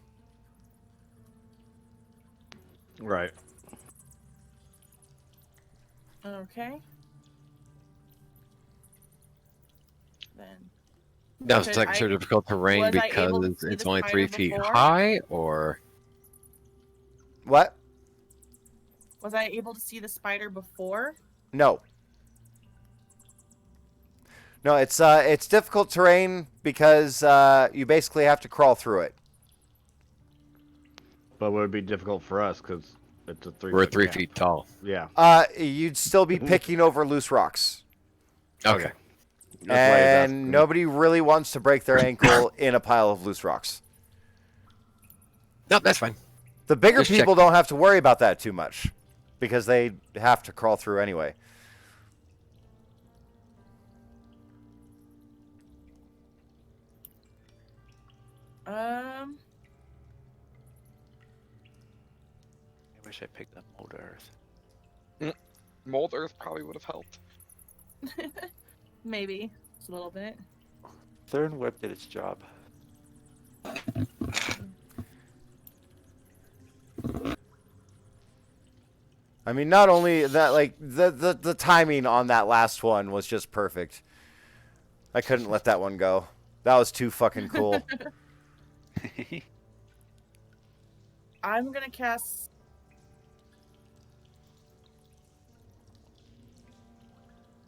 Right. okay. Then Now, it's Could like I- so difficult terrain was I able to because see it's the only spider 3 feet before? high, or What? was I able to see the spider before? No. No, it's difficult terrain because you basically have to crawl through it. But it would be difficult for us because it's a 3 we're foot 3 gap. feet tall. Yeah. You'd still be picking over loose rocks. Okay. That's why he's And asking. nobody really wants to break their ankle in a pile of loose rocks. No, that's fine. The bigger Just people don't have to worry about that too much because they have to crawl through anyway. I wish I picked up Mold Earth. Mold Earth probably would have helped. Maybe just a little bit. Thorn Whip did its job. I mean, not only that, like the timing on that last one was just perfect. I couldn't let that one go. That was too fucking cool. I'm gonna cast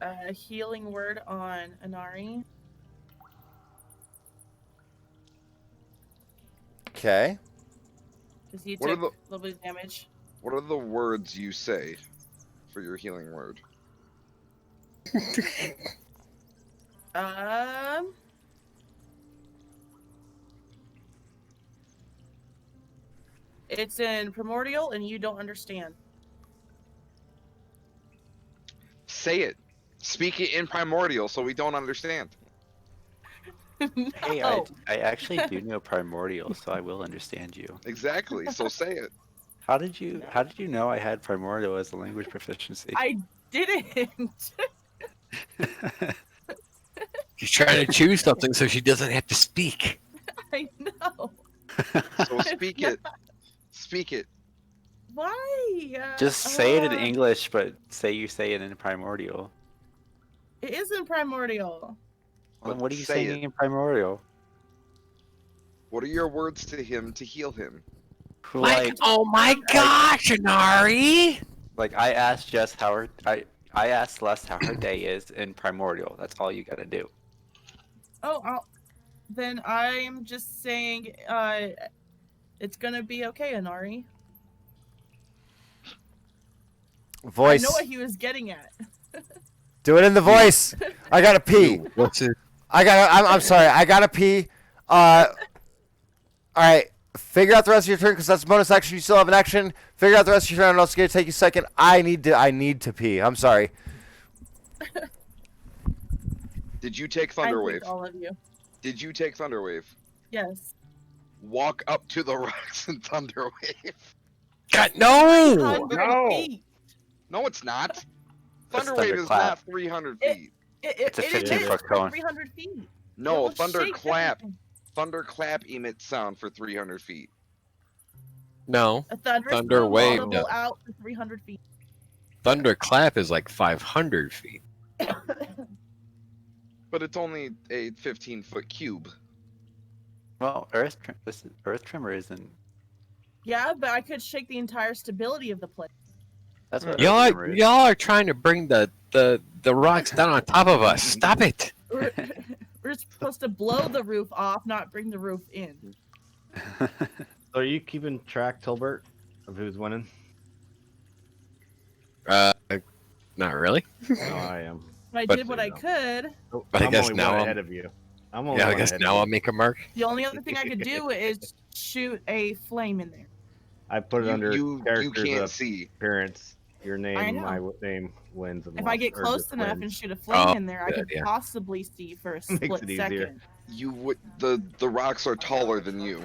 a healing word on Anari. Okay. Because he What are took the- a little bit of damage. What are the words you say for your healing word? It's in Primordial, and you don't understand. Say it. Speak it in primordial so we don't understand. Hey, No. I actually do know Primordial, so I will understand you. Exactly. So say it. How did you know I had Primordial as a language proficiency? I didn't. She's trying to choose something so she doesn't have to speak. I know. So speak it. Speak it. Why? Just say it in uh, English, but say you say it in Primordial. It isn't Primordial. Well, then what are you say saying it. in Primordial? What are your words to him to heal him? Like, oh my gosh, Anari! like I asked Jess how her I asked Celeste how her day is in Primordial. That's all you gotta do. Oh, then I'm just saying, it's gonna be okay, Anari. Voice. I know what he was getting at. Do it in the voice. I gotta pee. What's it? I'm sorry. I gotta pee. All right. Figure out the rest of your turn because that's a bonus action. You still have an action. Figure out the rest of your turn. And it's gonna take you a second. I need to pee. I'm sorry. Did you take I Thunderwave? think all of you. Did you take Thunderwave? Yes. Walk up to the rocks and Thunderwave. God, no! Time for no. me. No, it's not. That's Thunderwave is thunderclap. not 300 feet. It's a It 15 is foot for cone. 300 feet. It No, will shake thunderclap. everything. Thunderclap emits sound for 300 feet. No, A thunderstorm Thunder wave audible does. out for 300 feet. Thunderclap is like 500 feet. But it's only a 15-foot cube. Well, Earth Tremor isn't. Yeah, but I could shake the entire stability of the place. That's what Earth Y'all, Tremor is. y'all are trying to bring the rocks down on top of us. Stop it. We're supposed to blow the roof off, not bring the roof in. So are you keeping track, Tilbert, of who's winning? Not really. No, I am. I But- did what I could. Oh, But I I'm guess only now one I'm- ahead of you. I'm only Yeah, I one guess ahead now of I'll you. make a mark. The only other thing I could do is shoot a flame in there. I put it under You characters can't of see. appearance. Your I name, know. my name wins. And If I get or close just enough and wins. shoot a flame Oh, in there, I good could idea. possibly see for a Makes split it easier. second. You would the rocks are taller than you,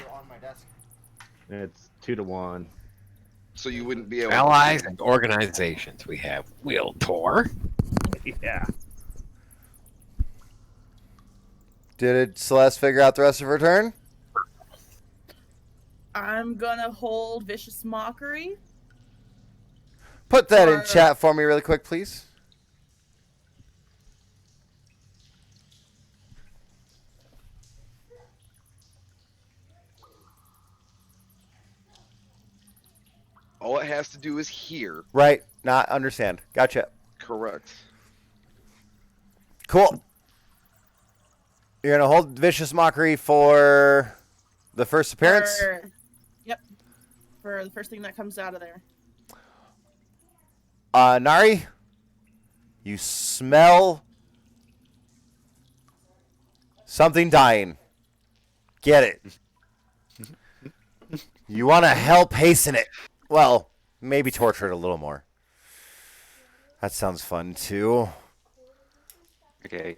It's 2-1. so you wouldn't be able to Allies see. and organizations. We have Will Tor. Yeah. Did Celeste figure out the rest of her turn? I'm gonna hold Vicious Mockery. Put that in Or- chat for me really quick, please. All it has to do is hear. Right. Not understand. Gotcha. Correct. Cool. You're going to hold Vicious Mockery for the first appearance? Yep. For the first thing that comes out of there. Nari, you smell something dying. Get it. You want to help hasten it. Well, maybe torture it a little more. That sounds fun, too. Okay,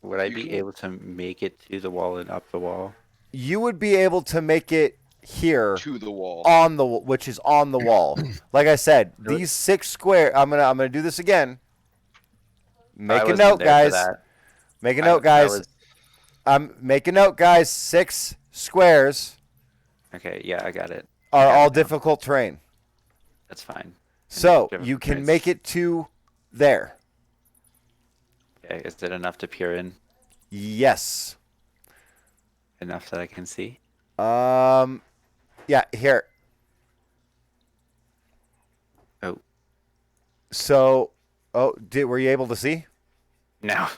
would I You be can- able to make it to the wall and up the wall? You would be able to make it here To the wall. on the which is on the wall. Like I said, these 6 square. I'm gonna do this again. Make I a wasn't note, there for guys. that. Make a I- note, I guys. was- Make a note, guys. 6 squares Okay, yeah, I got it. are got all it now. difficult terrain. That's fine. So different you can terrains. make it to there. Okay, is it enough to peer in? Yes. Enough that I can see? Yeah. Here. Oh. So, were you able to see? No.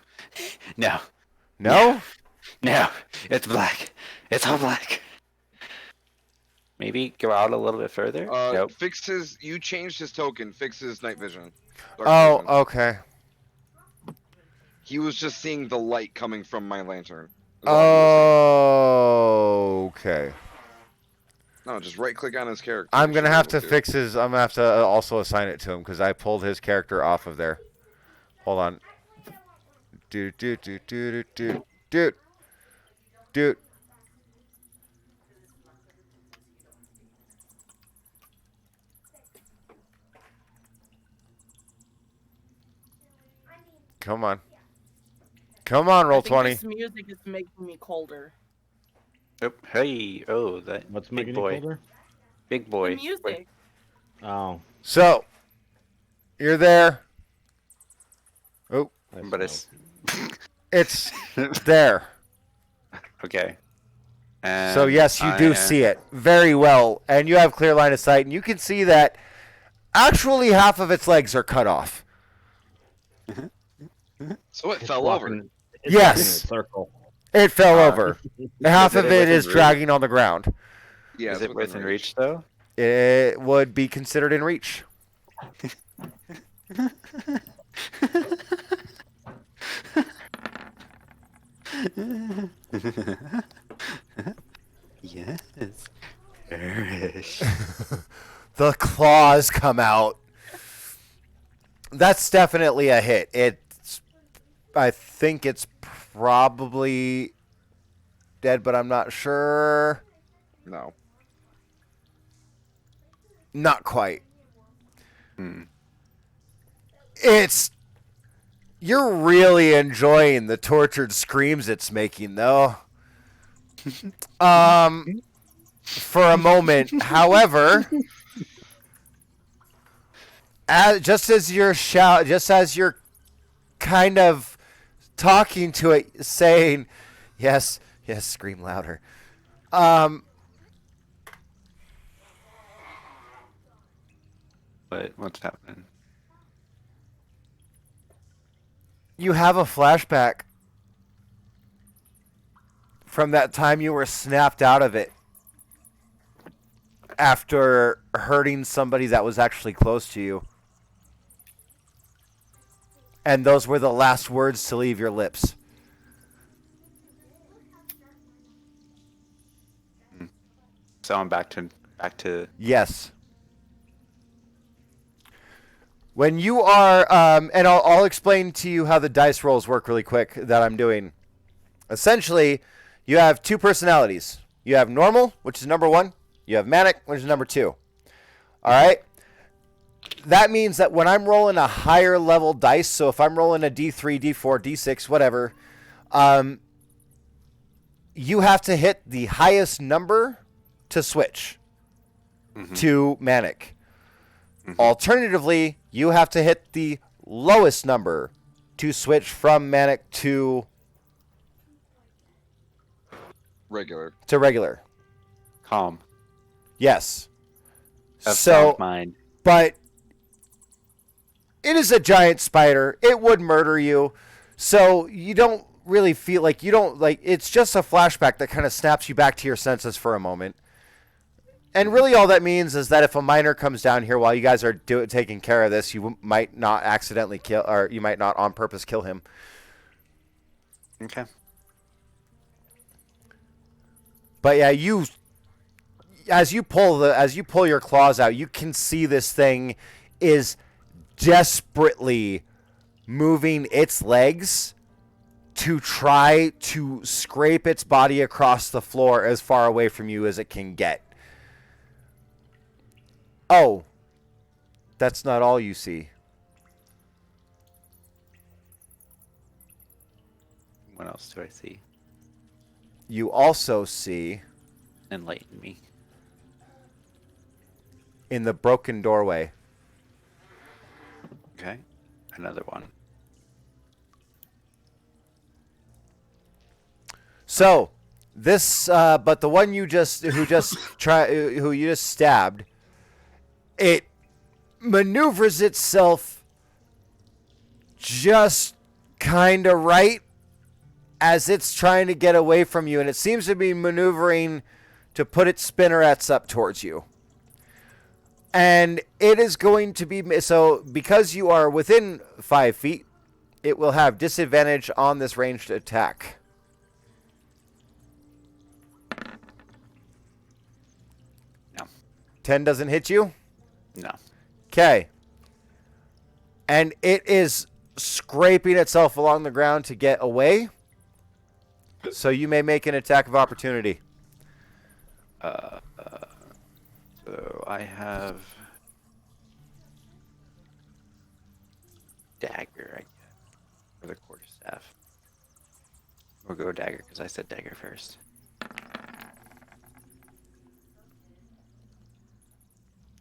No. No. No. It's black. It's all black. Maybe go out a little bit further? Nope. Fix his. You changed his token. Fix his night vision. Dark Oh, vision. okay. He was just seeing the light coming from my lantern. Is all he was Oh, okay. saying. No, just right click on his character. I'm You gonna should be have able to fix his. I'm gonna have to also assign it to him because I pulled his character off of there. Hold on. Dude. Come on. Come on, roll I think 20. This music is making me colder. Oh, hey. Oh, that What's big making boy. you colder? Big The boy. music. Oh. So, you're there. Oh, that's But no- it's it's there. okay. So And yes, you do see it very well, and you have clear line of sight, and you can see that actually half of its legs are cut off. So it It's fell over. walking- it's Yes. walking in a circle. It fell over. Half Is of it it within is reach? dragging on the ground. Yeah, is it's it within reach though? It would be considered in reach. Yes. Perish. The claws come out. That's definitely a hit. I think it's probably dead, but I'm not sure. No. Not quite. Hmm. You're really enjoying the tortured screams it's making, though. For a moment, however, just as you're kind of talking to it, saying, "Yes, yes, scream louder." What's happening? You have a flashback from that time you were snapped out of it after hurting somebody that was actually close to you. And those were the last words to leave your lips. So I'm back to Yes. When you are, and I'll explain to you how the dice rolls work really quick that I'm doing. Essentially, you have two personalities. You have normal, which is number 1. You have manic, which is number 2. All right? That means that when I'm rolling a higher level dice, so if I'm rolling a D3, D4, D6, whatever, you have to hit the highest number to switch to manic. Alternatively, you have to hit the lowest number to switch from manic to regular. Calm. Yes. Of So, sound mind. but it is a giant spider. It would murder you. So you don't really feel like it's just a flashback that kind of snaps you back to your senses for a moment. And really all that means is that if a miner comes down here while you guys are taking care of this, you might not accidentally kill, or you might not on purpose kill him. Okay. But yeah, as you pull your claws out, you can see this thing is desperately moving its legs to try to scrape its body across the floor as far away from you as it can get. Oh, that's not all you see. What else do I see? You also see, Enlighten me. in the broken doorway, Okay. Another one. so this, but the one who you just stabbed, it maneuvers itself just kind of right as it's trying to get away from you, and it seems to be maneuvering to put its spinnerets up towards you. And it is going to be, so because you are within 5 feet, it will have disadvantage on this ranged attack. No. 10 doesn't hit you? No. Okay. And it is scraping itself along the ground to get away. So you may make an attack of opportunity. So I have dagger, I guess, for the quarterstaff. We'll go dagger because I said dagger first.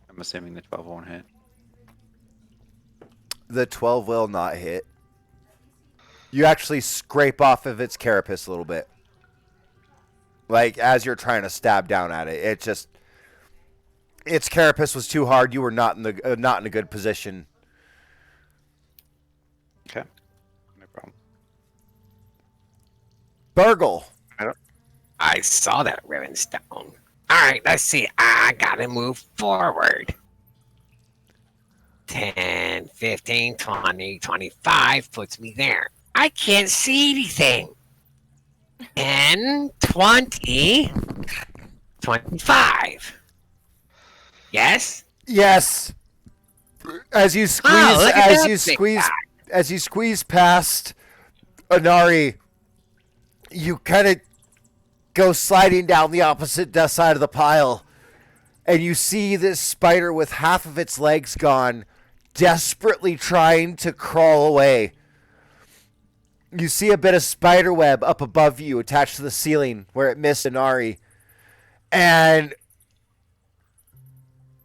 I'm assuming the 12 won't hit. The 12 will not hit. You actually scrape off of its carapace a little bit. Like, as you're trying to stab down at it. It just... Its carapace was too hard. You were not in a good position. Okay. No problem. Burgle. I saw that ribbon stone. All right, let's see. I gotta move forward. 10, 15, 20, 25 puts me there. I can't see anything. 10, 20, 25. Yes? Yes. As you squeeze, look at that big guy. as you squeeze past Anari, you kind of go sliding down the opposite side of the pile, and you see this spider with half of its legs gone desperately trying to crawl away. You see a bit of spider web up above you attached to the ceiling where it missed Inari. And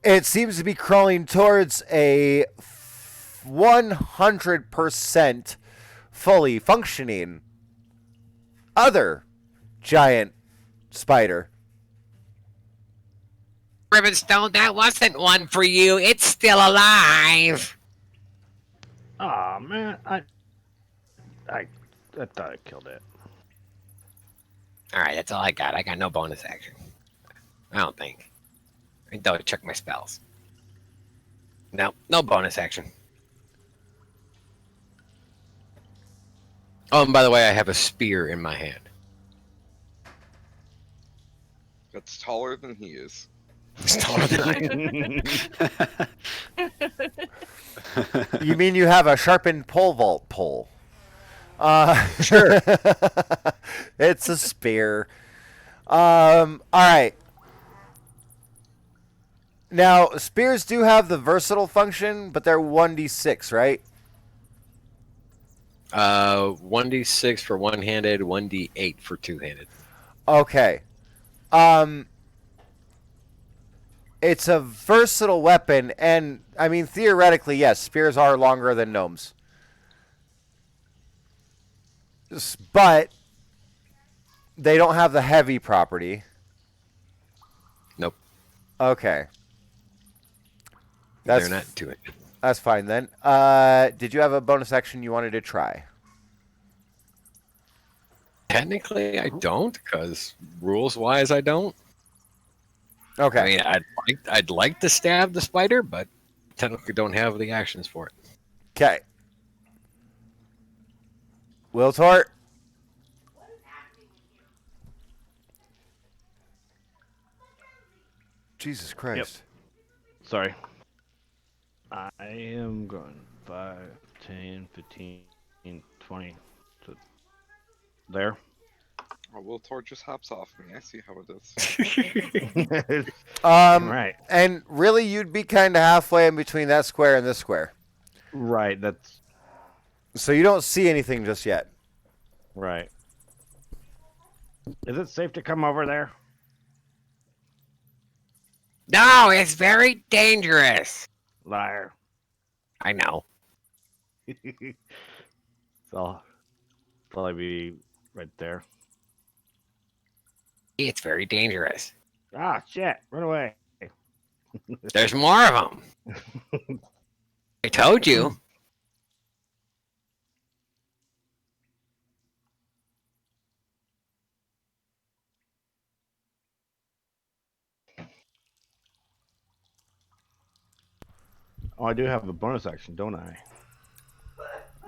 it seems to be crawling towards a 100% fully functioning other giant spider. Rivenstone, that wasn't one for you. It's still alive. Aw, man. I thought I killed it. All right, that's all I got. I got no bonus action. I don't think. I don't check my spells. No, no bonus action. Oh, and by the way, I have a spear in my hand. That's taller than he is. It's taller than I am. You mean you have a sharpened pole vault pole? Sure. It's a spear. All right. Now, spears do have the versatile function, but they're 1d6, right? 1d6 for one-handed, 1d8 for two-handed. Okay. It's a versatile weapon, and, I mean, theoretically, yes, spears are longer than gnomes. But they don't have the heavy property. Nope. Okay. They're not two-handed. That's fine then. Did you have a bonus action you wanted to try? Technically, I don't, because rules-wise, I don't. Okay. I mean, I'd like to stab the spider, but technically don't have the actions for it. Okay. Will Tort. Jesus Christ. Sorry. I am going 5, 10, 15, 20. So there. Oh, Will Tor just hops off me. I see how it is. Right. And really, you'd be kind of halfway in between that square and this square. Right. That's So you don't see anything just yet. right. Is it safe to come over there? No, it's very dangerous. Liar. I know. So I'll probably be right there. It's very dangerous. Ah, shit. Run away. There's more of them. I told you. Oh, I do have a bonus action, don't I?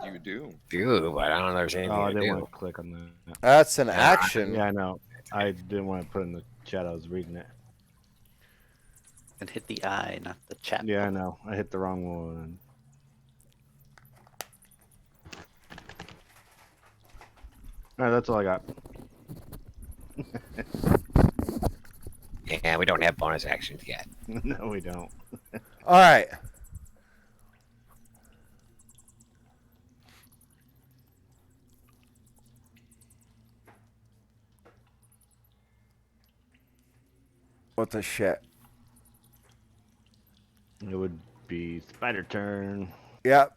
You do. Dude, but I don't know if there's anything Oh, I to didn't do. want to click on that. That's an action. Yeah, I know. I didn't want to put it in the chat. I was reading it. And hit the I, not the chat. Yeah, I know. I hit the wrong one. Alright, that's all I got. Yeah, we don't have bonus actions yet. No, we don't. All right. What the shit? It would be spider turn. Yep.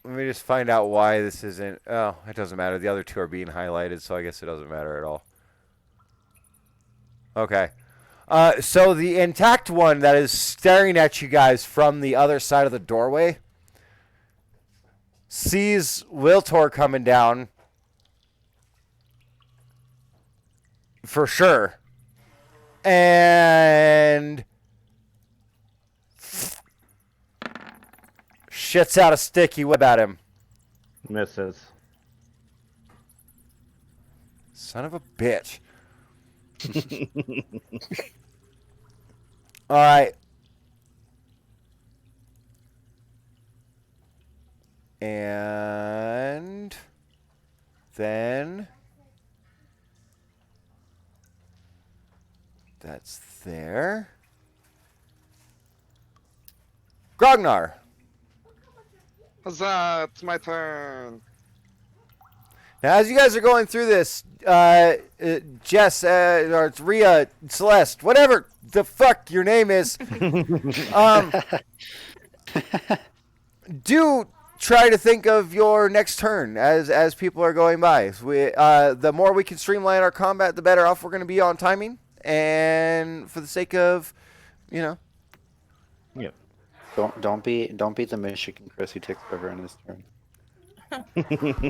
Let me just find out why this isn't. Oh, it doesn't matter. The other two are being highlighted, so I guess it doesn't matter at all. Okay. So the intact one that is staring at you guys from the other side of the doorway sees Wiltor coming down for sure. And shits out a sticky web at him. Misses. Son of a bitch. All right. And then that's there. Grognar. Huzzah! It's my turn. Now, as you guys are going through this, Jess, or it's Rhea, Celeste, whatever the fuck your name is, do try to think of your next turn as people are going by. So the more we can streamline our combat, the better off we're going to be on timing. And for the sake of, you know, Yep. Don't be the Michigan Chris who takes over in his turn.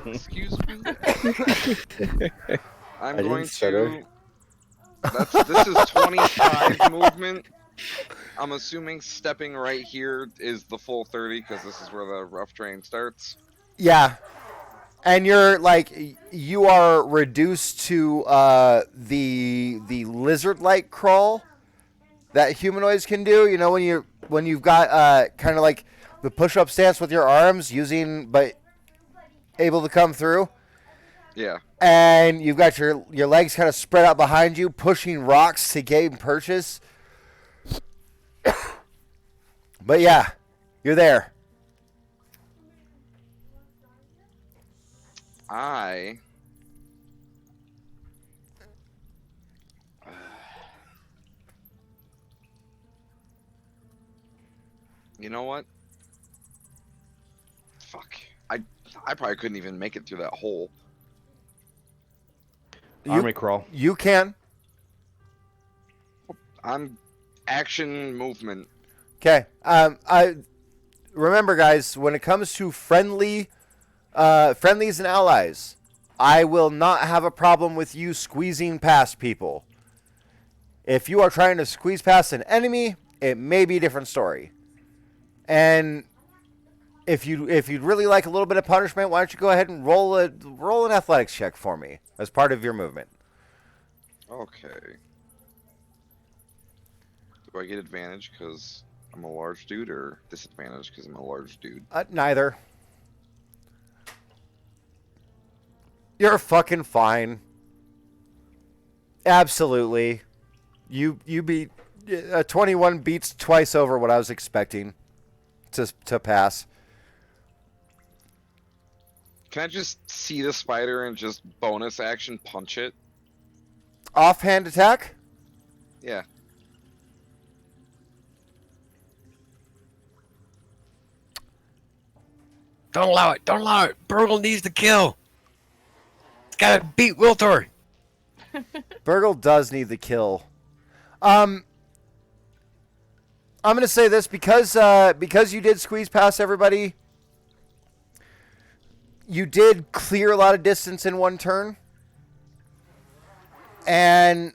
Excuse me. I'm I didn't going stutter. to. This is 25 movement. I'm assuming stepping right here is the full 30 because this is where the rough terrain starts. yeah. And you're like you are reduced to the lizard-like crawl that humanoids can do. You know when you've got kind of like the push-up stance with your arms but able to come through. Yeah. And you've got your legs kind of spread out behind you, pushing rocks to gain purchase. But yeah, you're there. You know what? Fuck. I probably couldn't even make it through that hole. Army crawl. You can. I'm action movement. Okay. I remember, guys, when it comes to friendlies and allies, I will not have a problem with you squeezing past people. If you are trying to squeeze past an enemy, it may be a different story. And if you'd really like a little bit of punishment, why don't you go ahead and roll an athletics check for me as part of your movement? Okay. Do I get advantage because I'm a large dude or disadvantage because I'm a large dude? Neither. You're fucking fine. Absolutely. You beat 21 beats twice over what I was expecting to pass. Can I just see the spider and just bonus action punch it? Offhand attack? Yeah. Don't allow it. Don't allow it. Burgle needs to kill. It's got to beat Wiltor. Burgle does need the kill. I'm going to say this because you did squeeze past everybody. You did clear a lot of distance in one turn. And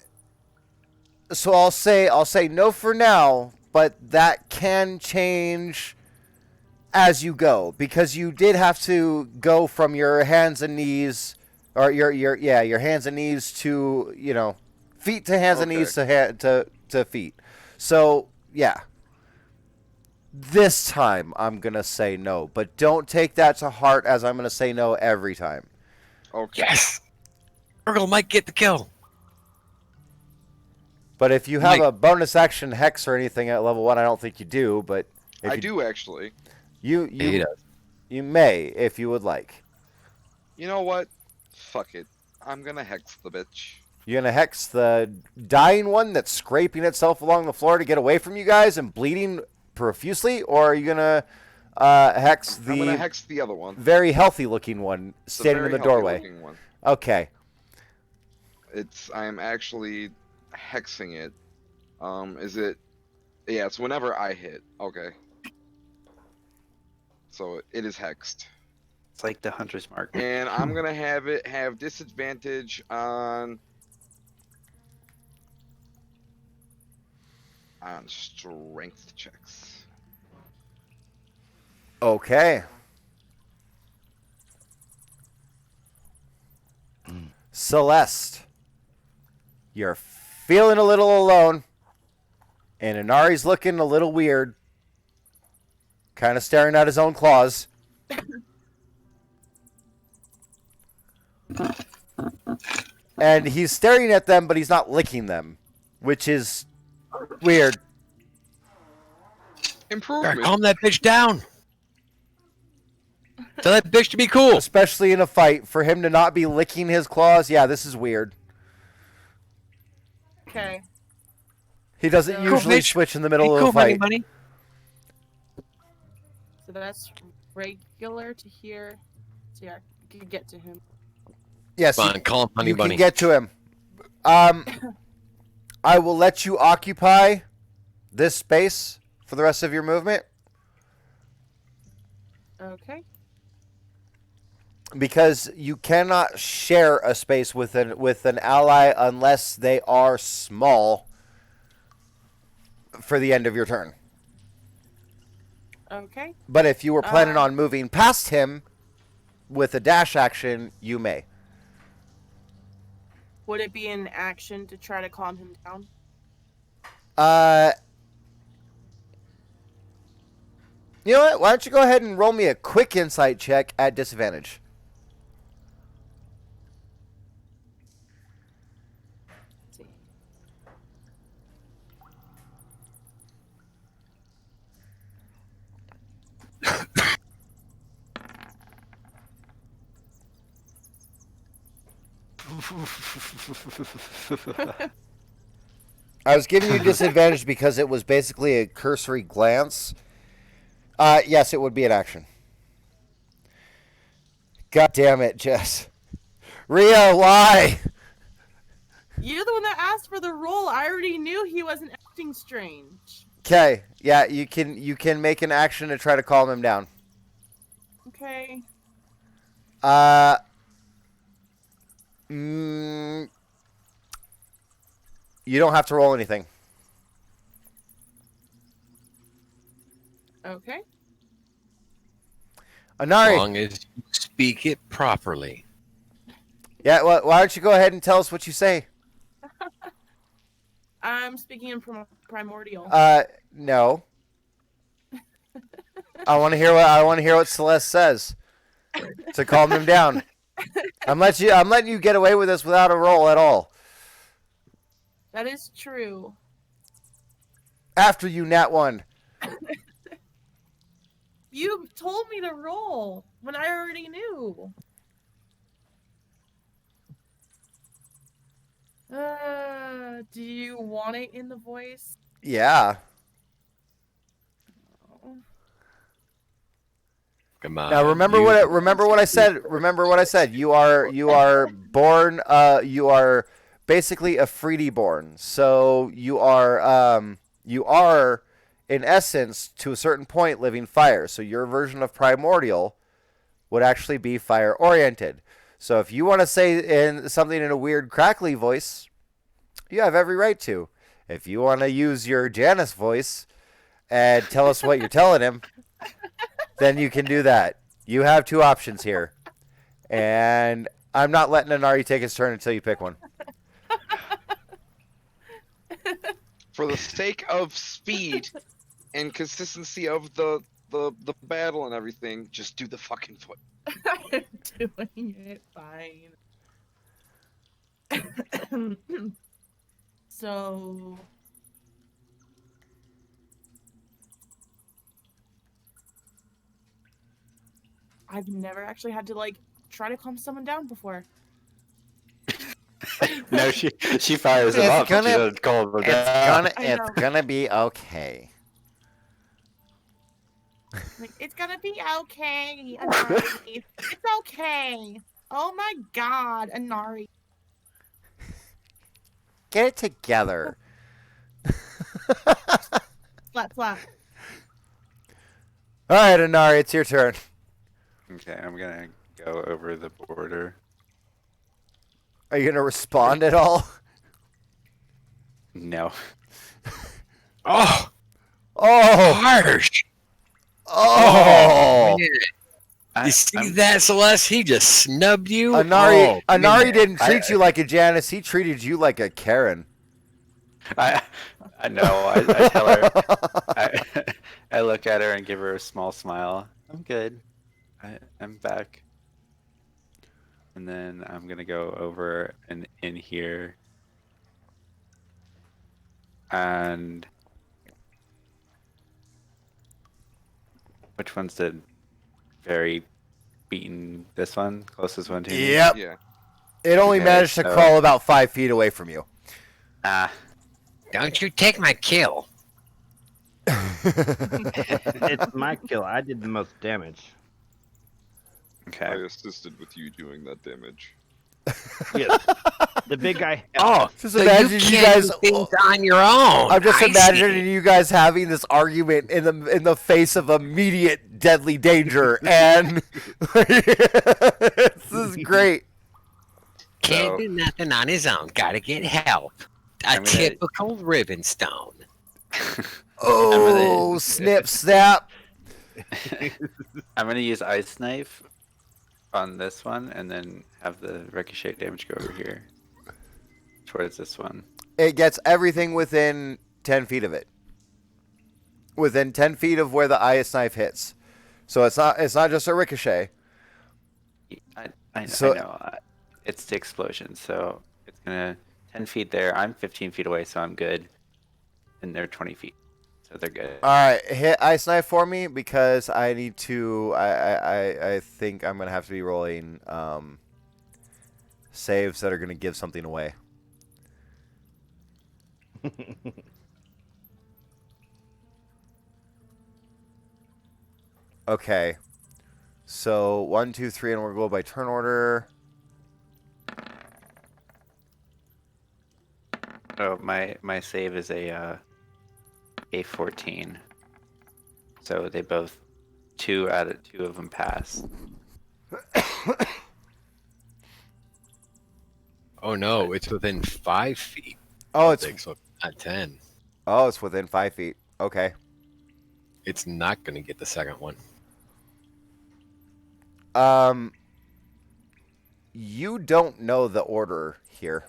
so I'll say no for now, but that can change as you go because you did have to go from your hands and knees or your hands and knees to, you know, feet to hands and knees to feet. So, yeah. This time I'm going to say no, but don't take that to heart as I'm going to say no every time. Okay. Yes. Burgle might get the kill. But if you have a bonus action hex or anything at level 1, I don't think you do, but if I you do actually. You He does. you may if you would like. You know what? Fuck it. I'm gonna hex the bitch. You're going to hex the dying one that's scraping itself along the floor to get away from you guys and bleeding profusely, or are you going to hex I'm gonna the hex the other one. very healthy looking one standing in the doorway? Looking one. Okay. I'm actually hexing it. Is it? Yeah, it's whenever I hit. Okay. So it is hexed. It's like the hunter's mark. And I'm gonna have it have disadvantage on strength checks. Okay. Celeste, you're feeling a little alone, and Inari's looking a little weird, kind of staring at his own claws. And he's staring at them, but he's not licking them, which is weird. Gotta Improvement. calm that bitch down. Tell that bitch to be cool. Especially in a fight, for him to not be licking his claws. Yeah, this is weird. Okay. He doesn't So- usually Cool, bitch. switch in the Be middle of cool, a fight. money. So that's regular to here. So yeah, I can get to him. Yes, Come on, call him Honey you Bunny. can get to him. I will let you occupy this space for the rest of your movement Okay. because you cannot share a space with an ally unless they are small for the end of your turn. Okay. But if you were planning Uh, on moving past him with a dash action, you may. Would it be an action to try to calm him down? You know what? Why don't you go ahead and roll me a quick insight check at disadvantage? Let's see. I was giving you disadvantage because it was basically a cursory glance. Yes, it would be an action. God damn it, Jess. Ria, why? You're the one that asked for the roll. I already knew he wasn't acting strange. Okay, yeah, you can make an action to try to calm him down. Okay. You don't have to roll anything. Okay. As Anari. long as you speak it properly. Yeah, well, why don't you go ahead and tell us what you say? I'm speaking in primordial. No. I want to hear what Celeste says to calm him down. I'm letting you get away with this without a roll at all. That is true. After you nat one. You told me to roll when I already knew. Do you want it in the voice? Yeah. Come on. Now remember what I said. Remember what I said. You are born. You are basically a Freedy born. So you are in essence to a certain point living fire. So your version of primordial would actually be fire oriented. So if you want to say something in a weird crackly voice, you have every right to. If you want to use your Janice voice and tell us what you're telling him, then you can do that. You have two options here. And I'm not letting Anari take his turn until you pick one. For the sake of speed and consistency of the battle and everything, just do the fucking foot. I'm doing it fine. So I've never actually had to try to calm someone down before. No, she fires him up. She doesn't call him down. It's gonna be okay. It's gonna be okay, Anari. It's okay. Oh my god, Anari. Get it together. Flat, flat. All right, Anari, it's your turn. Okay, I'm gonna go over the border. Are you gonna respond at all? No. Oh, Oh, harsh. oh. Man. You see that, Celeste? He just snubbed you. Anari man. didn't treat you like a Janice. He treated you like a Karen. I know. I tell her. I look at her and give her a small smile. I'm good. I'm back. And then I'm gonna go over and in here. And which one's the very beaten this one, closest one to me. Yep. Yeah. It only Okay, managed to so- crawl about 5 feet away from you. Ah, Don't you take my kill. It's my kill. I did the most damage. I okay. assisted with you doing that damage. Yes. The big guy. Oh, Just so imagine you you can't guys- do things on your own. I'm just I imagining see. you guys having this argument in the face of immediate deadly danger, and this is great. Can't So- do nothing on his own. Gotta get help. A I'm gonna- typical Ribbonstone. Oh, snip, snap. I'm gonna use Ice Knife on this one, and then have the ricochet damage go over here towards this one. It gets everything within 10 feet of it. Within 10 feet of where the ice knife hits. So it's not just a ricochet. I So- know. It's the explosion, so it's gonna 10 feet there. I'm 15 feet away, so I'm good. And they're 20 feet, so they're good. All right, hit ice knife for me because I need to. I think I'm gonna have to be rolling saves that are gonna give something away. Okay, so 1, 2, 3, and we'll go by turn order. Oh, my save is a 14. So they both two of them pass. Oh no, it's within 5 feet. Oh, it's So not 10. it's within 5 feet. Okay. It's not gonna get the second one. You don't know the order here.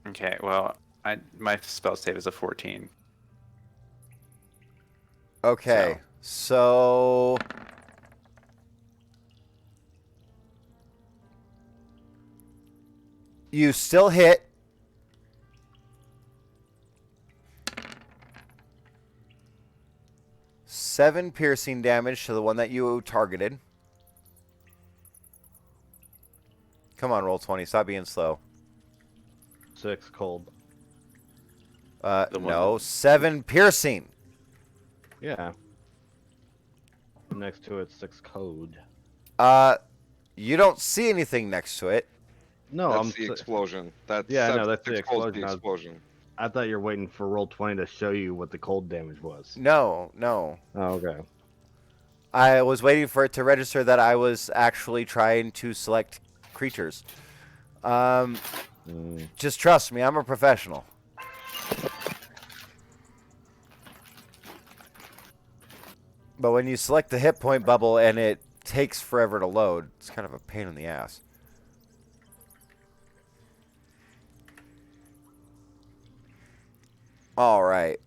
Okay, well, my spell save is a 14. Okay, so you still hit. Seven piercing damage to the one that you targeted. Come on, roll 20. Stop being slow. 6 cold. The one No, 7 piercing. Yeah. Next to it, 6 code. You don't see anything next to it. No, That's I'm. the explosion. That's Yeah, I know, that's the six volts explosion. I was- explosion. I thought you were waiting for roll 20 to show you what the cold damage was. No. Oh, okay. I was waiting for it to register that I was actually trying to select creatures. Just trust me, I'm a professional. But when you select the hit point bubble and it takes forever to load, it's kind of a pain in the ass. All right.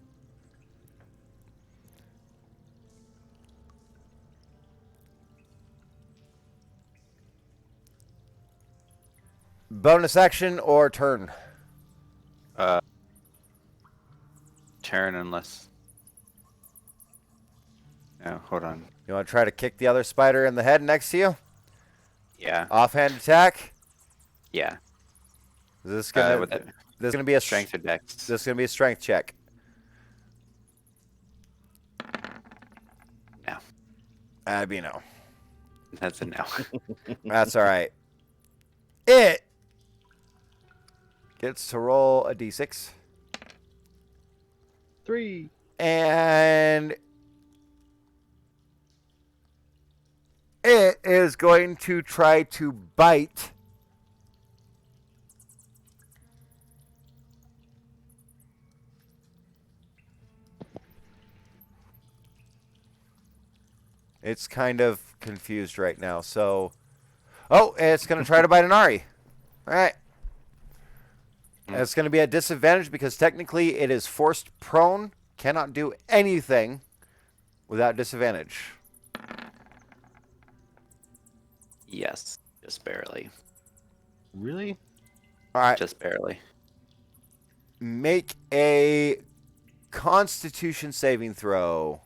Bonus action or turn? Turn unless. No, hold on. You want to try to kick the other spider in the head next to you? Yeah, Offhand attack? yeah. Is this gonna With the this is gonna be a strength or dex. This is gonna be a strength check. No, That'd be no. that's a no. That's all right. It gets to roll a d6, 3. and it is going to try to bite It's kind of confused right now. So, oh, it's going to try to bite an Ari. All right. And it's going to be at disadvantage because technically it is forced prone, cannot do anything without disadvantage. Yes, just barely. Really? All right. Just barely. Make a Constitution saving throw.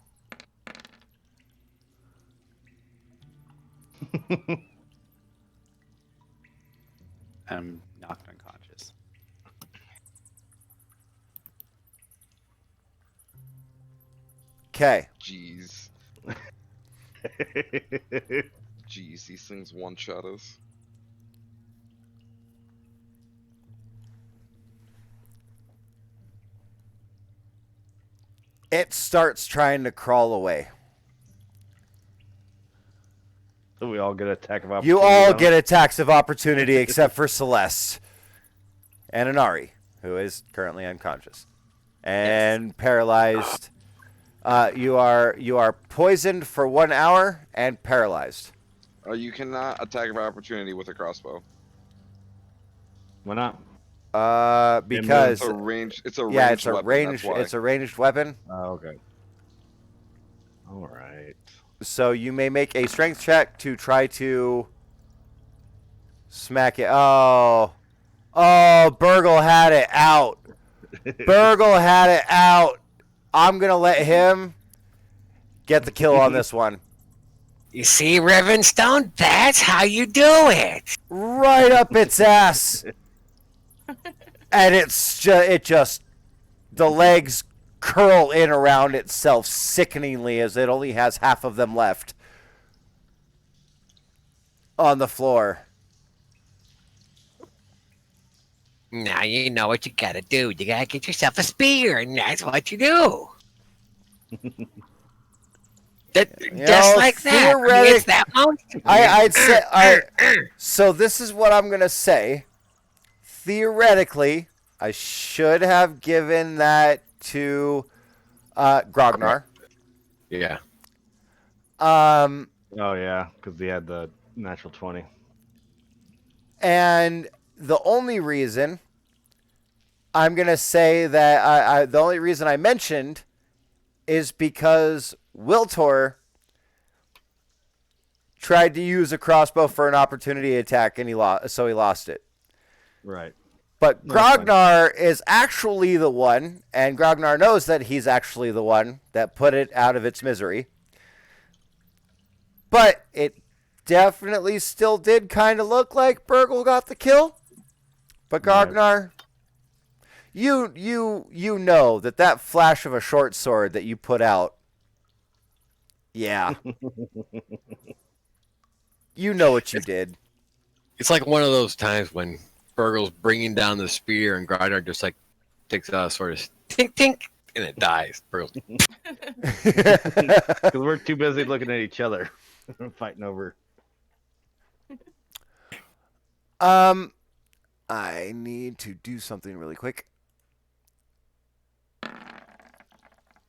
I'm knocked unconscious. Okay. Jeez. Jeez, these things one-shot us. It starts trying to crawl away. So we all get an attack of opportunity. You all on get it? attacks of opportunity except for Celeste and Inari, who is currently unconscious and paralyzed. You are poisoned for 1 hour and paralyzed. You cannot attack of opportunity with a crossbow. Why not? Because It's a range. It's a yeah, ranged weapon. That's why. it's a ranged weapon. Oh, okay. All right. So you may make a strength check to try to smack it. Oh, Burgle had it out. Burgle had it out. I'm gonna let him get the kill on this one. You see, Ravenstone? That's how you do it. Right up its ass. And it just the legs curl in around itself sickeningly as it only has half of them left on the floor. Now you know what you gotta do. You gotta get yourself a spear, and that's what you do. Just like that. I mean, it's that mountain. I'd say so this is what I'm gonna say. Theoretically, I should have given that to Grognar. Yeah. Um, Oh yeah, because he had the natural 20. and the only reason I'm gonna say that the only reason I mentioned is because Wiltor tried to use a crossbow for an opportunity attack and he lost it. Right. But No, that's fine. Grognar is actually the one, and Grognar knows that he's actually the one that put it out of its misery. But it definitely still did kind of look like Burgle got the kill. But Right. Grognar, you know that flash of a short sword that you put out, yeah. You know what you did. It's like one of those times when Burgle's bringing down the spear and Grindar just like takes out a sort of tink tink and it dies. Burgle's Because we're too busy looking at each other, fighting over. I need to do something really quick.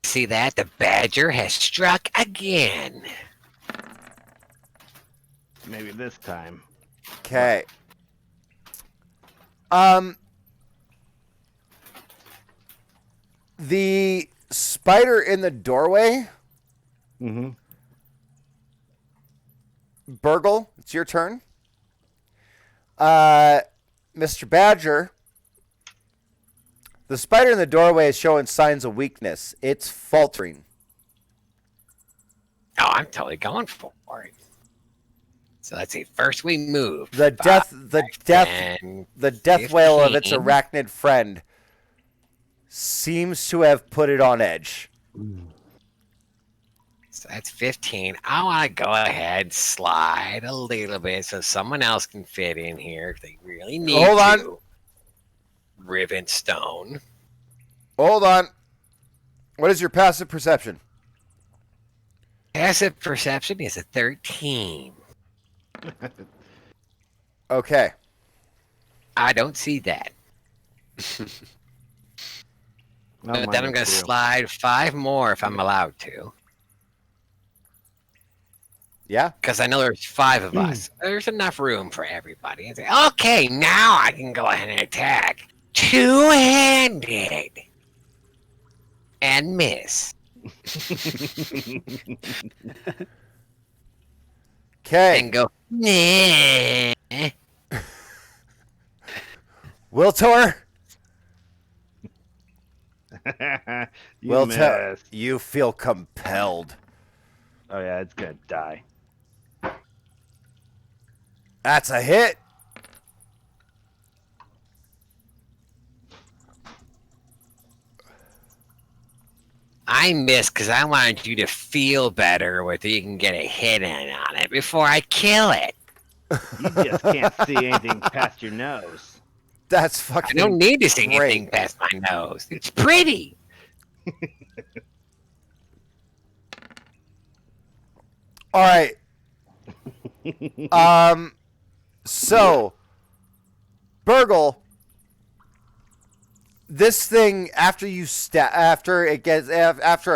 see that? The badger has struck again. Maybe this time. Okay. The spider in the doorway, Mm-hmm. Burgle, it's your turn. Mr. Badger, the spider in the doorway is showing signs of weakness. It's faltering. Oh, I'm totally going for it. So let's see. First we move. The death wail of its 15. arachnid friend seems to have put it on edge. So that's 15. I want to go ahead and slide a little bit so someone else can fit in here if they really need Hold on. to. Rivenstone. Hold on. What is your passive perception? Passive perception is a 13. Okay. I don't see that. But then I'm going to slide 5 more if I'm allowed to. Yeah. Because I know there's 5 of us. There's enough room for everybody. Say, okay, now I can go ahead and attack. Two-handed. And miss. Okay. And go, nah. Wiltor, You Wiltor, missed. you feel compelled. Oh yeah, it's gonna die. That's a hit. I missed because I wanted you to feel better with you can get a hit in on it before I kill it. You just can't see anything past your nose. That's I fucking don't need to see great. anything past my nose. It's pretty. All right. So, Burgle, this thing after a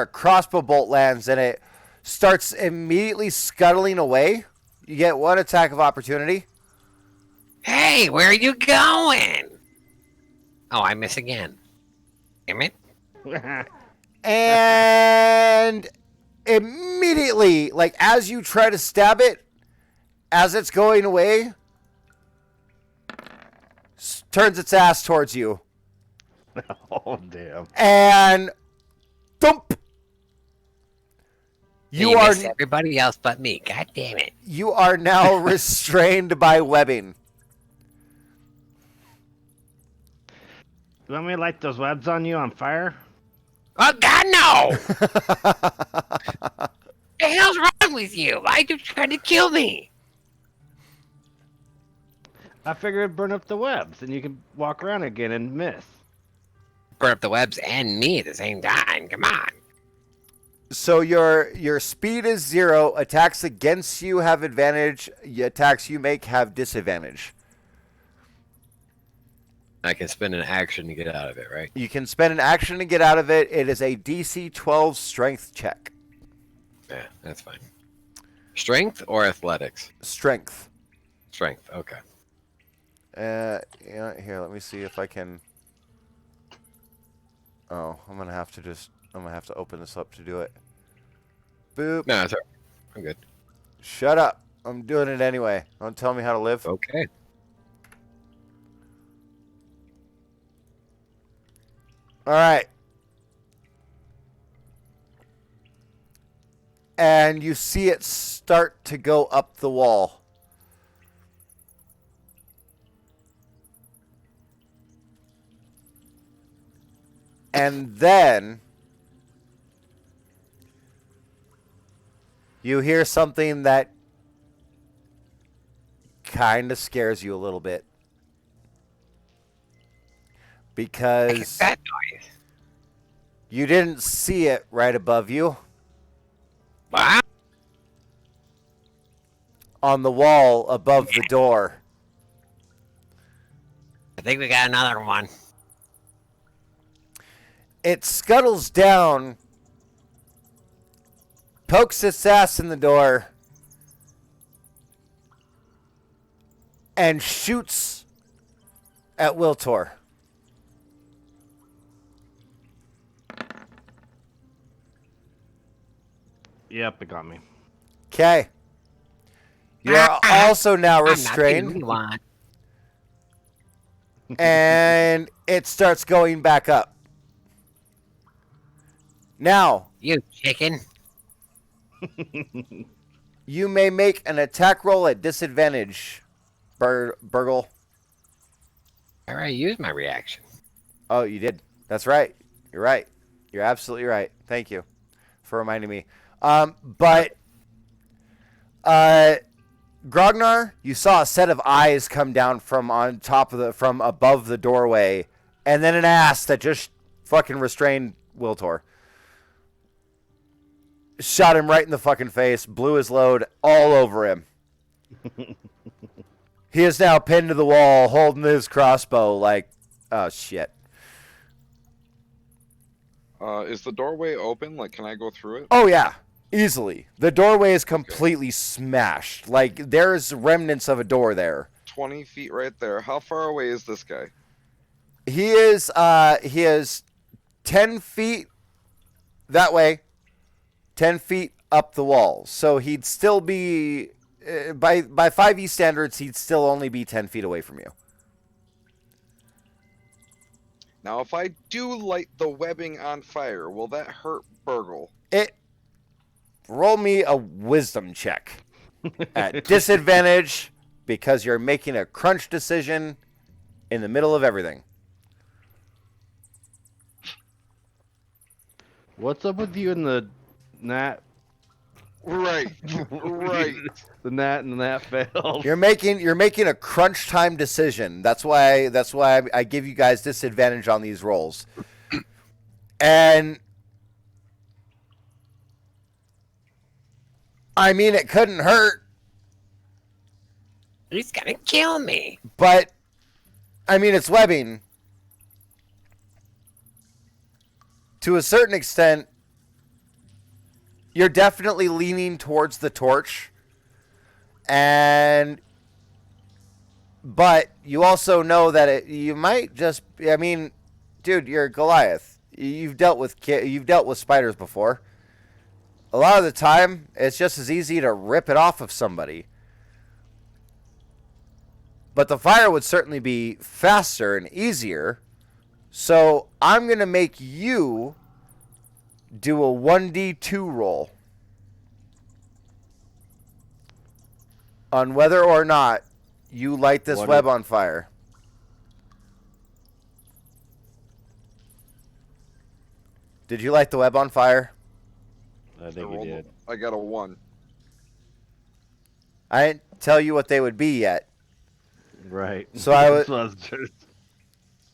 crossbow bolt lands and it starts immediately scuttling away. You get one attack of opportunity. Hey, where are you going? Oh, I miss again. Damn it. And immediately, like as you try to stab it, as it's going away, turns its ass towards you. Oh, damn. And thump. You are miss everybody else but me. God damn it. You are now restrained by webbing. You want me to light those webs on you on fire? Oh, God, no! The hell's wrong with you? Why are you trying to kill me? I figured it'd burn up the webs, and you can walk around again and miss. Burn up the webs and me at the same time. Come on. So your speed is 0. Attacks against you have advantage. Attacks you make have disadvantage. I can spend an action to get out of it, right? You can spend an action to get out of it. It is a DC 12 strength check. Yeah, that's fine. Strength or athletics? Strength. Strength, okay. Here, let me see if I can. Oh, I'm gonna have to open this up to do it. Boop. No, it's all right. I'm good. Shut up. I'm doing it anyway. Don't tell me how to live. Okay. All right. And you see it start to go up the wall. And then you hear something that kind of scares you a little bit. Because That noise. you didn't see it right above you. Wow. On the wall above the door. I think we got another one. It scuttles down, pokes its ass in the door, and shoots at Wiltor. Yep, it got me. Okay. You are also now restrained. I'm not the only one. And it starts going back up. Now, You chicken. you may make an attack roll at disadvantage, Burgle. I already used my reaction. Oh, you did. That's right. You're right. You're absolutely right. Thank you for reminding me. But Grognar, you saw a set of eyes come down from above the doorway, and then an ass that just fucking restrained Wiltor. Shot him right in the fucking face, blew his load all over him. He is now pinned to the wall, holding his crossbow like, oh shit. Is the doorway open? Like, can I go through it? Oh yeah, easily. The doorway is completely smashed. Like there's remnants of a door there. 20 feet right there. How far away is this guy? He is 10 feet that way, 10 feet up the wall. So he'd still be by 5e standards, he'd still only be 10 feet away from you. Now, if I do light the webbing on fire, will that hurt Burgle? Roll me a wisdom check at disadvantage because you're making a crunch decision in the middle of everything. What's up with you and the gnat? Right. Right. The gnat and the gnat failed. You're making a crunch time decision. That's why I give you guys disadvantage on these rolls. And I mean, it couldn't hurt. He's gonna kill me. But I mean, it's webbing. To a certain extent, you're definitely leaning towards the torch. But you also know that you might just, I mean, dude, you're Goliath. You've dealt with spiders before. A lot of the time, it's just as easy to rip it off of somebody. But the fire would certainly be faster and easier. So I'm going to make you do a 1d2 roll on whether or not you light this web on fire. Did you light the web on fire? I think you did. I got a 1. I didn't tell you what they would be yet. Right. So I was.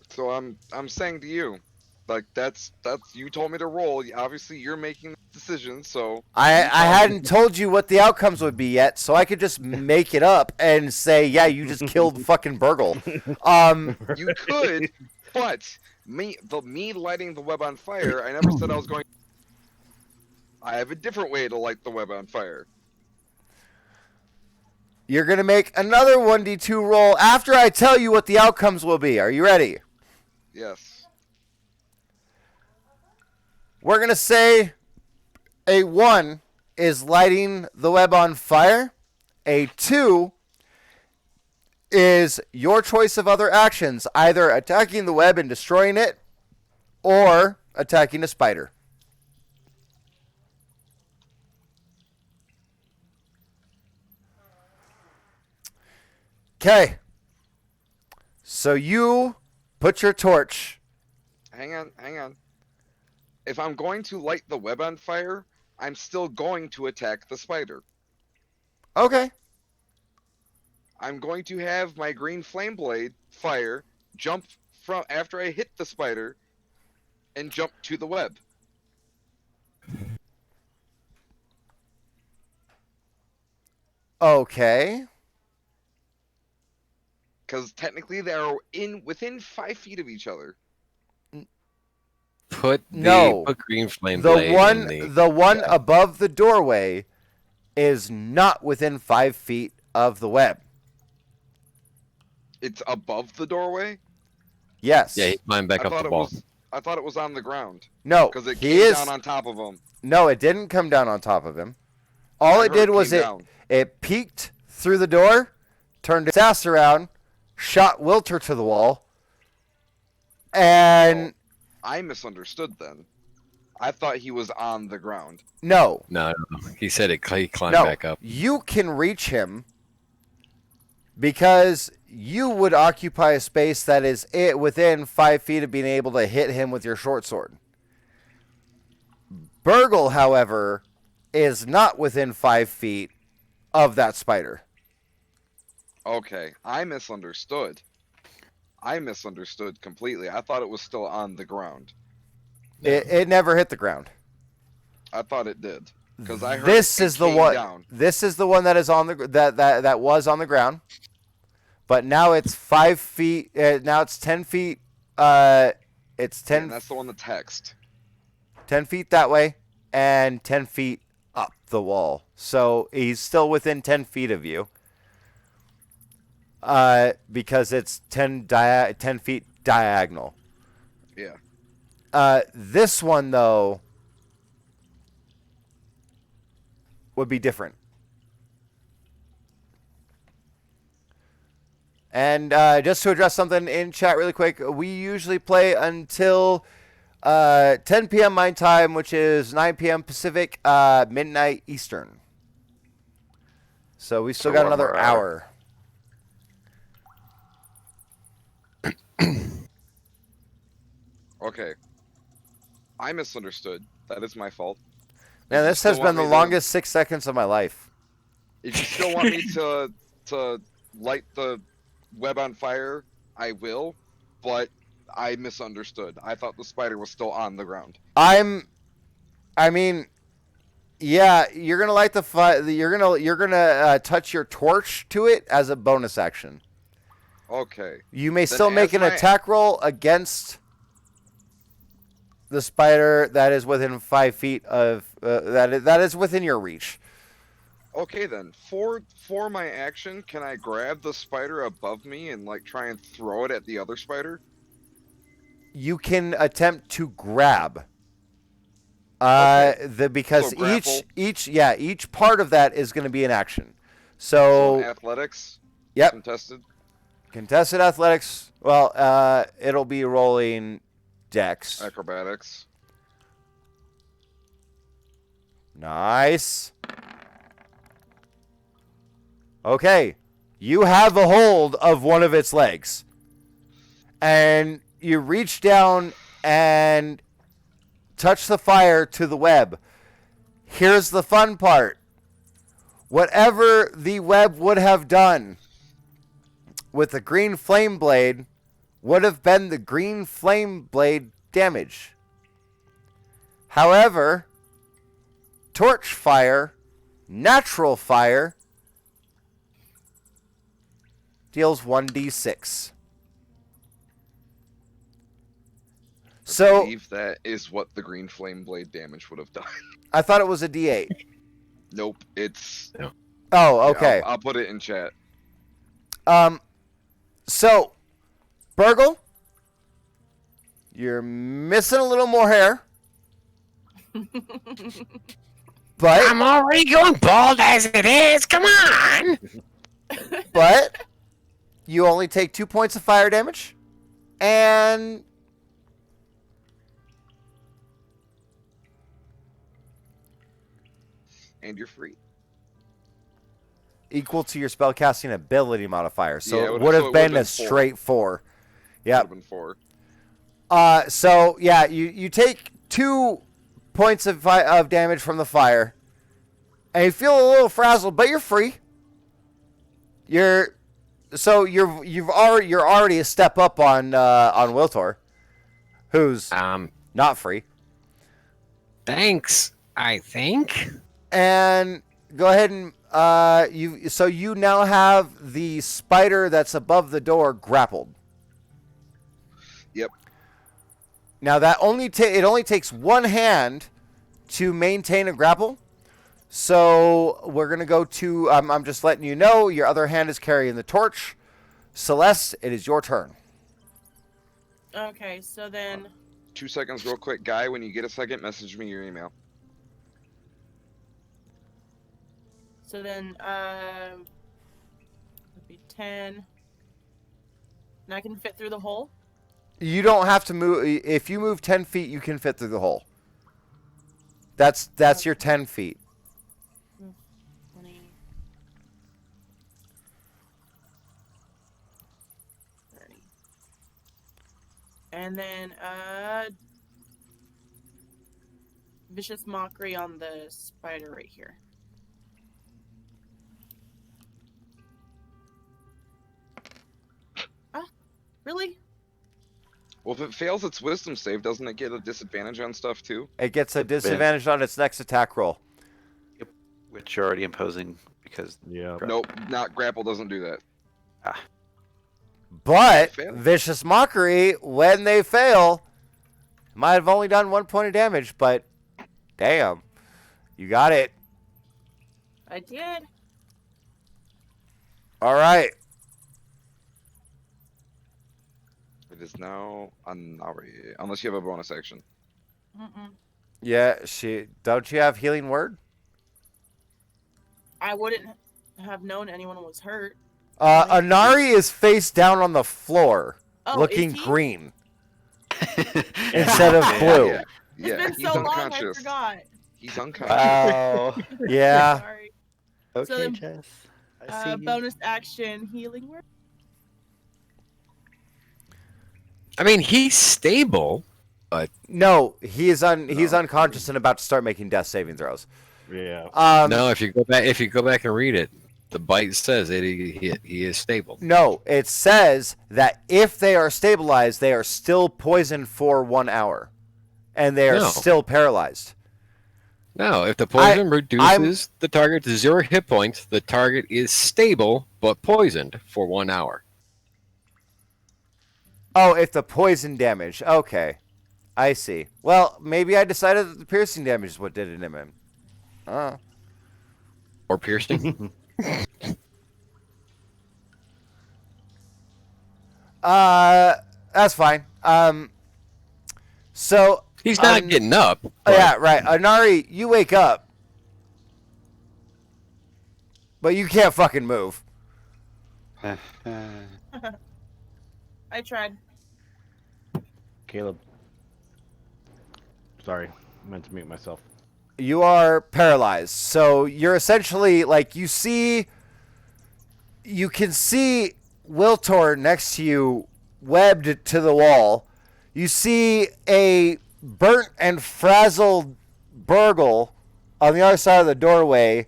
So I'm saying to you, like that's you told me to roll. Obviously, you're making the decision. So I hadn't told you what the outcomes would be yet, so I could just make it up and say, yeah, you just killed fucking Burgle. You could, but me lighting the web on fire. I never said I was going. I have a different way to light the web on fire. You're going to make another 1d2 roll after I tell you what the outcomes will be. Are you ready? Yes. We're going to say a 1 is lighting the web on fire. A 2 is your choice of other actions, either attacking the web and destroying it or attacking a spider. Okay. So you put your torch. Hang on. If I'm going to light the web on fire, I'm still going to attack the spider. Okay. I'm going to have my green flame blade fire, jump from after I hit the spider, and jump to the web. Okay. Because technically they are within 5 feet of each other. Put green flame the blade one in the one above the doorway is not within 5 feet of the web. It's above the doorway? Yes. Yeah, he climbed back up the wall. I thought it was on the ground. No, Because it he came is down on top of him. No, it didn't come down on top of him. All I it heard did it was came it down. it peeked through the door, turned its ass around, shot Wilter to the wall, and I misunderstood then. I thought he was on the ground. no, No, he said he climbed no, back up. you can reach him because you would occupy a space that is within 5 feet of being able to hit him with your short sword. Burgle, however, is not within 5 feet of that spider. Okay, I misunderstood. I misunderstood completely. I thought it was still on the ground. It never hit the ground. I thought it did. Because I heard This it is the came one. down. This is the one that is on the that was on the ground, but now it's 5 feet. Now it's 10 feet. It's 10. And that's the one that's hexed. 10 feet that way, and 10 feet up the wall. So he's still within 10 feet of you. Because it's 10 feet diagonal. Yeah. This one though would be different. And just to address something in chat really quick, we usually play until 10 p.m. my time, which is 9 p.m. Pacific, midnight Eastern. So we still got 1 another more hour. Okay. I misunderstood. That is my fault. Man, If you this still has been want the me to- longest 6 seconds of my life. If you still want me to light the web on fire, I will. But I misunderstood. I thought the spider was still on the ground. I mean, yeah, you're gonna light the fire. You're gonna touch your torch to it as a bonus action. Okay. You may Then still make as an my- attack roll against the spider that is within 5 feet of that is within your reach. Okay then. For my action, can I grab the spider above me and like try and throw it at the other spider? You can attempt to grab. Okay. Because So grapple. each part of that is going to be an action. So So athletics. Yep. Contested. Contested athletics. Well, it'll be rolling dex. Acrobatics. Nice. Okay. You have a hold of one of its legs. And you reach down and touch the fire to the web. Here's the fun part. Whatever the web would have done with the green flame blade would have been the green flame blade damage. However, torch fire, natural fire, deals 1d6. I So believe that is what the green flame blade damage would have done. I thought it was a d8. Nope, it's. Oh, okay. I'll put it in chat. So, Burgle, you're missing a little more hair. But I'm already going bald as it is. Come on. but you only take 2 points of fire damage, and And you're free. equal to your spellcasting ability modifier. So Yeah, it it would have would've been been a 4. straight 4. Would Yep. have been 4. So yeah, you take 2 points of damage from the fire, and you feel a little frazzled, but you're free. You're already a step up on Wiltor, who's not free. Thanks, I think. And go ahead and you now have the spider that's above the door grappled. Yep. Now that it only takes one hand to maintain a grapple. So we're gonna go to. I'm just letting you know. Your other hand is carrying the torch. Celeste, it is your turn. Okay, so then 2 seconds, real quick, guy. When you get a second, message me your email. would be 10. And I can fit through the hole. You don't have to move. If you move 10 feet, you can fit through the hole. That's your 10 feet. 20. 30. And then vicious mockery on the spider right here. Really? Well, if it fails its wisdom save, doesn't it get a disadvantage on stuff too? It gets a disadvantage on its next attack roll. Yep. Which you're already imposing because. Yeah. Nope, not grapple doesn't do that. But Fail. vicious mockery, when they fail, might have only done 1 point of damage, but damn, you got it. I did. All right. It is now Anari, unless you have a bonus action. Mm-mm. Yeah, don't you have healing word? I wouldn't have known anyone was hurt. Anari is face down on the floor, Oh, looking is he? green instead of blue. Yeah, It's yeah, been he's so long, I unconscious. forgot. He's unconscious. Wow. Yeah. Sorry. Okay, then, Jess. I see you. Bonus action healing word. I mean, he's stable. No, he's unconscious and about to start making death saving throws. Yeah. No, if you go back and read it, the bite says that he is stable. No, it says that if they are stabilized, they are still poisoned for 1 hour, and they are No. still paralyzed. No, if the poison reduces the target to 0 hit points, the target is stable but poisoned for 1 hour. Oh, if the poison damage. Okay. I see. Well, maybe I decided that the piercing damage is what did it to him. Or piercing. That's fine. So He's not getting up. Oh, yeah, right. Anari, you wake up, but you can't fucking move. I tried. Caleb. Sorry, I meant to mute myself. You are paralyzed. So you're essentially like you can see Wiltor next to you webbed to the wall. You see a burnt and frazzled Burgle on the other side of the doorway.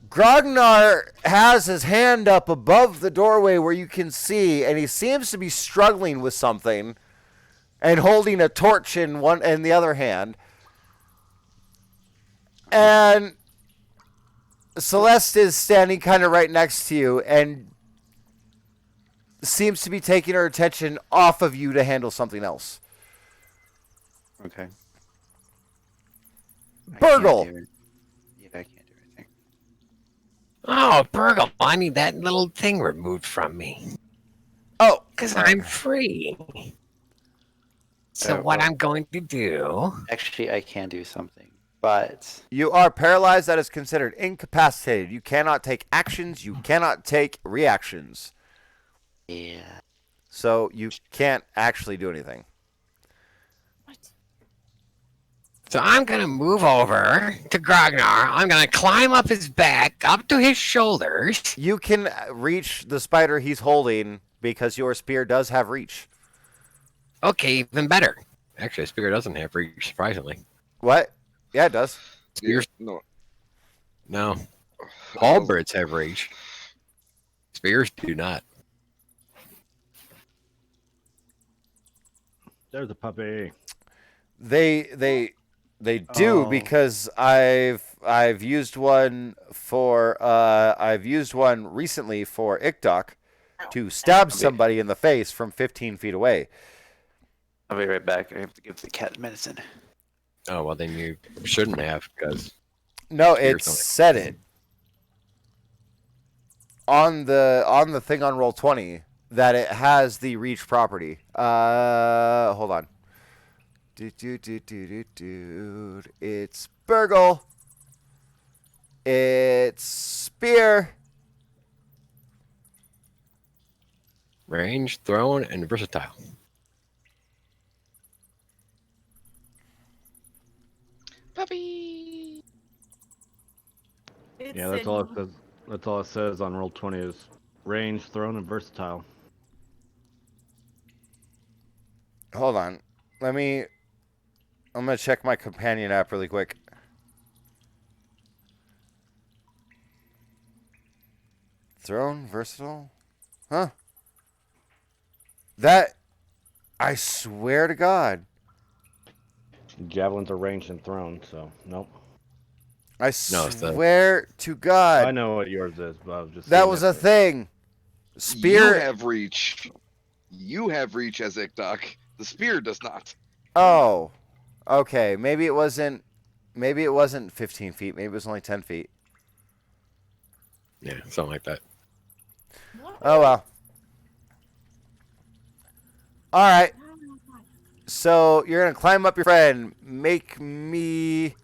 Grognar has his hand up above the doorway where you can see, and he seems to be struggling with something and holding a torch in the other hand. And Celeste is standing kind of right next to you and seems to be taking her attention off of you to handle something else. Okay. Burgle! Yeah, I can't do anything. Oh, Burgle, I need that little thing removed from me. Oh. Because I'm free. So what I'm going to do... Actually, I can do something, but... You are paralyzed. That is considered incapacitated. You cannot take actions. You cannot take reactions. Yeah. So you can't actually do anything. So I'm going to move over to Grognar. I'm going to climb up his back, up to his shoulders. You can reach the spider he's holding because your spear does have reach. Okay, even better. Actually, a spear doesn't have reach, surprisingly. What? Yeah, it does. Yeah, Spears? no. All birds have reach. Spears do not. There's a puppy. They do because I've used one recently for Iktok to stab somebody in the face from 15 feet away. I'll be right back. I have to give the cat medicine. Oh, well, then you shouldn't have, because... No, it said it. On the thing on Roll20 that it has the reach property. Hold on. It's Burgle. It's Spear. Range, thrown, and versatile. Puppy. Yeah, that's all it says. That's all it says on Roll20 is range, thrown, and versatile. Hold on. I'm going to check my companion app really quick. Thrown, versatile? Huh? I swear to God. Javelins are ranged and thrown, so nope. I swear to God. I know what yours is, but I was just. That was a thing. Spear. You have reach. You have reach as Iktok. The spear does not. Oh. Okay. Maybe it wasn't 15 feet. Maybe it was only 10 feet. Yeah, something like that. Oh, well. All right. So you're going to climb up your friend. Make me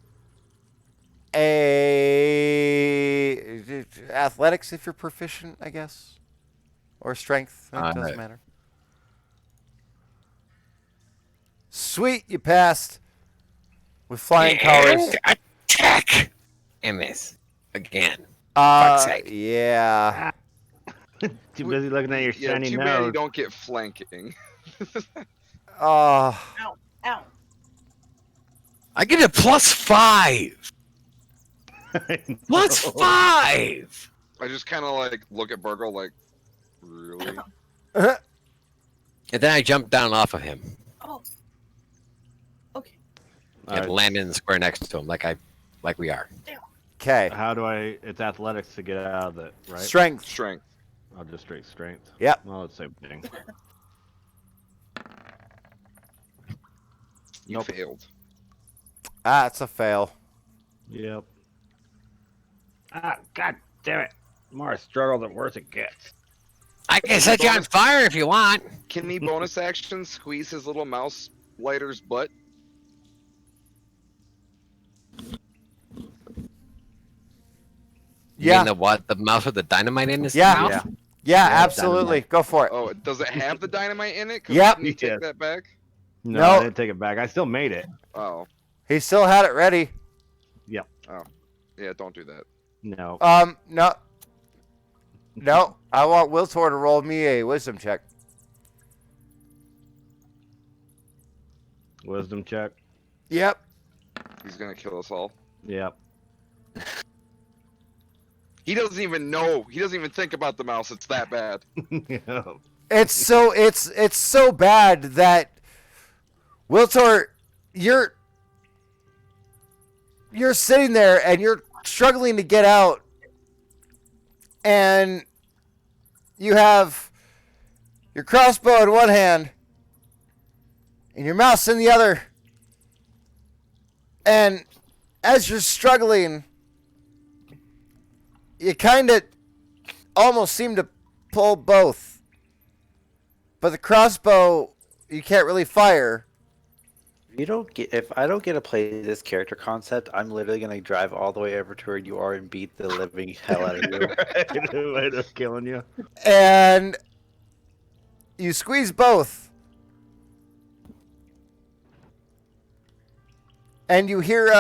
a athletics if you're proficient, I guess. Or strength. It doesn't matter. Sweet, you passed. With flying colors. Attack! And miss. Again. Fuck's sake. Yeah. Too busy looking at your shiny too nose. bad you don't get flanking. Oh, Ow. Ow. I get a +5. I Plus know. 5. I just kind of like look at Burgle like, really? And then I jump down off of him Oh. Okay. and land in the square next to him, like we are. okay. How do I? It's athletics to get out of it, right? Strength. Strength. I'll just straight strength. Yep. Well, it's the same thing. You Nope. failed. Ah, it's a fail. Yep. Ah, god damn it! The more I struggle, the worse it gets. I can set you on fire if you want. Can he bonus action squeeze his little mouse lighter's butt? You Yeah. mean the what? The mouse with the dynamite in his Yeah. mouth? Yeah. Yeah, Yeah, absolutely. Go for it. Oh, does it have the dynamite in it? Yep. Can you take Yes. that back? No, No. I didn't take it back. I still made it. Oh, He still had it ready. yeah, don't do that. No. No. No, I want Wiltor to roll me a wisdom check. Wisdom check. Yep. He's gonna kill us all. Yep. He doesn't even know. He doesn't even think about the mouse. It's that bad. Yep. It's so bad that Wiltor, you're sitting there and you're struggling to get out, and you have your crossbow in one hand and your mouse in the other, and as you're struggling, you kind of almost seem to pull both. But the crossbow, you can't really fire. If I don't get to play this character concept, I'm literally gonna drive all the way over to where you are and beat the living hell out of you. Right, I'm killing you. And you squeeze both. And you hear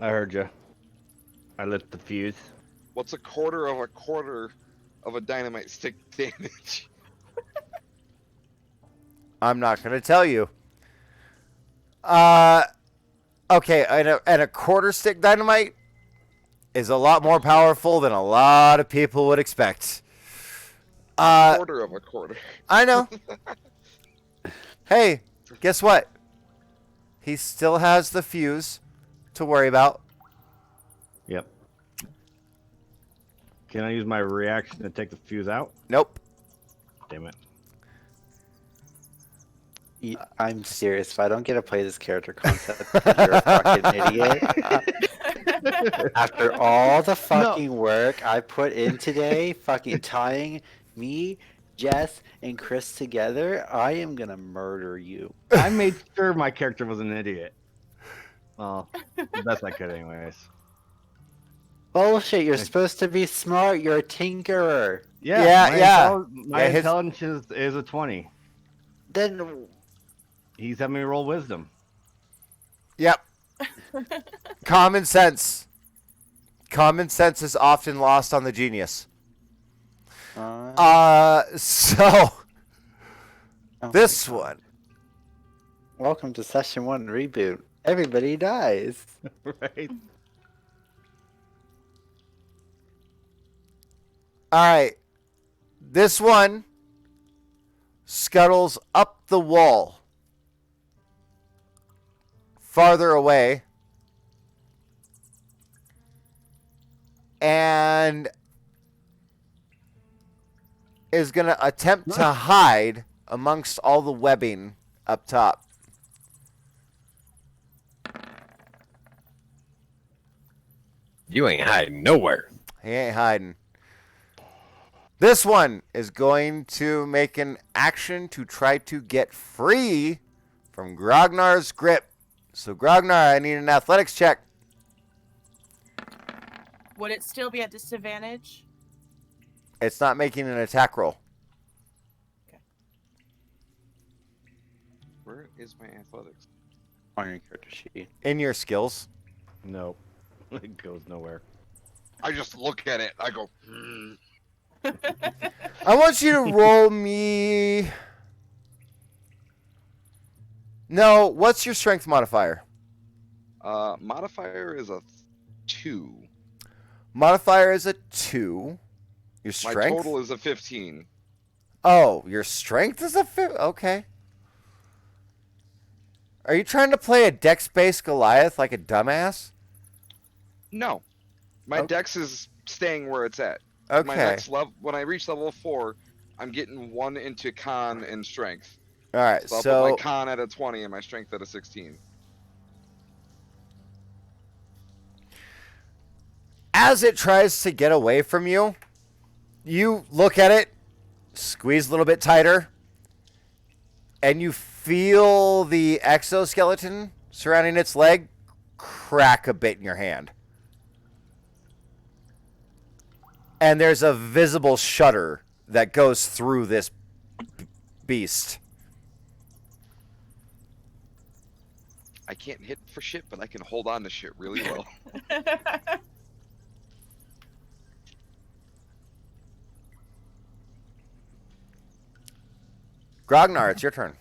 I heard you. I lit the fuse. What's a quarter of a dynamite stick damage? I'm not going to tell you. Okay, and a quarter stick dynamite is a lot more powerful than a lot of people would expect. Quarter of a quarter. I know. Hey, guess what? He still has the fuse to worry about. Yep. Can I use my reaction to take the fuse out? Nope. Damn it. I'm serious. If I don't get to play this character concept, you're a fucking idiot. After all the fucking work I put in today, fucking tying me, Jess, and Chris together, I am gonna murder you. I made sure my character was an idiot. Well, the best I could, anyways. Bullshit, you're supposed to be smart. You're a tinkerer. Yeah. My Yeah, his- intelligence is a 20. Then He's having me roll wisdom. Yep. Common sense. Common sense is often lost on the genius. So oh this my God. one. Welcome to session 1 reboot. Everybody dies. Right? All right. This one scuttles up the wall, farther away, and is going to attempt to hide amongst all the webbing up top. You ain't hiding nowhere. He ain't hiding. This one is going to make an action to try to get free from Grognar's grip. So, Grognar, I need an athletics check. Would it still be at disadvantage? It's not making an attack roll. Where is my athletics? On your character sheet. In your skills. Nope. It goes nowhere. I just look at it. I go. I want you to roll me. No, what's your strength modifier? Modifier is a 2. Modifier is a 2. Your My strength? total is a 15. Oh, your strength is a 5. Okay. Are you trying to play a dex-based Goliath like a dumbass? No, my Okay. dex is staying where it's at. Okay. My next level, when I reach level 4, I'm getting 1 into con and strength. All right. So I'll So, put my con at a 20 and my strength at a 16. as it tries to get away from you, you look at it, squeeze a little bit tighter, and you feel the exoskeleton surrounding its leg crack a bit in your hand. And there's a visible shudder that goes through this beast. I can't hit for shit, but I can hold on to shit really well. Grognar, it's your turn.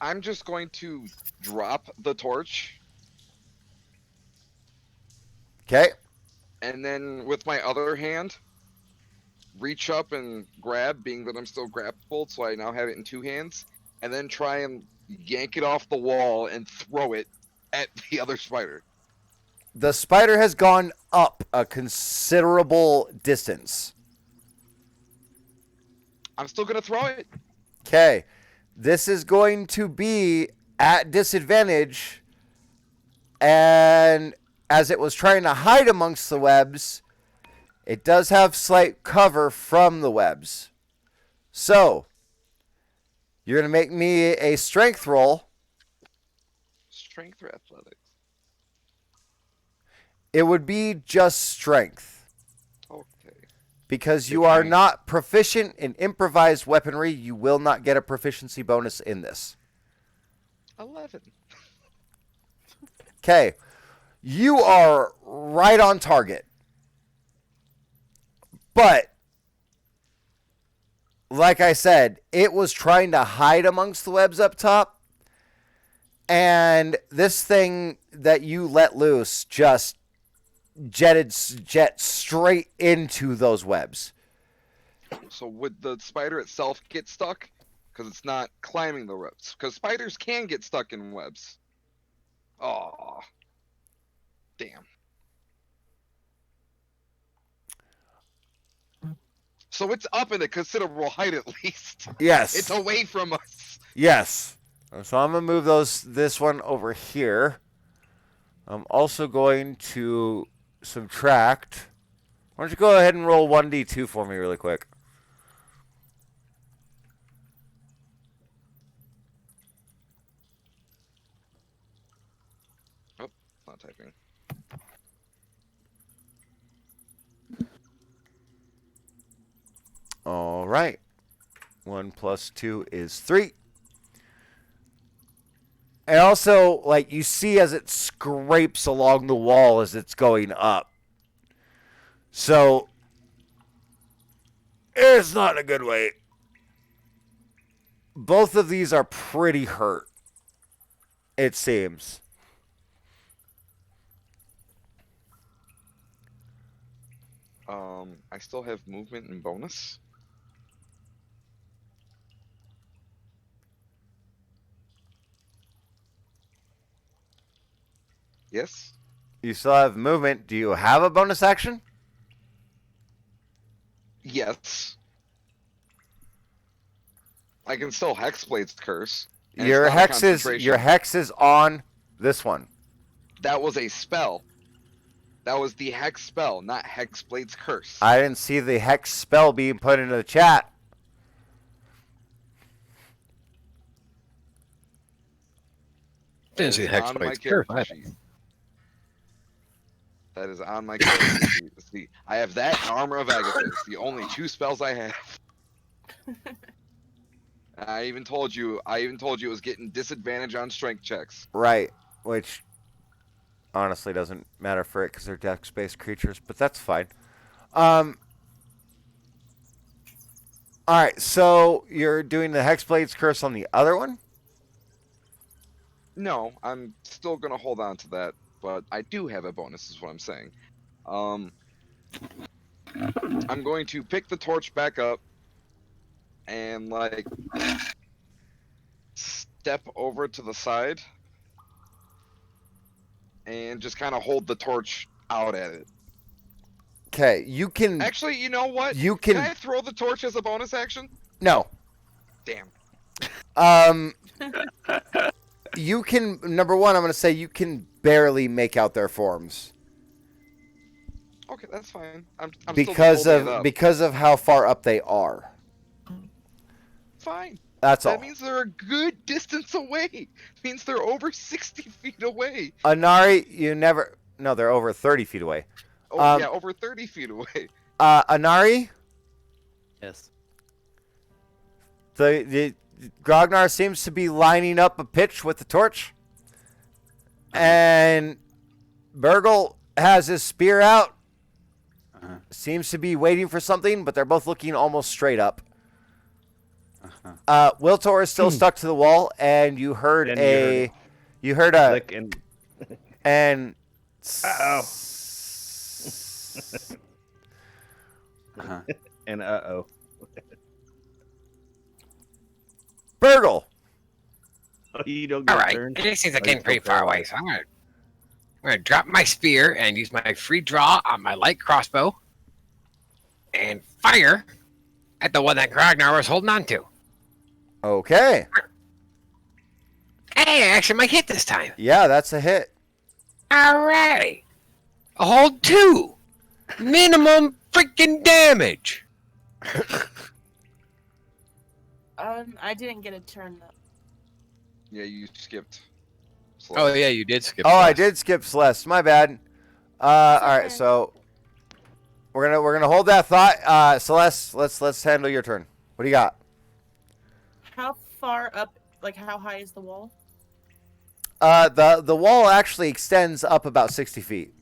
I'm just going to drop the torch, Okay. and then with my other hand, reach up and grab, being that I'm still grappled, so I now have it in 2 hands, and then try and yank it off the wall and throw it at the other spider. The spider has gone up a considerable distance. I'm still gonna throw it. Okay. This is going to be at disadvantage, and as it was trying to hide amongst the webs, it does have slight cover from the webs. So, you're going to make me a strength roll. Strength or athletics? It would be just strength. Okay. Because you Good are point. not proficient in improvised weaponry, you will not get a proficiency bonus in this. 11. Okay. You are right on target. But, like I said, it was trying to hide amongst the webs up top. And this thing that you let loose just jet straight into those webs. So would the spider itself get stuck? Because it's not climbing the webs. Because spiders can get stuck in webs. Oh, damn. So it's up in a considerable height at least. Yes. It's away from us. Yes. So I'm going to move this one over here. I'm also going to subtract. Why don't you go ahead and roll 1d2 for me really quick? Oh, not typing. All right. 1 plus 2 is 3. And also, like, you see as it scrapes along the wall as it's going up. So, it's not in a good way. Both of these are pretty hurt, it seems. I still have movement and bonus. Yes. You still have movement. Do you have a bonus action? Yes. I can still Hexblade's curse. and Your it's not a hex is on this one. That was a spell. That was the hex spell, not Hexblade's curse. I didn't see the hex spell being put into the chat. Didn't see That is on my Hexblade's curse character either. sheet. That is on my character sheet. See, I have that and Armor of Agathis, the only 2 spells I have. I even told you it was getting disadvantage on strength checks. Right, which honestly doesn't matter for it because they're dex-based creatures, but that's fine. All right, so you're doing the Hexblade's Curse on the other one? No, I'm still gonna hold on to that, but I do have a bonus, is what I'm saying. I'm going to pick the torch back up and like step over to the side and just kind of hold the torch out at it. Okay, you can. Actually, you know what? You Can I can. throw the torch as a bonus action? No. Damn. You can. Number one, I'm going to say you can barely make out their forms Okay, that's fine. I'm because still just holding it of up. because of how far up they are. Fine. That's all. That means they're a good distance away. It means they're over 60 feet away. Anari, you never. No, they're over 30 feet away. Oh, yeah, over 30 feet away. Anari, Yes. the Grognar seems to be lining up a pitch with the torch, and Burgle has his spear out. Seems to be waiting for something, but they're both looking almost straight up. Wiltor is still stuck to the wall, and you heard And you heard a click and and uh-oh. And uh-oh. Burgle. Oh, you don't get All right, turned? this is Oh, getting you're pretty so far far away, away. so I'm gonna drop my spear and use my free draw on my light crossbow and fire at the one that Grognar was holding on to. Okay. Hey, I actually might hit this time. Yeah, that's a hit. Alrighty. A whole 2. Minimum freaking damage. I didn't get a turn though. Yeah, you skipped. Oh yeah, you did skip. Oh, I Celeste. did skip Celeste. My bad. All right, okay. so we're gonna hold that thought. Celeste, let's handle your turn. What do you got? How far up? Like how high is the wall? The wall actually extends up about 60 feet,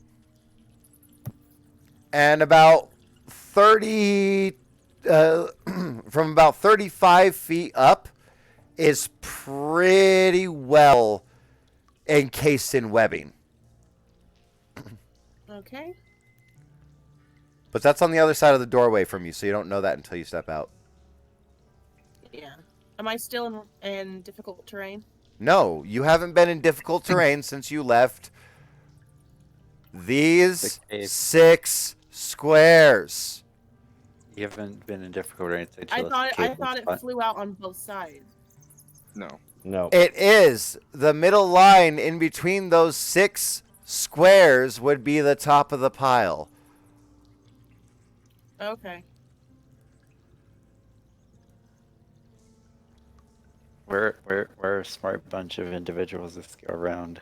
and about 30 from about 35 feet up is pretty well encased in webbing. Okay. But that's on the other side of the doorway from you, so you don't know that until you step out. Yeah. Am I still in difficult terrain? No, you haven't been in difficult terrain since you left these cave. 6 squares. You haven't been in difficult or anything. I thought it flew out on both sides. No. No. It is. The middle line in between those 6 squares would be the top of the pile. Okay. We're a smart bunch of individuals that go around.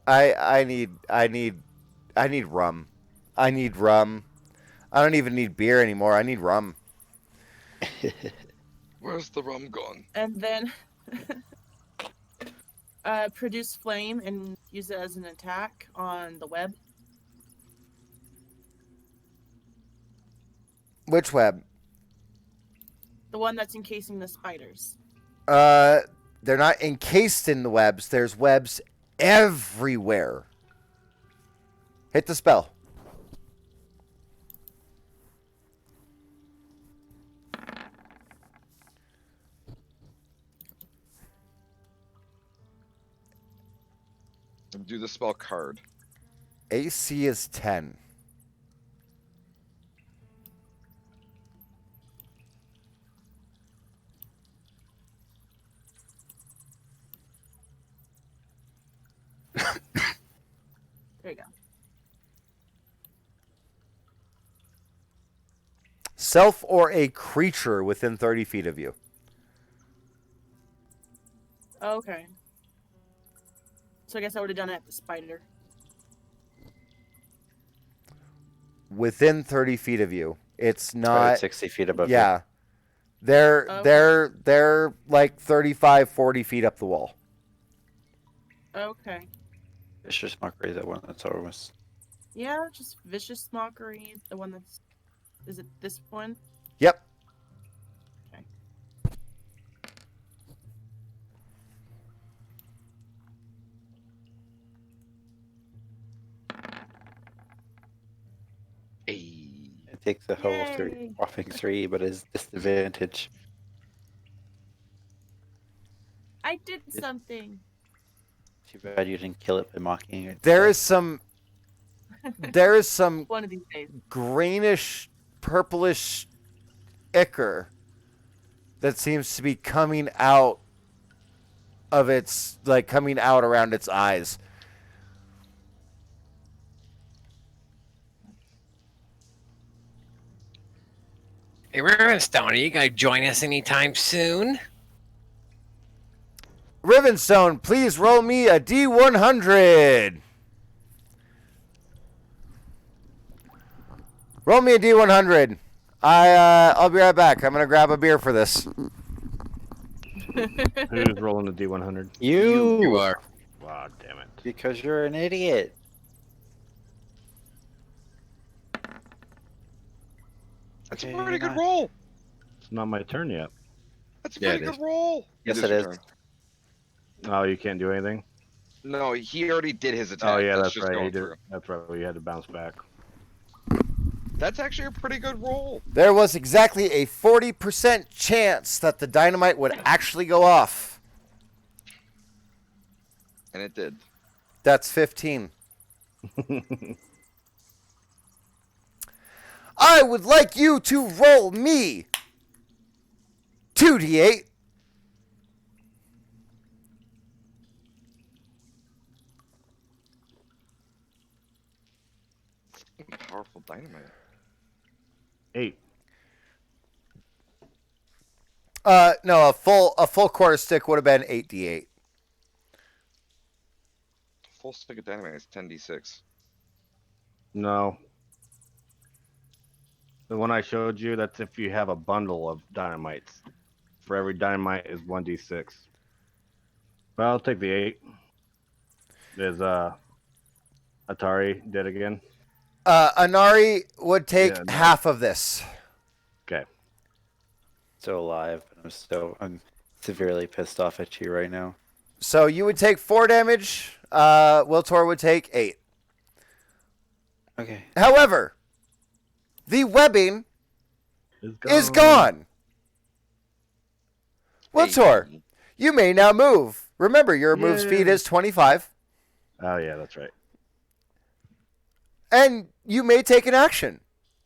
I need rum. I need rum. I don't even need beer anymore. I need rum. Where's the rum gone? And then produce flame and use it as an attack on the web. Which web? The one that's encasing the spiders. They're not encased in the webs. There's webs everywhere. Hit the spell. Do the spell card. AC is 10. There you go. Self or a creature within 30 feet of you. Okay. So I guess I would have done it at the spider. Within 30 feet of you. It's Probably not 60 feet above. Yeah. They're Okay. they're like 35, 40 feet up the wall. Okay. Vicious Mockery, that one that's almost. Yeah, just Vicious Mockery, the one that's. Is it this one? Yep. Okay. Hey. It takes a whole three, Yay. whopping 3, but is disadvantage. I did something. Too bad you didn't kill it by mocking it. There is some One of these days. greenish, purplish ichor that seems to be coming out of its, like, coming out around its eyes. Hey, Rivenstone, are you going to join us anytime soon? Rivenstone, please roll me a D100. Roll me a D100. I'll be right back. I'm gonna grab a beer for this. Who's rolling the D100? You are. Wow, damn it. Because you're an idiot. That's Okay, a pretty good not- roll. It's not my turn yet. That's a Yeah, pretty it good roll. Yes, is it your is. turn. Oh, you can't do anything? No, he already did his attack. Oh, yeah, that's just right. going He did. through. That's right. We had to bounce back. That's actually a pretty good roll. There was exactly a 40% chance that the dynamite would actually go off. And it did. That's 15. I would like you to roll me 2d8. Powerful dynamite. 8. No, a full quarter stick would have been 8d8. Full stick of dynamite is 10d6. No. The one I showed you, that's if you have a bundle of dynamites. For every dynamite is 1d6. But I'll take the 8. Is Atari dead again? Anari would take Yeah, no. half of this. Okay. Still alive, but I'm severely pissed off at you right now. So you would take 4 damage. Wiltor would take 8. Okay. However, the webbing It's is gone. Wiltor, Hey. you may now move. Remember, your move speed Yay. is 25, Oh, yeah, that's right. and you may take an action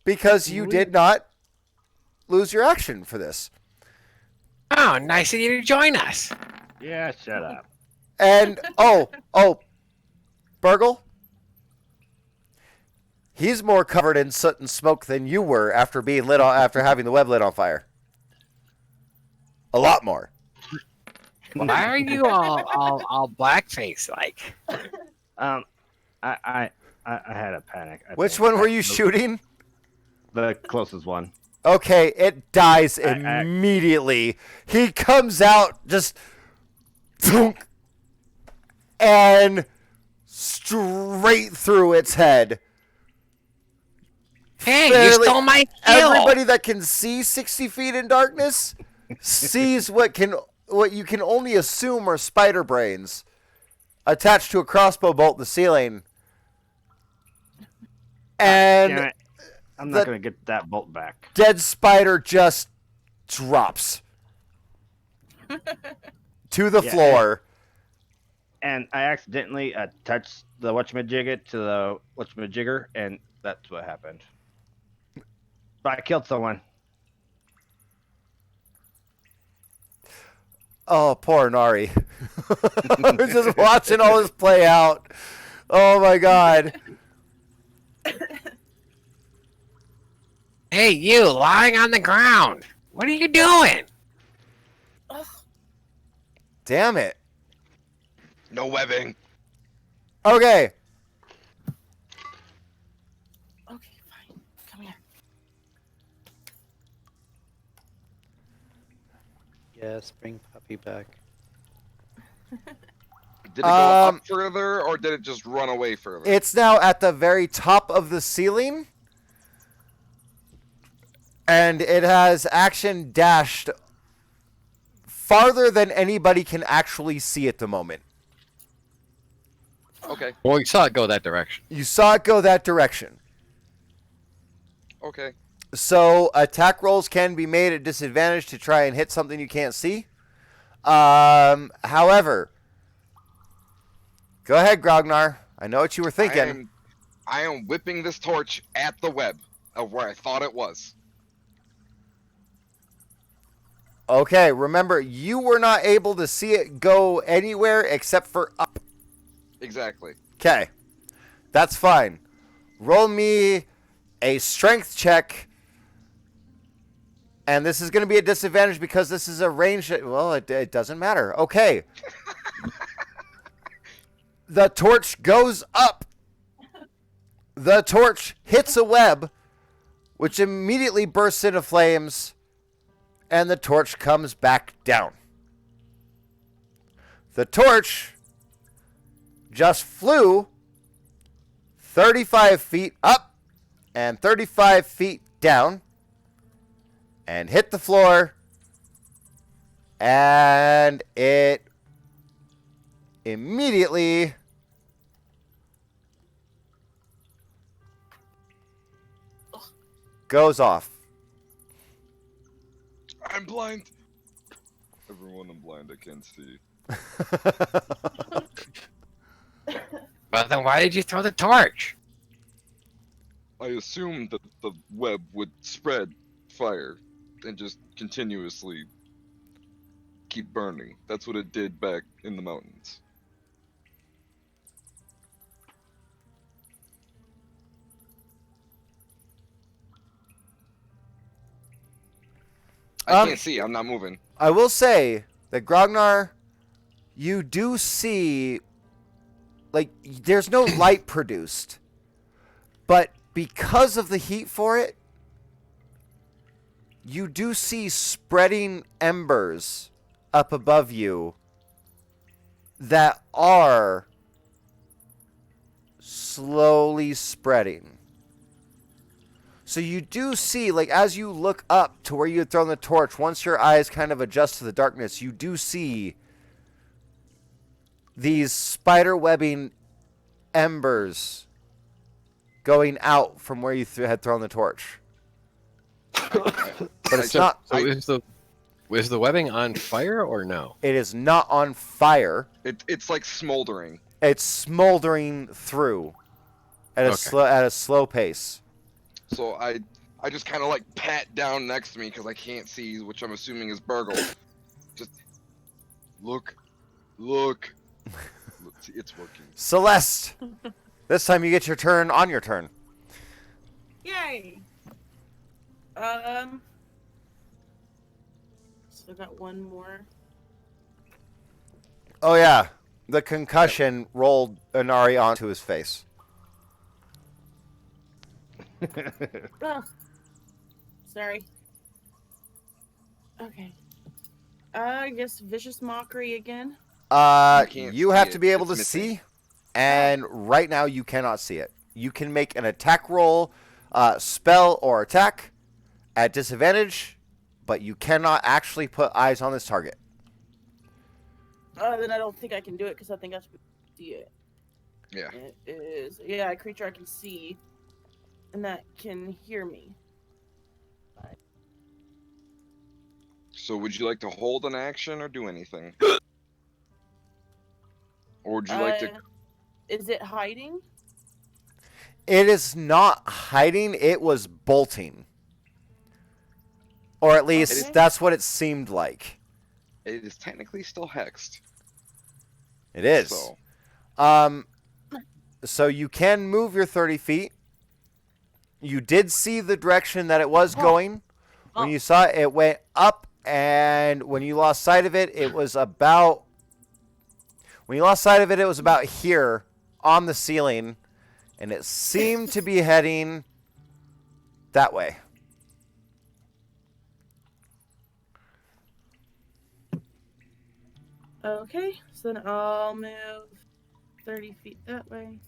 because you did not lose your action for this. Oh, nice of you to join us. Yeah, shut up. And Burgle, he's more covered in soot and smoke than you were after being lit on, after having the web lit on fire. A lot more. Why are you all blackface like? I had a panic. I Which think. one were you shooting? The closest one. Okay, it dies I- immediately. He comes out just thunk, and straight through its head. Hey, you Fairly- stole my kill. Everybody that can see 60 feet in darkness sees what you can only assume are spider brains attached to a crossbow bolt in the ceiling. And Damn it. I'm the- not going to get that bolt back. dead spider just drops to the Yeah, floor. And I accidentally touched the whatchamajigger to the whatchamajigger, and that's what happened. But I killed someone. Oh, poor Nari. I was just watching all this play out. Oh my god. Hey, you lying on the ground. What are you doing? Damn it. No webbing. Okay. Okay, fine. Come here. Yes, bring puppy back. Did it go up further, or did it just run away further? It's now at the very top of the ceiling. And it has action dashed farther than anybody can actually see at the moment. Okay. Well, we saw it go that direction. You saw it go that direction. Okay. So attack rolls can be made at disadvantage to try and hit something you can't see. However, go ahead, Grognar. I know what you were thinking. I am whipping this torch at the web of where I thought it was. Okay, remember, you were not able to see it go anywhere except for up. Exactly. Okay, that's fine. Roll me a strength check. And this is going to be a disadvantage because this is a range. Well, it doesn't matter. Okay. The torch goes up. The torch hits a web, which immediately bursts into flames, and the torch comes back down. The torch just flew 35 feet up and 35 feet down and hit the floor, and it immediately goes off. I'm blind. Everyone, I'm blind. I can't see. Well, then why did you throw the torch? I assumed that the web would spread fire and just continuously keep burning. That's what it did back in the mountains. I can't see. I'm not moving. I will say that Grognar, you do see, like, there's no light produced, but because of the heat for it, you do see spreading embers up above you that are slowly spreading. So you do see, like, as you look up to where you had thrown the torch, once your eyes kind of adjust to the darkness, you do see these spider webbing embers going out from where you had thrown the torch. But it's not. So is the webbing on fire or no? It is not on fire. It's like smoldering. It's smoldering through at a slow pace. So I just kind of like pat down next to me because I can't see, which I'm assuming is Burgle. Just look. See, it's working. Celeste, this time you get your turn on your turn. Yay! Still got one more. Oh yeah, the concussion rolled Inari onto his face. Oh, sorry. Okay. I guess vicious mockery again. You have to be able to see, and right now you cannot see it. You can make an attack roll, spell or attack at disadvantage, but you cannot actually put eyes on this target. Then I don't think I can do it because I think I should see it. Yeah. It is a creature I can see, and that can hear me. So would you like to hold an action or do anything? Or would you like to... Is it hiding? It is not hiding, it was bolting. Or at least that's what it seemed like. It is technically still hexed. It is. So you can move your 30 feet. You did see the direction that it was going. When you saw it, it went up, and when you lost sight of it, it was about... When you lost sight of it, it was about here on the ceiling, and it seemed to be heading that way. Okay, so then I'll move 30 feet that way.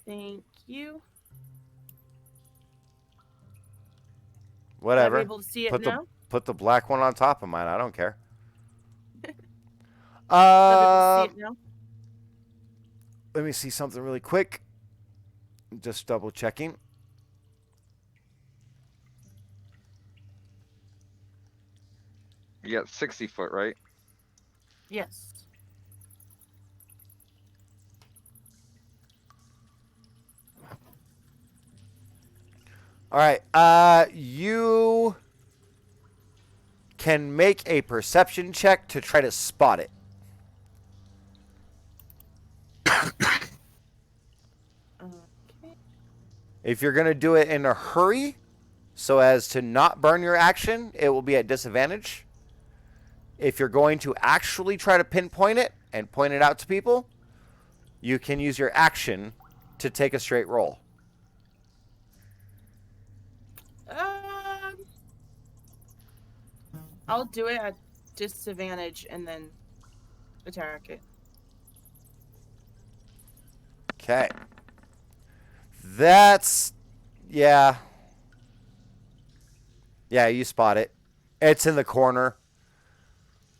Thank you. Will I Whatever. be able to see it Put the now? put the black one on top of mine. I don't care. Will I be able to see it now? Let me see something really quick. Just double checking. You got 60 foot, right? Yes. All right. You can make a perception check to try to spot it. Okay. If you're going to do it in a hurry, so as to not burn your action, it will be at disadvantage. If you're going to actually try to pinpoint it and point it out to people, you can use your action to take a straight roll. I'll do it at disadvantage and then attack it. Okay. That's... Yeah. Yeah, you spot it. It's in the corner.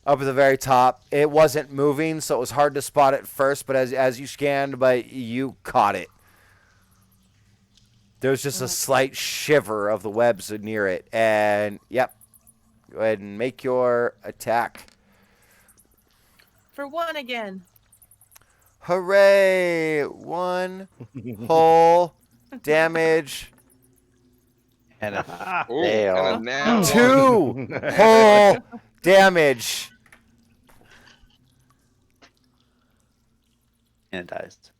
Up at the very top. It wasn't moving, so it was hard to spot it first, but as you scanned, but you caught it. There's just a slight shiver of the webs near it. And, yep. Go ahead and make your attack. For one again. Hooray! 1 whole damage. And a Ooh, fail. and a nat 2 whole damage. And it dies.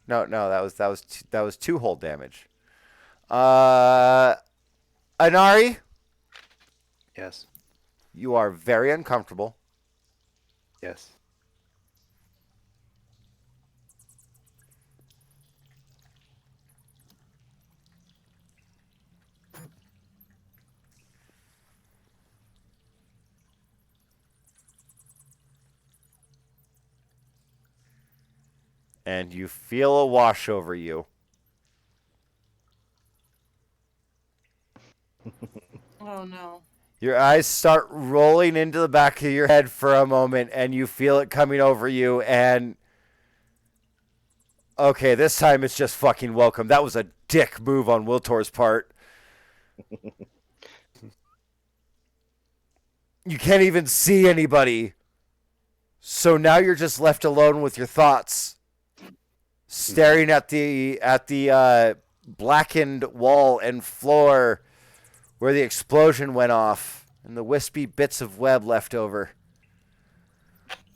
No, that was 2 whole damage. Anari, Yes. you are very uncomfortable. Yes. And you feel a wash over you. Oh no. Your eyes start rolling into the back of your head for a moment, and you feel it coming over you, and... Okay, this time it's just fucking welcome. That was a dick move on Wiltor's part. You can't even see anybody. So now you're just left alone with your thoughts. Staring at the blackened wall and floor where the explosion went off and the wispy bits of web left over.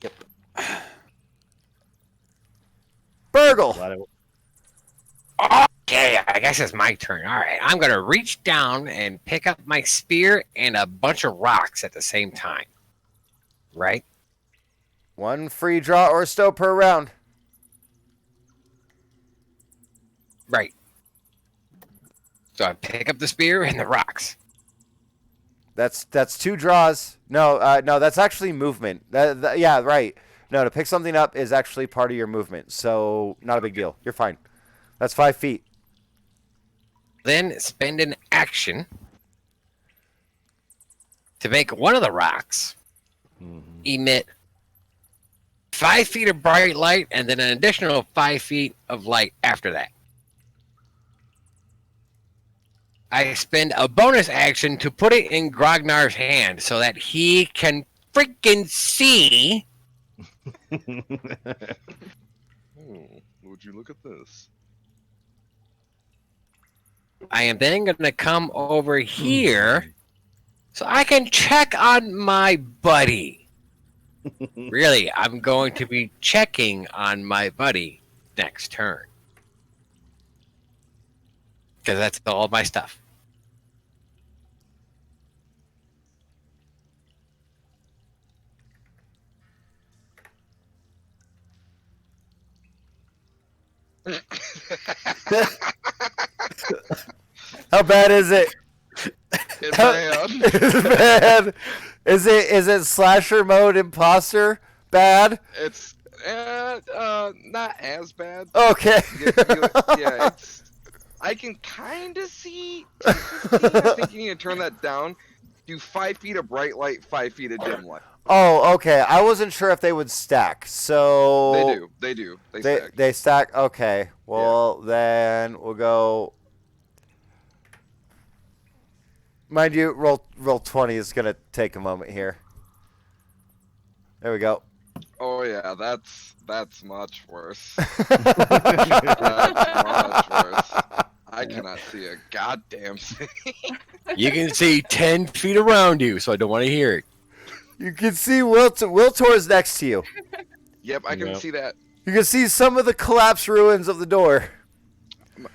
Yep. Burgle! Okay, I guess it's my turn. All right, I'm gonna reach down and pick up my spear and a bunch of rocks at the same time. Right? 1 free draw or stow per round. Right. So I pick up the spear and the rocks. That's 2 draws. No, that's actually movement. Yeah, right. No, to pick something up is actually part of your movement, so not a big deal. You're fine. That's 5 feet. Then spend an action to make one of the rocks emit 5 feet of bright light and then an additional 5 feet of light after that. I spend a bonus action to put it in Grognar's hand so that he can freaking see. Would you look at this? I am then going to come over here so I can check on my buddy. Really, I'm going to be checking on my buddy next turn. Because that's all my stuff. How bad is it? Hit my bad. Bad. Is it slasher mode imposter bad? It's not as bad. Okay. Yeah, it's. I can kind of see 215. I think you need to turn that down. Do 5 feet of bright light, 5 feet of dim light. Oh, okay. I wasn't sure if they would stack. So They do. They They stack. they stack. Okay. Well, then we'll go. Mind you, roll 20 is gonna take a moment here. There we go. Oh yeah, that's much worse. That's much worse. I cannot see a goddamn thing. You can see 10 feet around you, so I don't want to hear it. You can see Wiltor is next to you. Yep, I can Yep. see that. You can see some of the collapsed ruins of the door,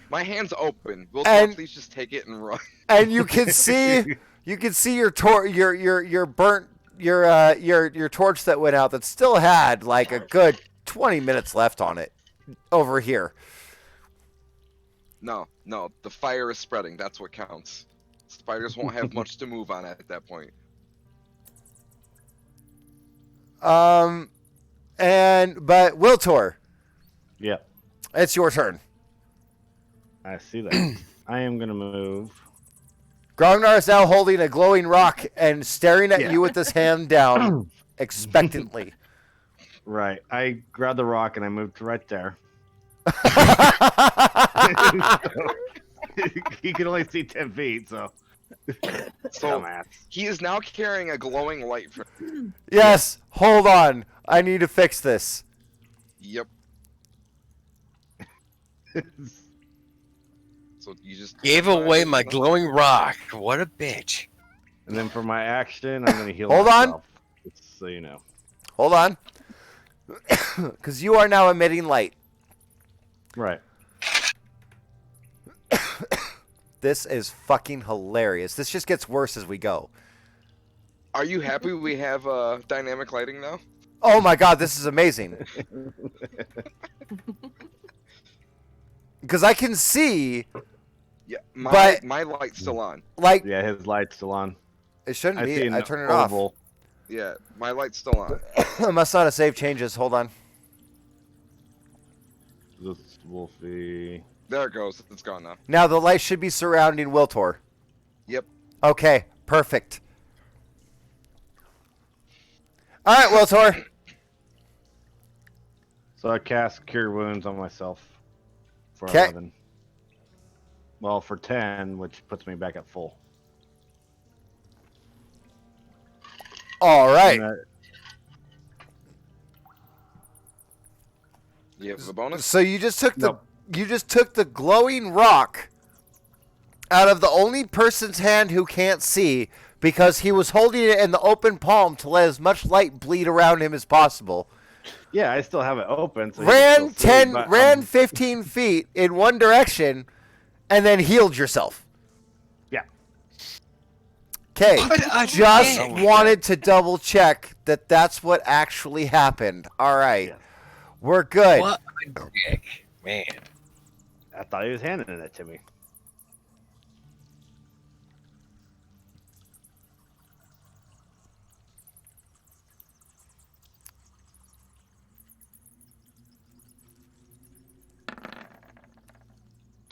My hand's open. Will And- please just take it and run? and you can see your burnt your torch that went out that still had like a good 20 minutes left on it over here. No, the fire is spreading. That's what counts. Spiders won't have much to move on at that point. But Wiltor, Yep, it's your turn. I see that. I am gonna move. Grognar is now holding a glowing rock and staring at Yeah. you with his hand down expectantly. Right. I grabbed the rock and I moved right there. He can only see 10 feet, so. So Dumbass. he is now carrying a glowing light. Yes, hold on. I need to fix this. Yep. So you just Gave away my glowing rock. What a bitch. And then for my action, I'm gonna heal Hold on. myself. Just so you know. Hold on. Because you are now emitting light. Right. This is fucking hilarious. This just gets worse as we go. Are you happy we have dynamic lighting now? Oh my god, this is amazing. Because I can see, Yeah, But- my light's still on. like, Yeah, his light's still on. it shouldn't I see be. an I turn it off. oval. Yeah, my light's still on. I must not have saved changes. Hold on. This will be. There it goes. It's gone now. Now the light should be surrounding Wiltor. Yep. Okay, perfect. All right, Wiltor. So I cast Cure Wounds on myself for 'Kay. 11. Well, for 10, which puts me back at full. All right. And, You have the bonus? So you just took the Nope. glowing rock out of the only person's hand who can't see because he was holding it in the open palm to let as much light bleed around him as possible. yeah, I still have it open. So he can still see, but, Ran 15 feet in one direction, and then healed yourself. Yeah. Okay, What a just dick. wanted to double check that that's what actually happened. All right, Yeah. we're good. What a dick. Man. I thought he was handing it to me.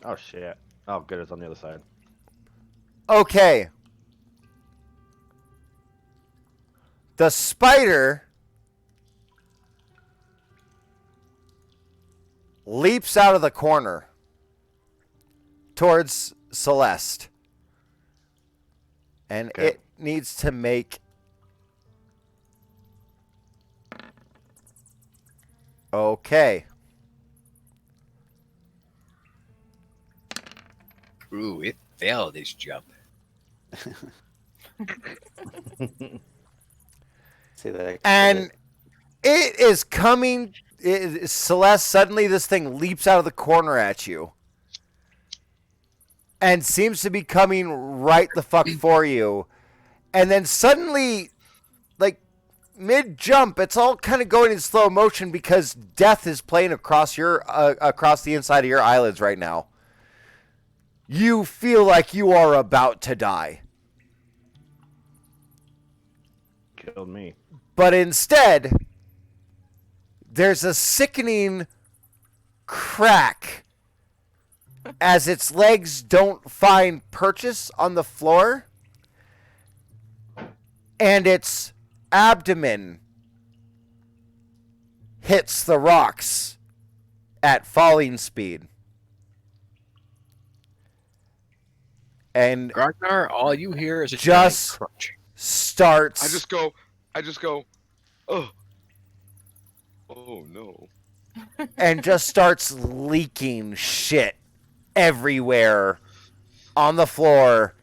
Oh shit. Oh good, it's on the other side. Okay. The spider leaps out of the corner towards Celeste. And Okay. it needs to make... Okay. Ooh, it failed this jump. See that? And it is coming... Celeste, suddenly this thing leaps out of the corner at you. And seems to be coming right the fuck for you. And then suddenly, like, mid-jump, it's all kind of going in slow motion because death is playing across the inside of your eyelids right now. You feel like you are about to die. killed me. But instead, there's a sickening crack as its legs don't find purchase on the floor, and its abdomen hits the rocks at falling speed. And Grognar, all you hear is a just giant crunch. starts I just go, oh no. and just starts leaking shit everywhere on the floor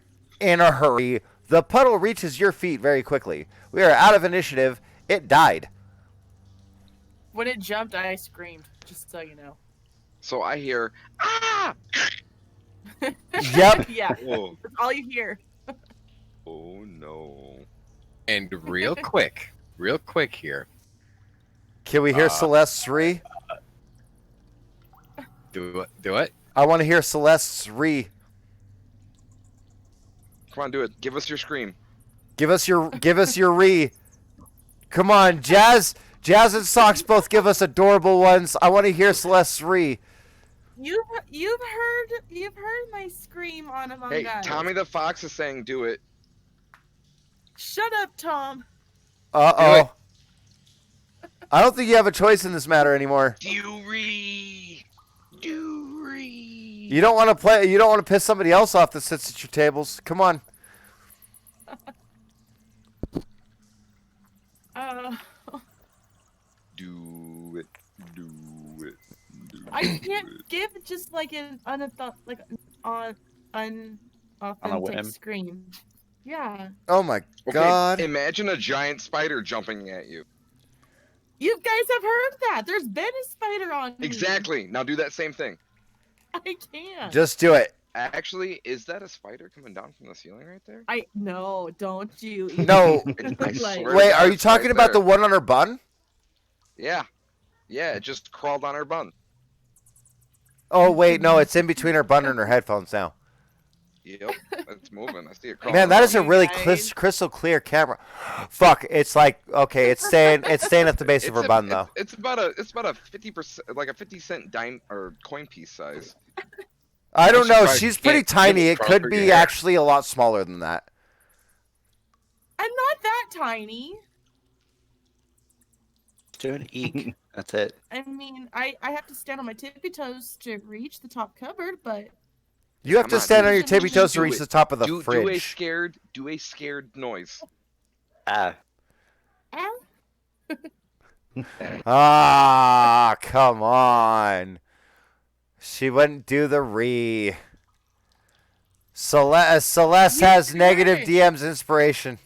in a hurry. The puddle reaches your feet very quickly. We are out of initiative. It died. When it jumped, I screamed, just so you know. So I hear, ah! Yep. Yeah, Oh, that's all you hear. oh no. And real quick here. Can we hear Celeste's re? Do it. I want to hear Celeste's re. Come on, do it. Give us your scream. Give us your re. Come on, Jazz and Socks both give us adorable ones. I want to hear Celeste's re. You've heard my scream on Among Hey, Us. Tommy the Fox is saying do it. Shut up, Tom. Uh-oh. I don't think you have a choice in this matter anymore. Dewey. You don't want to piss somebody else off that sits at your tables. Come on. Do it. I can't give just like an unauthentic scream. Yeah. Oh my God. Imagine a giant spider jumping at you. You guys have heard that. There's been a spider on me. Exactly. Now do that same thing. I can't. Just do it. Actually, is that a spider coming down from the ceiling right there? No, don't you. No. I swear to Wait, God, are you it's talking right about the there. one on her bun? Yeah. Yeah, it just crawled on her bun. Oh, wait, no, it's in between her bun and her headphones now. Yep, it's moving. I see it crawling. Man, that is a around. really crystal clear camera. Fuck, it's like, okay, it's staying at the base of her bun though. It's about a 50%, like a 50-cent dime or coin piece size. I don't know. surprised She's you pretty can't tiny. get It it from could through be your hair. actually a lot smaller than that. I'm not that tiny. Do an eek. That's it. I mean, I have to stand on my tippy toes to reach the top cupboard, but You have Come to on, stand on dude. your tippy Just toes to do reach it. the top of the Do a fridge. scared noise. Ah. Ah, come on. She wouldn't do the re. Celeste You has negative could. DM's inspiration.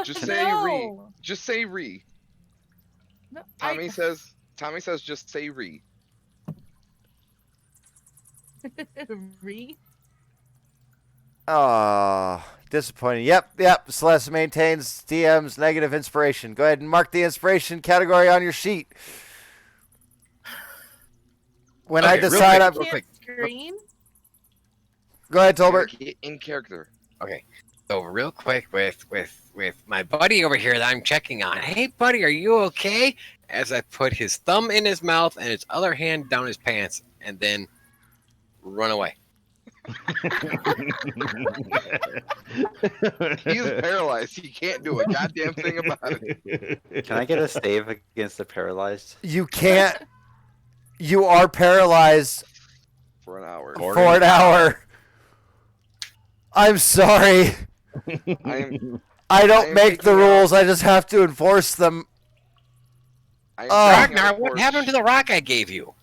Just say re. No. Just say re. No, Tommy says just say re. Re? Oh, disappointing. Yep. Celeste maintains DM's negative inspiration. Go ahead and mark the inspiration category on your sheet. When I Okay, real decide, quick, I'm... real quick. Scream? Go ahead, Tolbert. In character. Okay. So real quick with my buddy over here that I'm checking on. Hey buddy, are you okay? As I put his thumb in his mouth and his other hand down his pants and then run away. He's paralyzed. He can't do a goddamn thing about it. Can I get a save against the paralyzed? You can't. You are paralyzed For an hour. for an hour. I'm sorry. I don't make the rules. I just have to enforce them. Ragnar, what happened to the rock I gave you?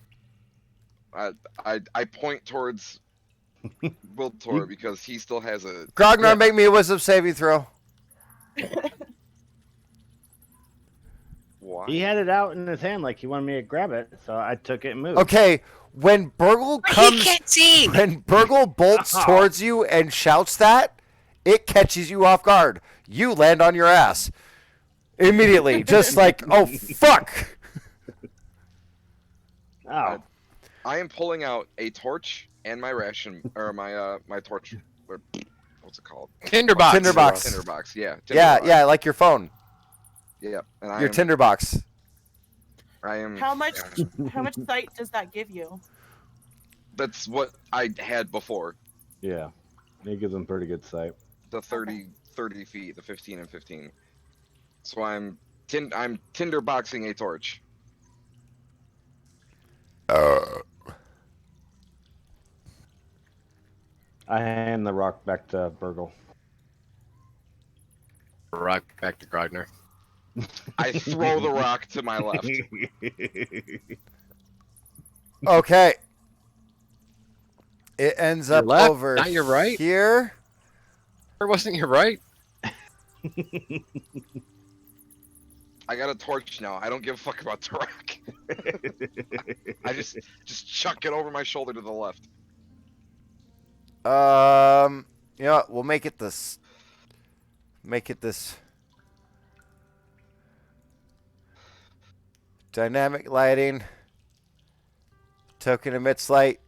I point towards Wiltor because he still has a. Grognar, make me a wisdom saving throw. What? He had it out in his hand like he wanted me to grab it, so I took it and moved. Okay, when Burgle He comes, can't see. when Burgle bolts towards you and shouts that, it catches you off guard. You land on your ass immediately, just like, oh fuck. Oh. I am pulling out a torch and my ration or my torch. what's it called? Tinderbox. Tinderbox. Tinderbox. Yeah. Yeah, Tinderbox. yeah, like your phone. Yeah. And I Your am. Tinderbox. I am. How much sight does that give you? That's what I had before. Yeah, it gives them pretty good sight. The 30 feet, the 15 and 15. So I'm tinderboxing a torch. I hand the rock back to Burgle. Rock back to Grogner. I throw the rock to my left. Okay. It ends Your up left, over not your right? here. Or wasn't you right? I got a torch now. I don't give a fuck about the rock. I just chuck it over my shoulder to the left. You know what? We'll make it this. Make it this. Dynamic lighting. Token emits light.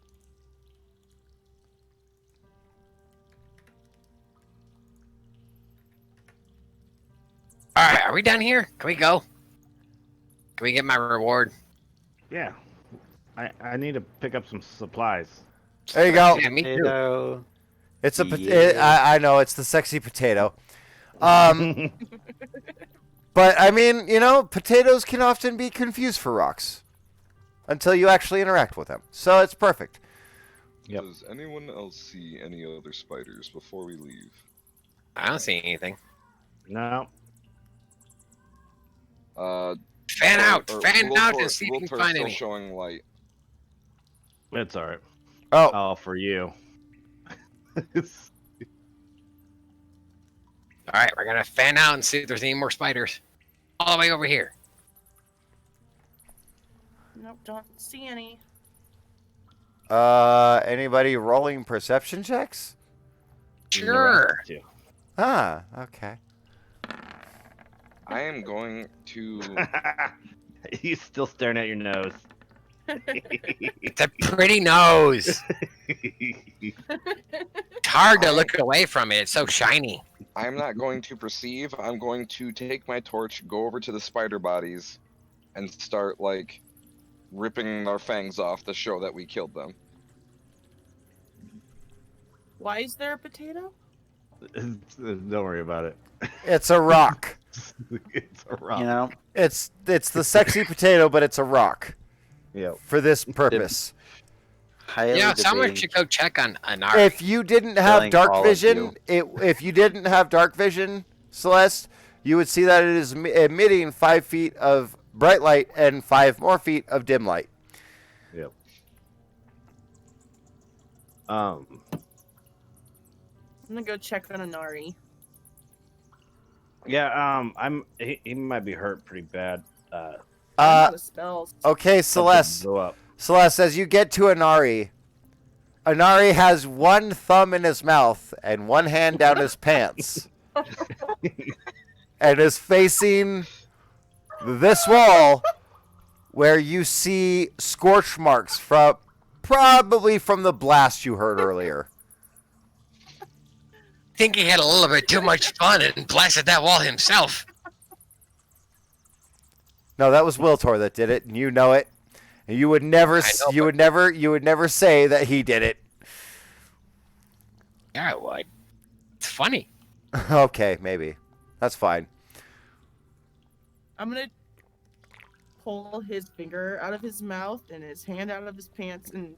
All right, are we done here? Can we go? Can we get my reward? Yeah, I need to pick up some supplies. There you go. Yeah, me too. Potato. It's a. Yeah. I know it's the sexy potato. But I mean, you know, potatoes can often be confused for rocks until you actually interact with them. So it's perfect. Yep. Does anyone else see any other spiders before we leave? I don't see anything. No. Fan out Wiltor- and see if you can Wiltor's find still any. showing light. It's all right. Oh, Oh, for you. All right, we're gonna fan out and see if there's any more spiders. All the way over here. Nope, don't see any. anybody rolling perception checks? Sure. Ah, okay. I am going to. He's still staring at your nose. It's a pretty nose. It's hard to look away from it. It's so shiny. I'm not going to perceive. I'm going to take my torch, go over to the spider bodies, and start like ripping their fangs off to show that we killed them. Why is there a potato? Don't worry about it. It's a rock. It's a rock. You know, It's the sexy potato, but it's a rock Yep. for this purpose. highly Yeah, someone debating. should go check on Anari. If you didn't have Killing dark all of vision, if you didn't have dark vision, Celeste, you would see that it is emitting 5 feet of bright light and 5 more feet of dim light. Yep. I'm gonna go check on Anari. Yeah. He might be hurt pretty bad. I'm out of spells. Okay, Celeste. Go up. Celeste, as you get to Anari, Anari has one thumb in his mouth and one hand down his pants, and is facing this wall, where you see scorch marks from probably from the blast you heard earlier. I think he had a little bit too much fun and blasted that wall himself. No, that was Wiltor that did it, and you know it. And you would never, I know, you but- would never say that he did it. Yeah, it would. It's funny. Okay, maybe. That's fine. I'm gonna pull his finger out of his mouth and his hand out of his pants and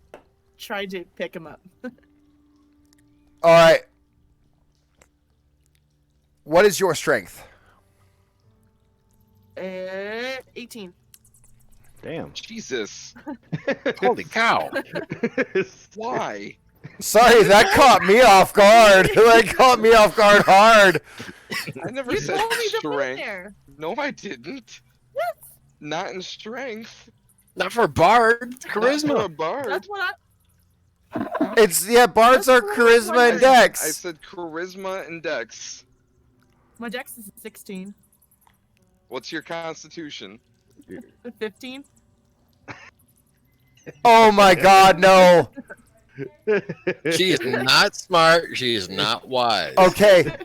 try to pick him up. All right. What is your strength? 18. Damn. Jesus, Holy cow. why? Sorry, that caught me off guard. That caught me off guard hard. I never You said told me to put strength. there. No, I didn't. Yes, Not in strength. Not for Bard. Not for Charisma. a bard. that's what I. It's bards are charisma and I dex. said charisma and dex. My dex is a 16. What's your constitution? A 15. Oh my god, no. She is not smart. She is not wise. Okay.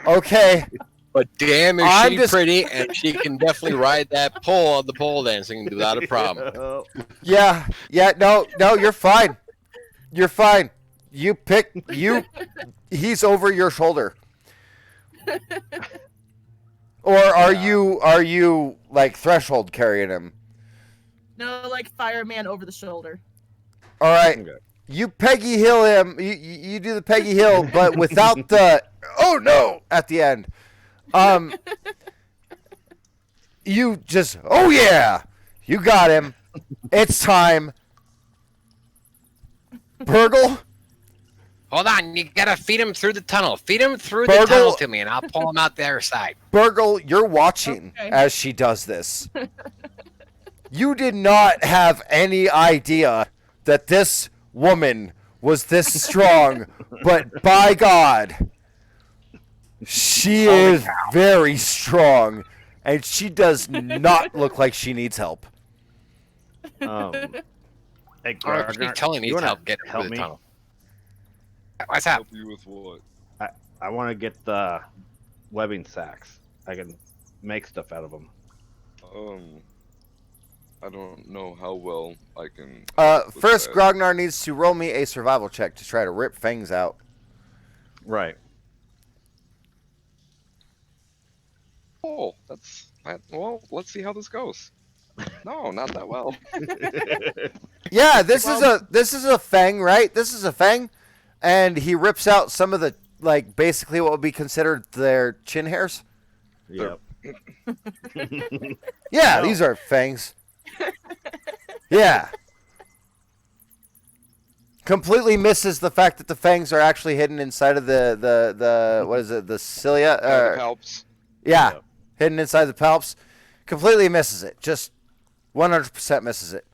Okay. But damn, is I'm she just- pretty, and she can definitely ride that pole on the pole dancing without a problem. Yeah. Yeah. No. No. You're fine. You're fine. You pick. He's over your shoulder. Or are you like threshold carrying him? No, like fireman over the shoulder. All right. Okay. You Peggy Hill him. You do the Peggy Hill, but without the oh no at the end. You just oh yeah, you got him. It's time. Burgle. Hold on, you gotta feed him through the tunnel. Feed him through Burgle. the tunnel to me, and I'll pull him out the other side. Burgle, you're watching Okay. as she does this. You did not have any idea that this woman was this strong, but by God, she is very strong, and she does not look like she needs help. Hey, Or Gargnar, keep telling me you to wanna help get help through the me? tunnel. What's up? Help you with what? I want to get the webbing sacks. I can make stuff out of them. I don't know how well I can. with First, that. Grognar needs to roll me a survival check to try to rip fangs out. Right. Oh, well. Let's see how this goes. No, not that well. Yeah, this is a fang, right? This is a fang, and he rips out some of the like basically what would be considered their chin hairs. Yep. Yeah, No. these are fangs. Yeah. Completely misses the fact that the fangs are actually hidden inside of the what is it, the cilia? Helps. Yeah, Yep. hidden inside the palps. Completely misses it. Just 100% misses it.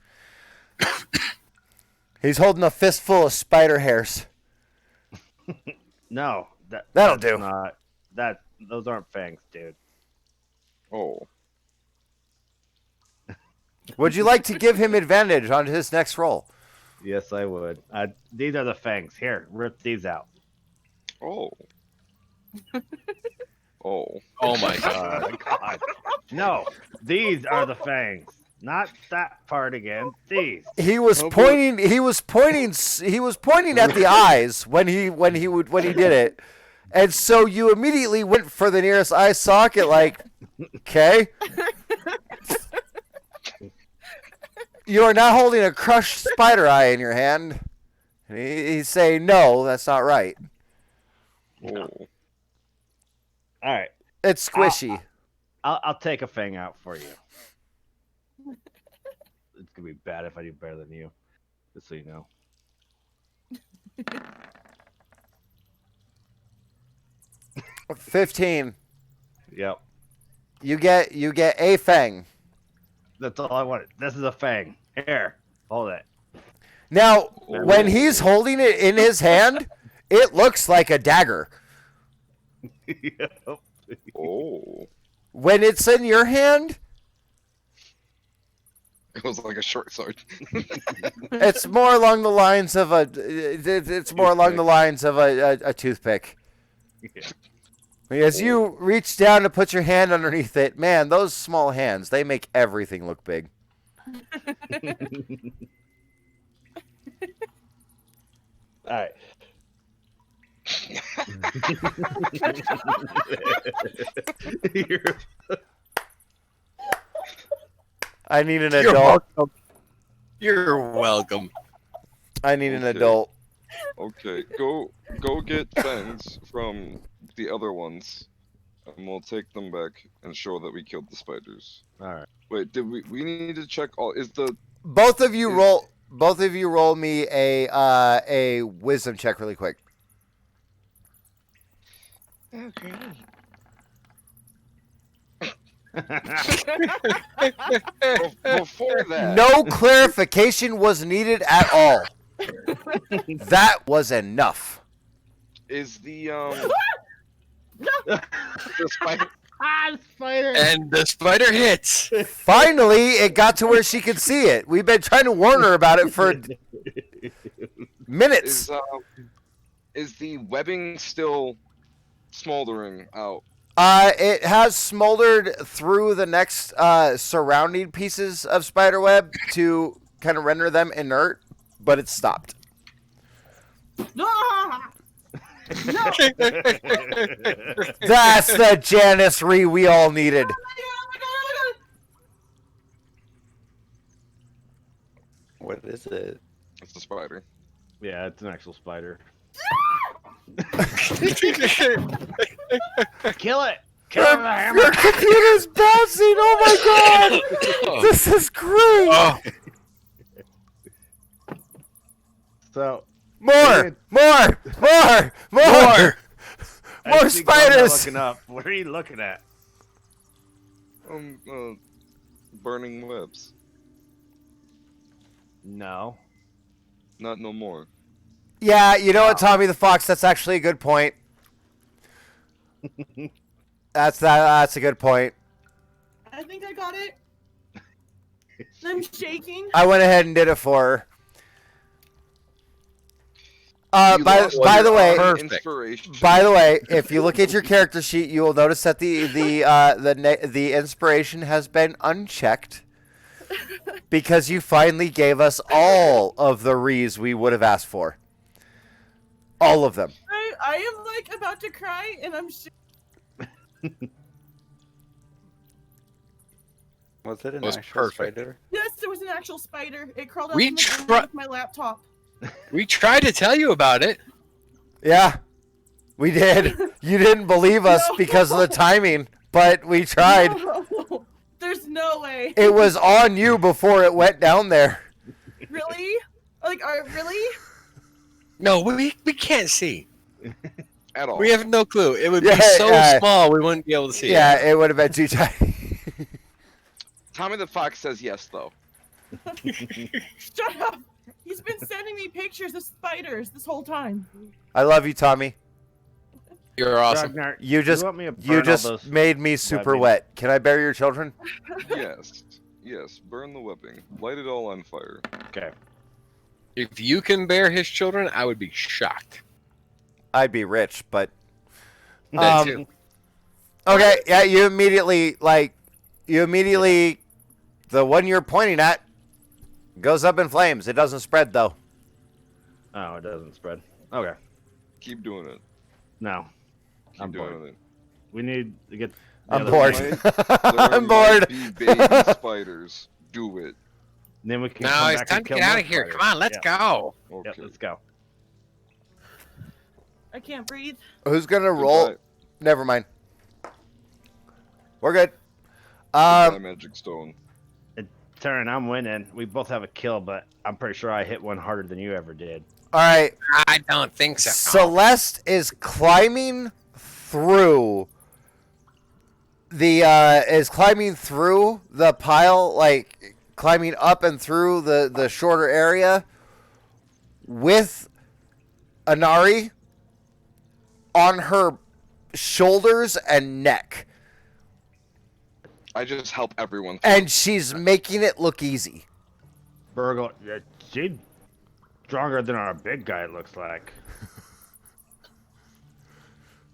He's holding a fistful of spider hairs. No, That'll that's do. Not, those aren't fangs, dude. Oh, Would you like to give him advantage on his next roll? Yes, I would. These are the fangs. Here, rip these out. oh, oh. Oh my god. Oh, God. No, these are the fangs. Not that part again. These. He was Oh, boy. pointing. He was pointing. He was pointing at the eyes when he did it, and so you immediately went for the nearest eye socket. Like, okay, you are now holding a crushed spider eye in your hand. And he's saying, "No, that's not right. Oh. All right. It's squishy." I'll take a fang out for you. It's gonna be bad if I do better than you. Just so you know. 15. Yep. You get a fang. That's all I wanted. This is a fang. Here, hold it. Now, when he's holding it in his hand, it looks like a dagger. Yep. Oh. When it's in your hand, It was like a short sword. it's more along the lines of it's more along the lines of a toothpick. As you reach down to put your hand underneath it, man, those small hands, they make everything look big. All right. You're- I need an You're adult. welcome. You're welcome. I need an Okay. adult. Okay, go get fangs from the other ones, and we'll take them back and show that we killed the spiders. all right. Wait, did we need to check all? Is the Both of you roll me a wisdom check really quick. Oh, great. before that? No clarification was needed at all. That was enough. Is the the spider? Spider. And the spider hits. Finally, it got to where she could see it. We've been trying to warn her about it for Minutes. Is the webbing still smoldering out? It has smoldered through the next surrounding pieces of spiderweb to kind of render them inert, but it's stopped. Ah! No! That's the Janice Ree we all needed. Oh my god! What is it? It's the spider. Yeah, it's an actual spider. Kill it! Kill it with a hammer! Your computer's bouncing! Oh my god! This is great! Oh, So More! I More see Glum's not spiders! looking up. What are you looking at? Burning webs. No. Not no more. Yeah, you know what, Tommy the Fox? That's actually a good point. That's a good point. I think I got it. I'm shaking. I went ahead and did it for her. You By lost the your way, own Perfect. inspiration. by the way, if you look at your character sheet, you will notice that the inspiration has been unchecked because you finally gave us all of the rees we would have asked for. All of them. I am like about to cry, and I'm. Was it an Was actual perfect. spider? Yes, there was an actual spider. It crawled out We from the try- ground with my laptop. we tried to tell you about it. Yeah, we did. You didn't believe us No. because of the timing, but we tried. No, there's no way. It was on you before it went down there. Really? Like, really? No, we can't see. At all. We have no clue. It would Yeah, be so yeah. small we wouldn't be able to see Yeah, it. it would have been too tiny. Tommy the Fox says yes, though. Shut up. He's been sending me pictures of spiders this whole time. I love you, Tommy. You're awesome. Ragnar, You just want me to you burn just all those made me super webbing? wet. Can I bury your children? Yes. Yes. Burn the webbing. Light it all on fire. Okay. If you can bear his children, I would be shocked. I'd be rich, but That too. okay. Yeah, you immediately the one you're pointing at goes up in flames. It doesn't spread though. Oh, it doesn't spread. Okay. Keep doing it. No. Keep I'm doing bored. it. We need to get. the I'm other bored. one. There I'm might bored. be baby spiders. Do it. Then we can. No, come it's back time and to kill get out more of here. spiders. Come on, let's Yeah. go. Okay. Yep, let's go. I can't breathe. Who's gonna roll? Goodbye. Never mind. We're good. Goodbye, magic stone. Turn, I'm winning. We both have a kill, but I'm pretty sure I hit one harder than you ever did. All right. I don't think so. Celeste is climbing through the pile, like climbing up and through the shorter area with Anari on her shoulders and neck, I just help everyone. Through. and she's making it look easy. Burgle, yeah, she's stronger than our big guy. It looks like.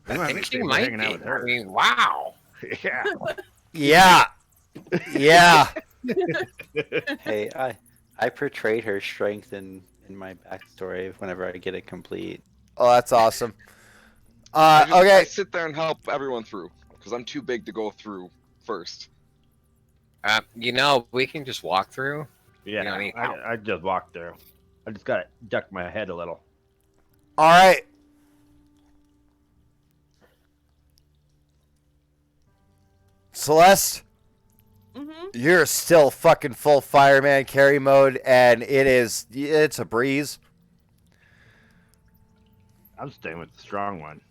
We I might think be she safer might hanging out be. with I her. mean, wow. Yeah. Yeah, yeah. Hey, I portrayed her strength in my backstory whenever I get it complete. Oh, that's awesome. I Okay. sit there and help everyone through because I'm too big to go through first. You know, we can just walk through. Yeah. don't need help. I just walked through. I just gotta duck my head a little. All right. Celeste, Mm-hmm. you're still fucking full fireman carry mode, and it's a breeze. I'm staying with the strong one.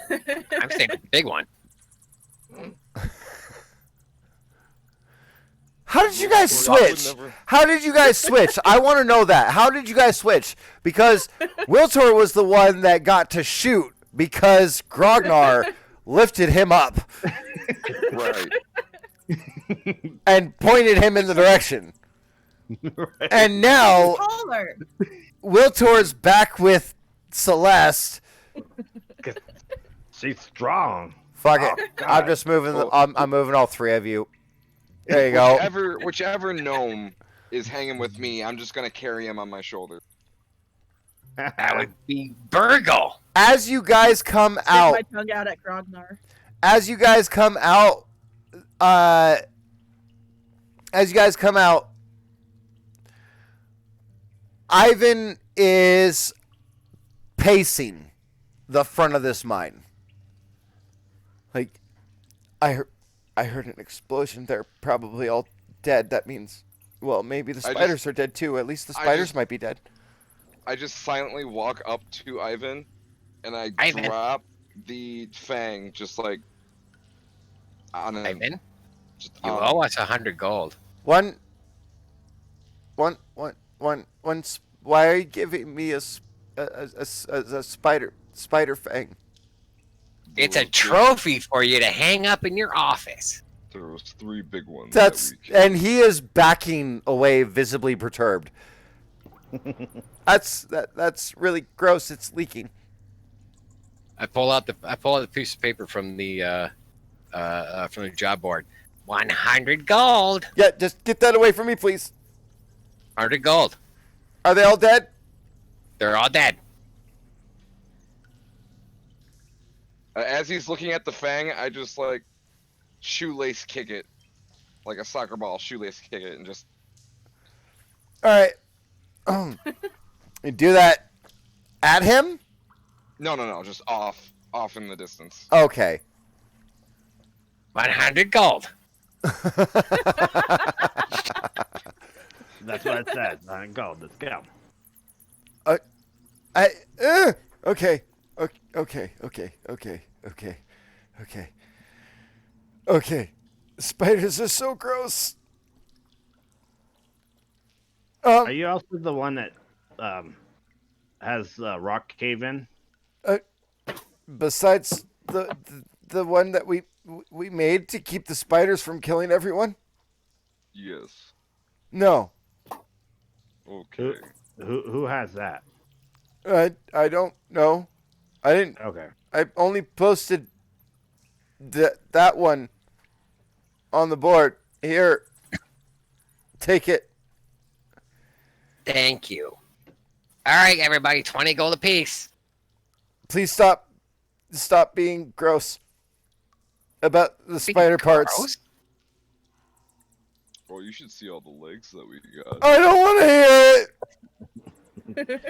I'm saying the big one. How did you guys Well, I would switch? never- How did you guys switch? I want to know that. How did you guys switch? Because Wiltor was the one that got to shoot because Grognar lifted him up Right. and pointed him in the direction. Right. And now Taller. Wiltor's back with Celeste. She's strong. Fuck Oh, it. God. I'm just moving. Well- I'm moving all three of you. There you go. Whichever gnome is hanging with me, I'm just gonna carry him on my shoulder. That would be Burgle. As you guys come Stick out, my tongue out at Grognar. as you guys come out, Ivan is pacing the front of this mine. Like, I heard an explosion. They're probably all dead. That means, well, maybe the spiders are dead too. At least the spiders might be dead. I just silently walk up to Ivan, and I Ivan. drop the fang just like on him. Ivan, Just you on owe him. us 100 gold. One. Why are you giving me a spider fang? It's a There was- trophy for you to hang up in your office. There was 3 big ones. That's that we killed. and he is backing away, visibly perturbed. That's really gross. It's leaking. I pull out the piece of paper from the job board. 100 gold. Yeah, just get that away from me, please. 100 gold. Are they all dead? They're all dead. As he's looking at the fang, I just like shoelace kick it, like a soccer ball. Shoelace kick it, and just All right. You do that at him? no, just off in the distance. Okay. 100 gold. That's what it says. Go. Let's go. Okay. Okay. Spiders are so gross. Are you also the one that has rock cave in? Besides the one that we made to keep the spiders from killing everyone? Yes. No. Okay. Who has that? I don't know. I didn't. Okay. I only posted that one on the board. Here. Take it. Thank you. All right, everybody, 20 gold apiece. Please stop being gross about the spider parts. Gross? Well, you should see all the legs that we got. I don't want to hear it.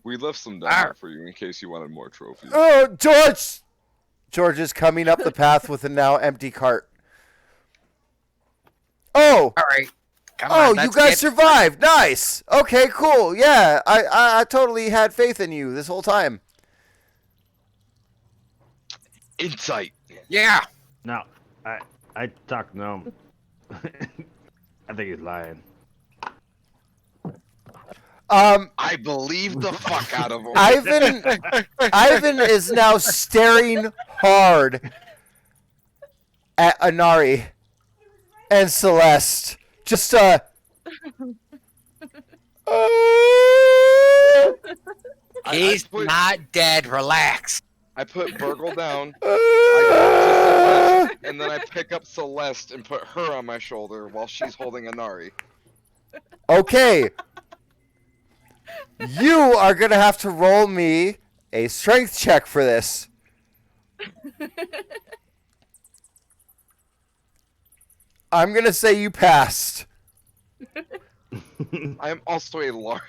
We left some down there for you in case you wanted more trophies. Oh, George! George is coming up the path with a now empty cart. Oh! All right. Come Oh, on, you let's guys get- survived. Nice. Okay, cool. Yeah, I totally had faith in you this whole time. Insight. Yeah. No, I talked gnome. I think he's lying. I believe the fuck out of him. Ivan is now staring hard at Anari and Celeste. Just He's put- not dead. Relax. I put Burgle down, I go to Celeste, and then I pick up Celeste and put her on my shoulder while she's holding Anari. Okay. You are going to have to roll me a strength check for this. I'm going to say you passed. I am also a large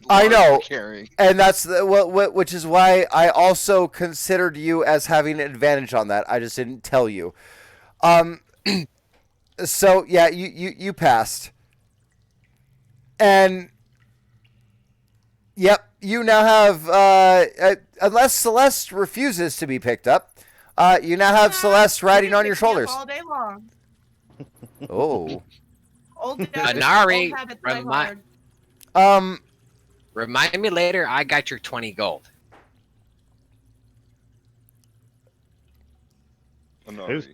I know. carrying. And that's which is why I also considered you as having an advantage on that. I just didn't tell you. So yeah, you passed. And yep, you now have unless Celeste refuses to be picked up, you now have Celeste riding on your shoulders. All day long. Oh. Old Anari, old habits die remi- hard. Remind me later, I got your 20 gold. Anari. Who's-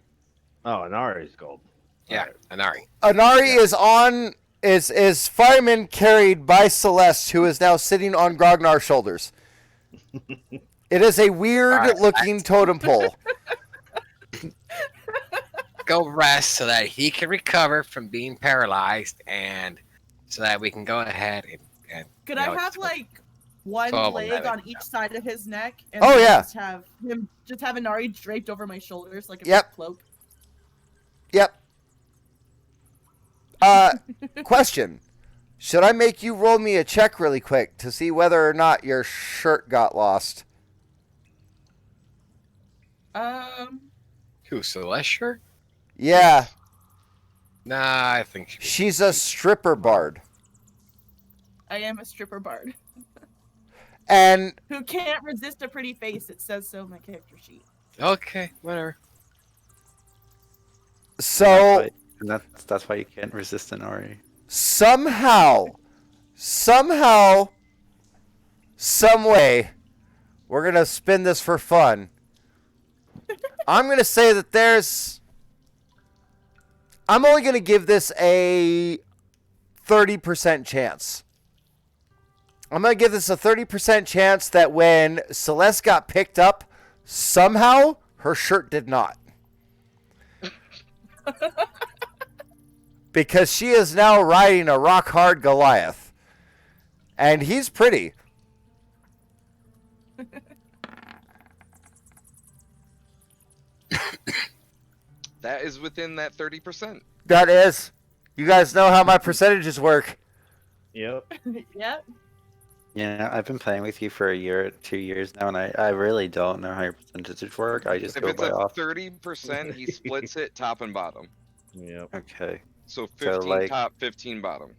Oh, Anari's gold. Yeah, Anari. Anari is on is fireman carried by Celeste, who is now sitting on Grognar's shoulders. It is a weird-looking totem pole. Go rest so that he can recover from being paralyzed, and so that we can go ahead and Could you I know, have like one 12 leg on that. on each side of his neck, and Oh, then yeah. just have Inari draped over my shoulders like a Yep. big cloak? Yep. Question. Should I make you roll me a check really quick to see whether or not your shirt got lost? Who, Celeste shirt? Yeah. Nah, I think She's a stripper bard. I am a stripper bard And who can't resist a pretty face. It says so in my character sheet. Okay, whatever. so That's why you can't resist an Ori. somehow, some way, we're going to spin this for fun. I'm going to say that I'm only going to give this a 30% chance. I'm going to give this a 30% chance that when Celeste got picked up, somehow her shirt did not. Because she is now riding a rock-hard Goliath. And he's pretty. That is within that 30%. That is. You guys know how my percentages work. Yep. Yep. Yeah, I've been playing with you for a year, 2 years now, and I really don't know how your percentages work. I just If go it's by a off. 30%, he splits it top and bottom. Yep. Okay, So 15 like- top, 15 bottom.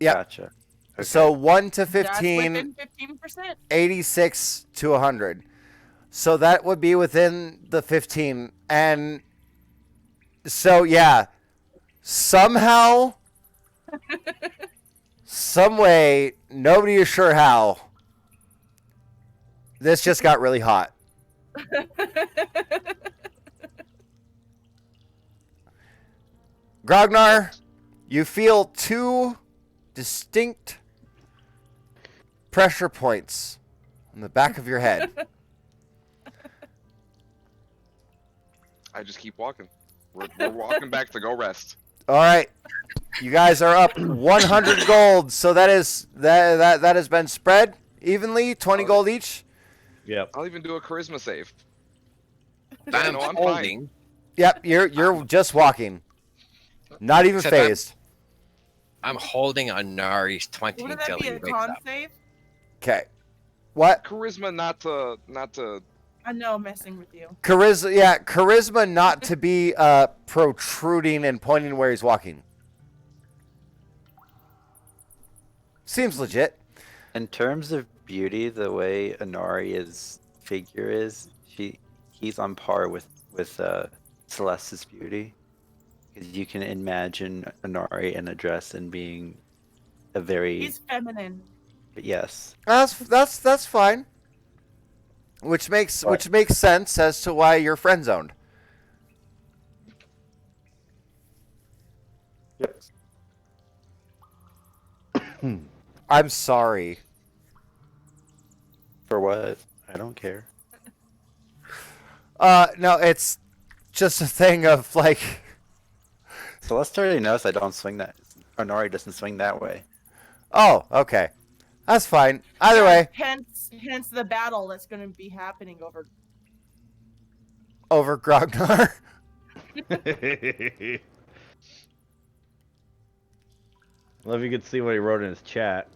Yep. gotcha. Okay. So 1 to That's 15, within 15%. 86 to 100. So that would be within the 15. And so, yeah, somehow, some way, nobody is sure how, this just got really hot. Grognar, you feel two distinct pressure points on the back of your head. I just keep walking. We're walking back to go rest. All right, you guys are up 100 gold, so that has been spread evenly, 20 gold each. Yep. I'll even do a charisma save. I'm no, I'm holding. Yep, you're just walking, not even Except I'm- phased. I'm holding a Nari's 20 Wouldn't until that be he a wakes con up. save? Okay, what? Charisma not to I know I'm messing with you. Charisma, yeah, charisma not to be protruding and pointing where he's walking. Seems legit. In terms of beauty, the way Inari's figure is, he's on par with Celeste's beauty. Because you can imagine Inari in a dress and being a very He's feminine. yes. That's fine. Which makes sense as to why you're friend zoned. Yep. I'm sorry. For what? I don't care. No, it's just a thing of like. Celeste already knows I don't swing that. Inari doesn't swing that way. Oh, okay, that's fine. Either way, Hence the battle that's going to be happening over. over Grognar. Well, if you could see what he wrote in his chat,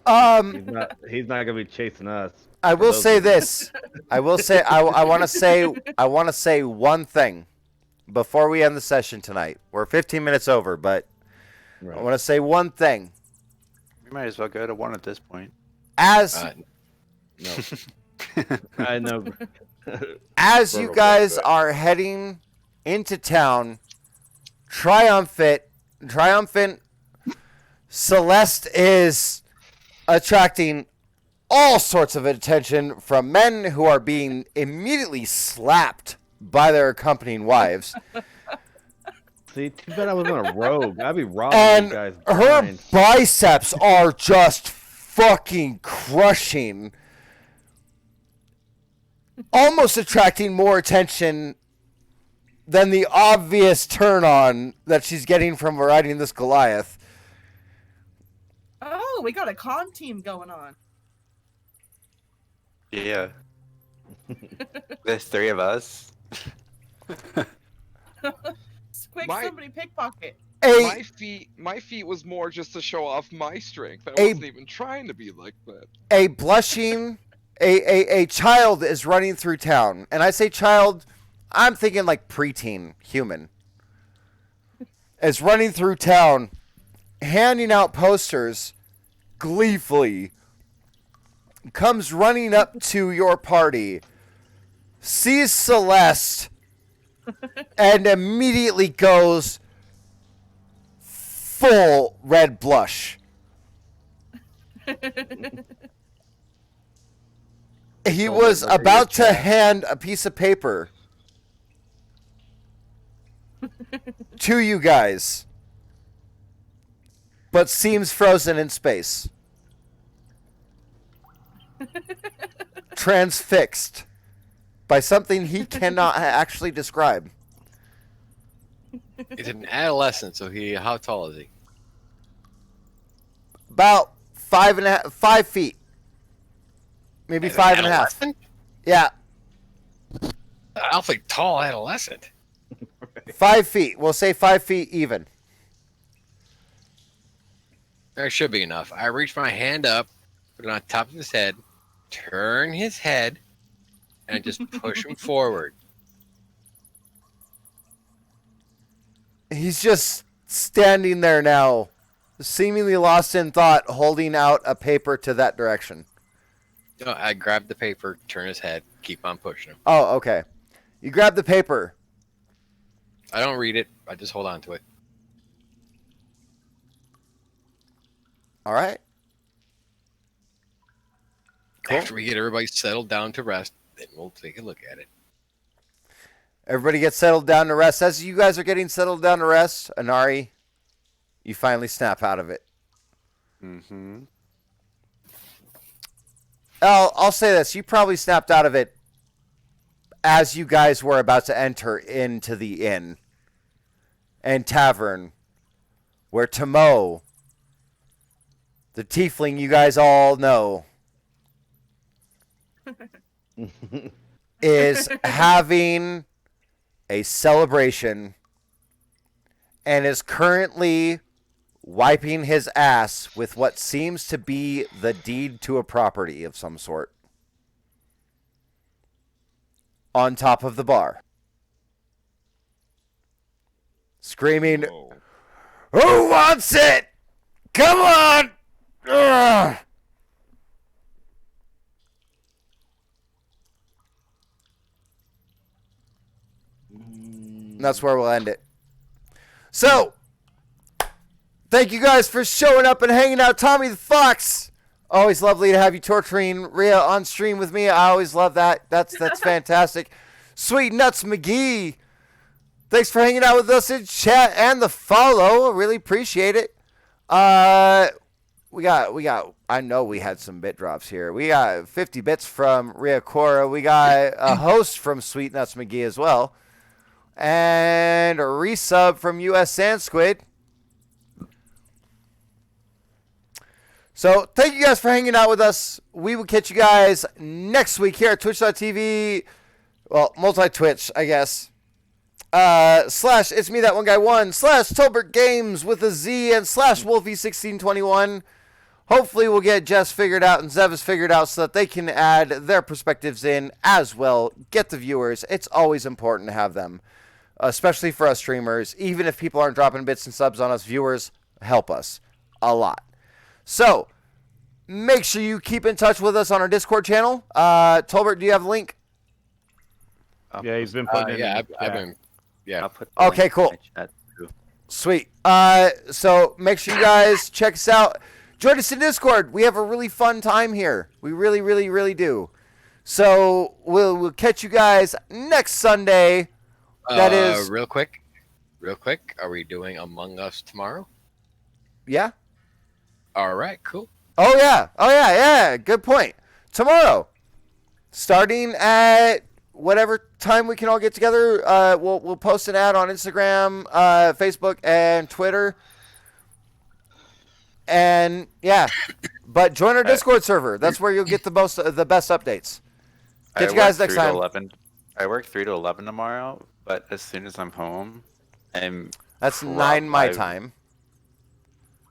he's not gonna be chasing us. I will those say people. this. I will say I want to say one thing before we end the session tonight. We're 15 minutes over, but I want to say one thing. We might as well go to 1 at this point. As No, I know. as you guys are heading into town, triumphant, Celeste is attracting all sorts of attention from men who are being immediately slapped by their accompanying wives. See, too bad I wasn't a rogue. I'd be robbing And you guys. her blind. biceps are just fucking crushing. Almost attracting more attention than the obvious turn on that she's getting from riding this Goliath. Oh, we got a con team going on. Yeah. There's 3 of us. Quick, My- somebody pickpocket. My feat was more just to show off my strength. I A- wasn't even trying to be like that. A blushing, a child is running through town. And I say child, I'm thinking like preteen human. Is running through town, handing out posters gleefully. Comes running up to your party, sees Celeste, and immediately goes full red blush. He was about to hand a piece of paper to you guys, but seems frozen in space. Transfixed by something he cannot actually describe. He's an adolescent, so how tall is he? About 5 feet. Maybe An 5.5. adolescent? Yeah, Awfully tall adolescent. 5 feet. We'll say 5 feet even. That should be enough. I reach my hand up, put it on top of his head, turn his head, and just push him forward. He's just standing there now, seemingly lost in thought, holding out a paper to that direction. No, I grab the paper, turn his head, keep on pushing him. Oh, okay. You grab the paper. I don't read it. I just hold on to it. All right. Cool. After we get everybody settled down to rest, then we'll take a look at it. Everybody gets settled down to rest. As you guys are getting settled down to rest, Anari, you finally snap out of it. Mm-hmm. I'll say this. You probably snapped out of it as you guys were about to enter into the inn and tavern where Tomo, the tiefling you guys all know, is having a celebration and is currently wiping his ass with what seems to be the deed to a property of some sort on top of the bar. Screaming, Oh, "Who wants it? Come on!" Ugh. And that's where we'll end it. So, thank you guys for showing up and hanging out. Tommy the Fox, always lovely to have you torturing Rhea on stream with me. I always love that. That's fantastic. Sweet Nuts McGee, thanks for hanging out with us in chat and the follow. I really appreciate it. We got. I know we had some bit drops here. We got 50 bits from Rhea Cora. We got a host from Sweet Nuts McGee as well, and a resub from US Sand Squid. So thank you guys for hanging out with us. We will catch you guys next week here at twitch.tv. Well, multi-Twitch, I guess. / it's me that one guy one / Tolbert Games with a Z and / Wolfie1621. Hopefully we'll get Jess figured out and Zevis figured out so that they can add their perspectives in as well. Get the viewers. It's always important to have them, especially for us streamers. Even if people aren't dropping bits and subs on us, viewers help us a lot. So make sure you keep in touch with us on our Discord channel. Tolbert, do you have a link? Yeah, he's been putting it in. I've been. Yeah. I'll put the Okay, link cool. in my chat, too. Sweet. So make sure you guys check us out. Join us in Discord. We have a really fun time here. We really, really, really do. So we'll catch you guys next Sunday. That is real quick. real quick, are we doing Among Us tomorrow? Yeah. All right, cool. Oh yeah. Good point. Tomorrow, starting at whatever time we can all get together. We'll post an ad on Instagram, Facebook, and Twitter. And yeah, but join our Discord server. That's where you'll get the best updates. Catch you guys next time. I work 3 to 11 tomorrow, but as soon as I'm home, That's 9 my time.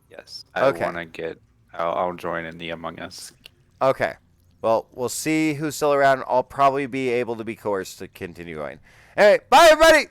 Yes, I Okay. want to get. I'll join in the Among Us. Okay. Well, we'll see who's still around. I'll probably be able to be coerced to continue going. All right. Bye, everybody.